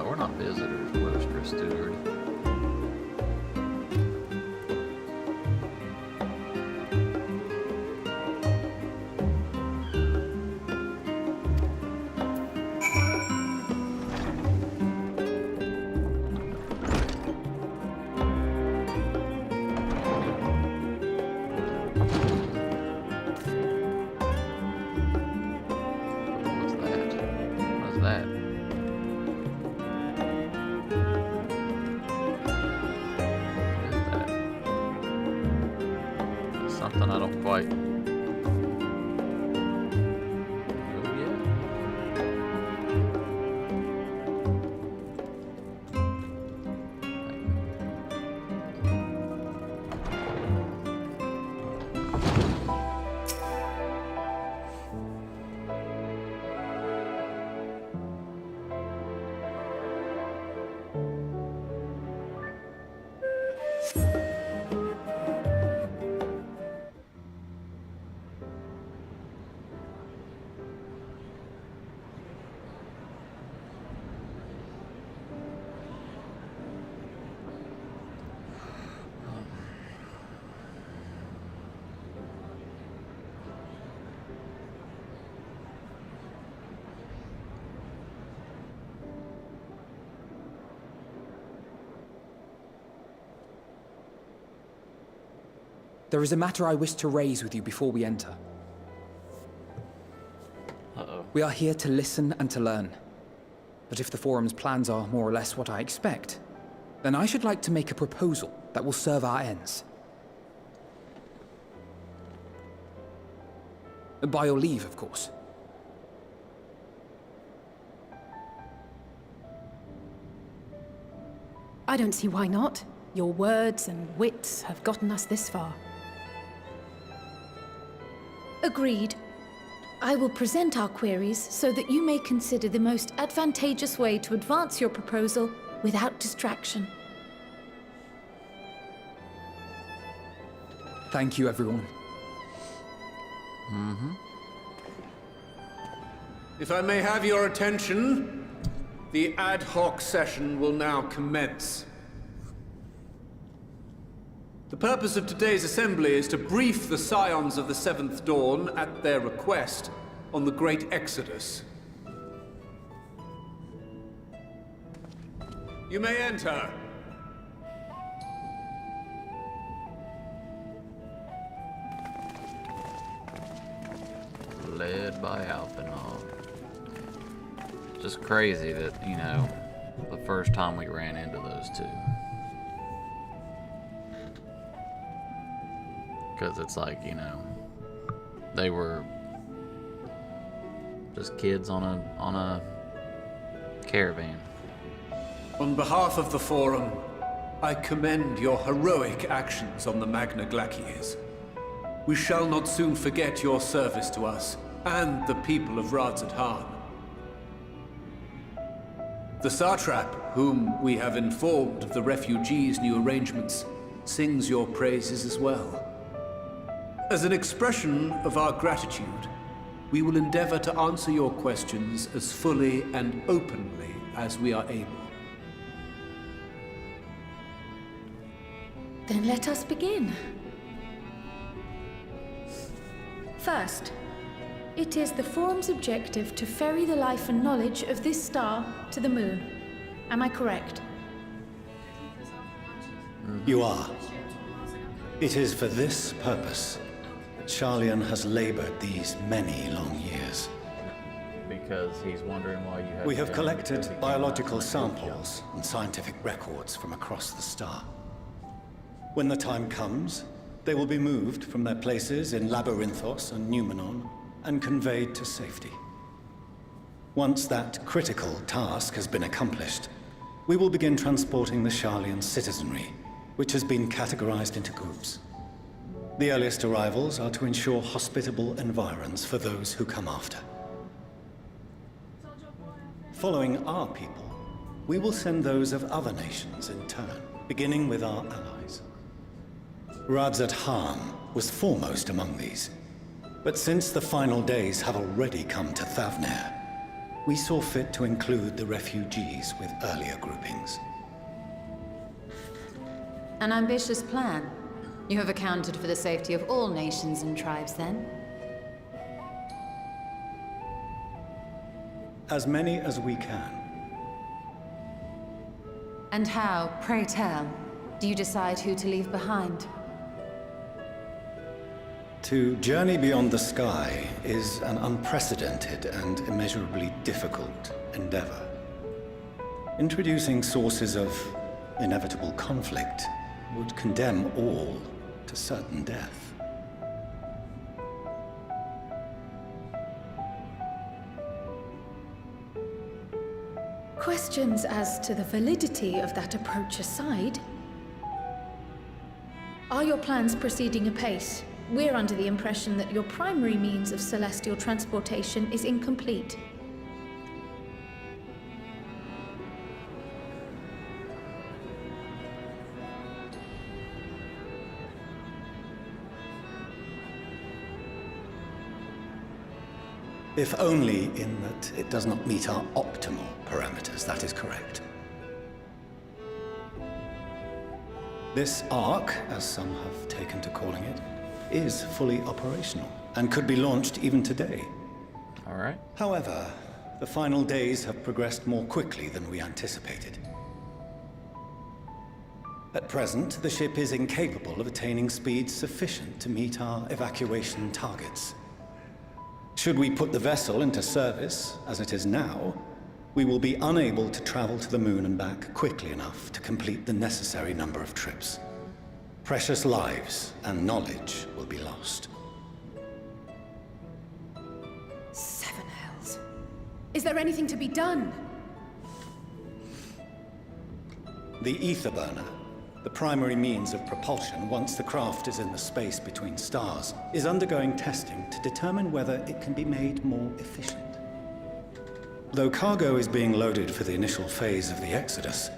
We're not visitors, we're a steward. What's that? Something I don't quite. Oh yeah. There is a matter I wish to raise with you before we enter. Uh-oh. We are here to listen and to learn. But if the Forum's plans are more or less what I expect, then I should like to make a proposal that will serve our ends. By your leave, of course. I don't see why not. Your words and wits have gotten us this far. Agreed. I will present our queries so that you may consider the most advantageous way to advance your proposal without distraction. Thank you, everyone. If I may have your attention, the ad hoc session will now commence. The purpose of today's assembly is to brief the Scions of the Seventh Dawn, at their request, on the Great Exodus. You may enter. Led by Alphanov. Just crazy that, you know, the first time we ran into those two. Because it's like, you know, they were just kids on a caravan. On behalf of the Forum, I commend your heroic actions on the Magna Glaciers. We shall not soon forget your service to us and the people of Radzat-Han. The Satrap, whom we have informed of the refugees' new arrangements, sings your praises as well. As an expression of our gratitude, we will endeavor to answer your questions as fully and openly as we are able. Then let us begin. First, it is the Forum's objective to ferry the life and knowledge of this star to the moon. Am I correct? You are. It is for this purpose that Sharlayan has labored these many long years. Because he's wondering why you have... We have collected biological samples and scientific records from across the star. When the time comes, they will be moved from their places in Labyrinthos and Numenon and conveyed to safety. Once that critical task has been accomplished, we will begin transporting the Sharlayan citizenry, which has been categorized into groups. The earliest arrivals are to ensure hospitable environs for those who come after. Following our people, we will send those of other nations in turn, beginning with our allies. Radzat-Han was foremost among these, but since the final days have already come to Thavnair, we saw fit to include the refugees with earlier groupings. An ambitious plan. You have accounted for the safety of all nations and tribes, then? As many as we can. And how, pray tell, do you decide who to leave behind? To journey beyond the sky is an unprecedented and immeasurably difficult endeavor. Introducing sources of inevitable conflict would condemn all to certain death. Questions as to the validity of that approach aside, are your plans proceeding apace? We're under the impression that your primary means of celestial transportation is incomplete. If only in that it does not meet our optimal parameters, that is correct. This Ark, as some have taken to calling it, is fully operational and could be launched even today. All right. However, the final days have progressed more quickly than we anticipated. At present, the ship is incapable of attaining speeds sufficient to meet our evacuation targets. Should we put the vessel into service, as it is now, we will be unable to travel to the moon and back quickly enough to complete the necessary number of trips. Precious lives and knowledge will be lost. Seven hells. Is there anything to be done? The ether burner, the primary means of propulsion once the craft is in the space between stars, is undergoing testing to determine whether it can be made more efficient. Though cargo is being loaded for the initial phase of the Exodus,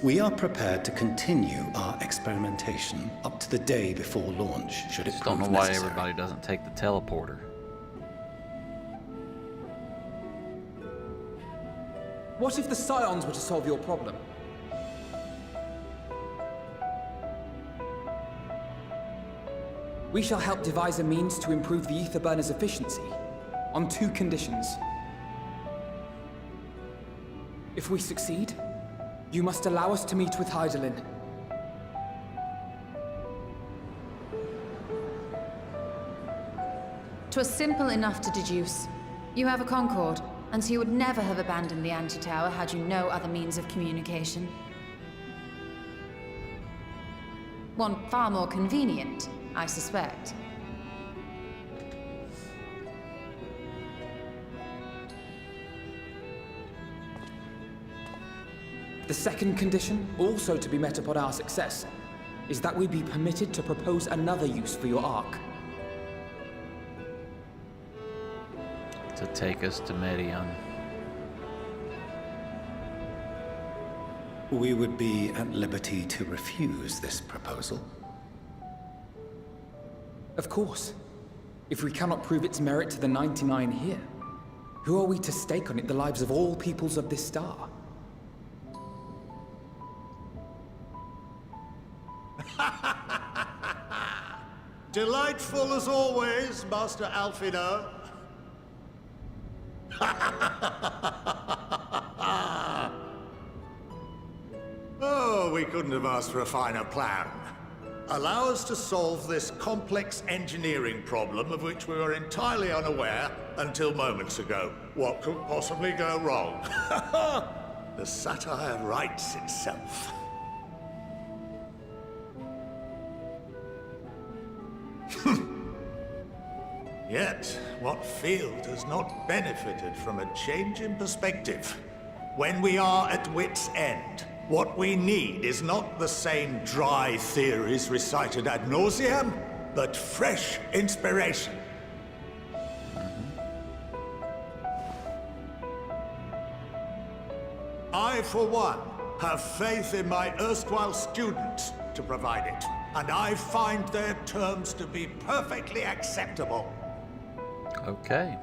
we are prepared to continue our experimentation up to the day before launch, should it prove necessary. Don't know why everybody doesn't take the teleporter. What if the Scions were to solve your problem? We shall help devise a means to improve the ether burner's efficiency, on 2 conditions. If we succeed, you must allow us to meet with Hydaelyn. 'Twas simple enough to deduce. You have a Concord, and so you would never have abandoned the Anti-Tower had you no other means of communication. One far more convenient, I suspect. The second condition, also to be met upon our success, is that we be permitted to propose another use for your Ark. To take us to Medion. We would be at liberty to refuse this proposal. Of course. If we cannot prove its merit to the 99 here, who are we to stake on it the lives of all peoples of this star? Delightful as always, Master Alfino. Oh, we couldn't have asked for a finer plan. Allow us to solve this complex engineering problem of which we were entirely unaware until moments ago. What could possibly go wrong? The satire writes itself. Yet, what field has not benefited from a change in perspective? When we are at wit's end, what we need is not the same dry theories recited ad nauseam, but fresh inspiration. I, for one, have faith in my erstwhile students to provide it, and I find their terms to be perfectly acceptable. Okay.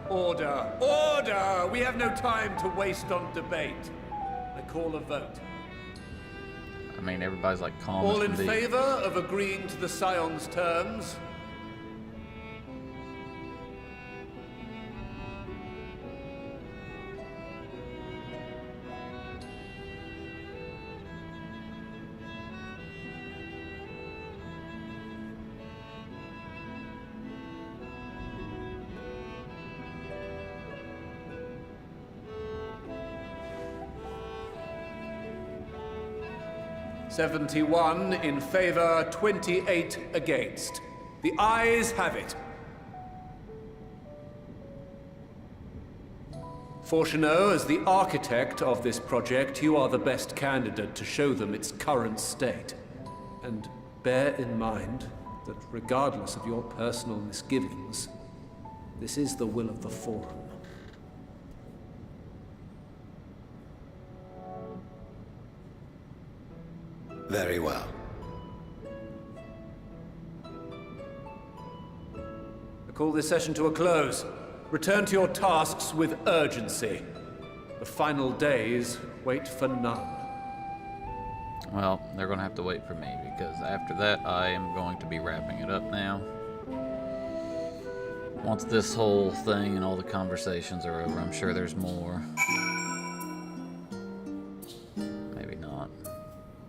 Order! Order! We have no time to waste on debate. I call a vote. I mean, everybody's like calm. All in favor of agreeing to the Scion's terms? "71 in favor, 28 against. The ayes have it. Fortuneau, as the architect of this project, you are the best candidate to show them its current state. And bear in mind that regardless of your personal misgivings, this is the will of the Forum. Very well. I call this session to a close. Return to your tasks with urgency. The final days wait for none. Well, they're going to have to wait for me, because after that, I am going to be wrapping it up now. Once this whole thing and all the conversations are over, I'm sure there's more. Maybe not.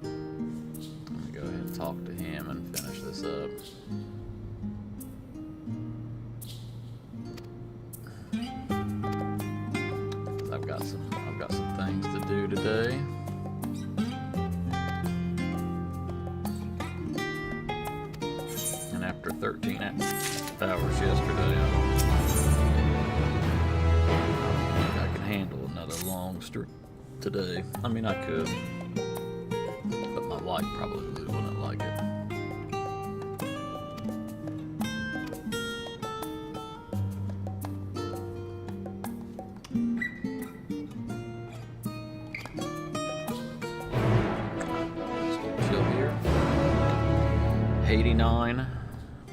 Let me go ahead and talk to him and finish this up. I've got some things to do today. And after 13 hours yesterday, I don't think I can handle another long streak today. I mean, I could, but my wife probably wouldn't like it. Chill here. 89,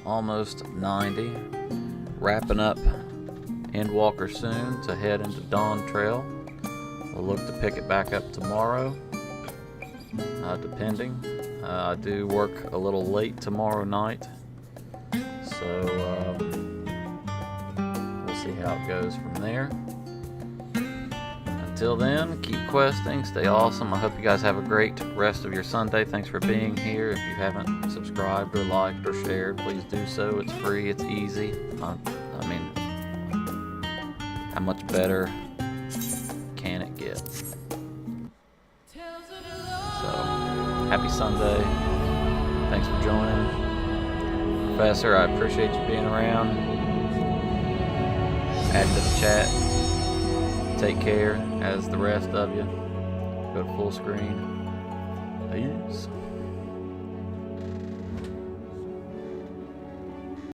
almost 90. Wrapping up Endwalker soon to head into Dawn Trail. We'll look to pick it back up tomorrow, depending. I do work a little late tomorrow night, so we'll see how it goes from there. Until then, keep questing, stay awesome. I hope you guys have a great rest of your Sunday. Thanks for being here. If you haven't subscribed or liked or shared, please do so. It's free, it's easy. I mean, how much better can it get? See Happy Sunday. Thanks for joining. Professor, I appreciate you being around. Add to the chat. Take care, as the rest of you. Go to full screen. Peace.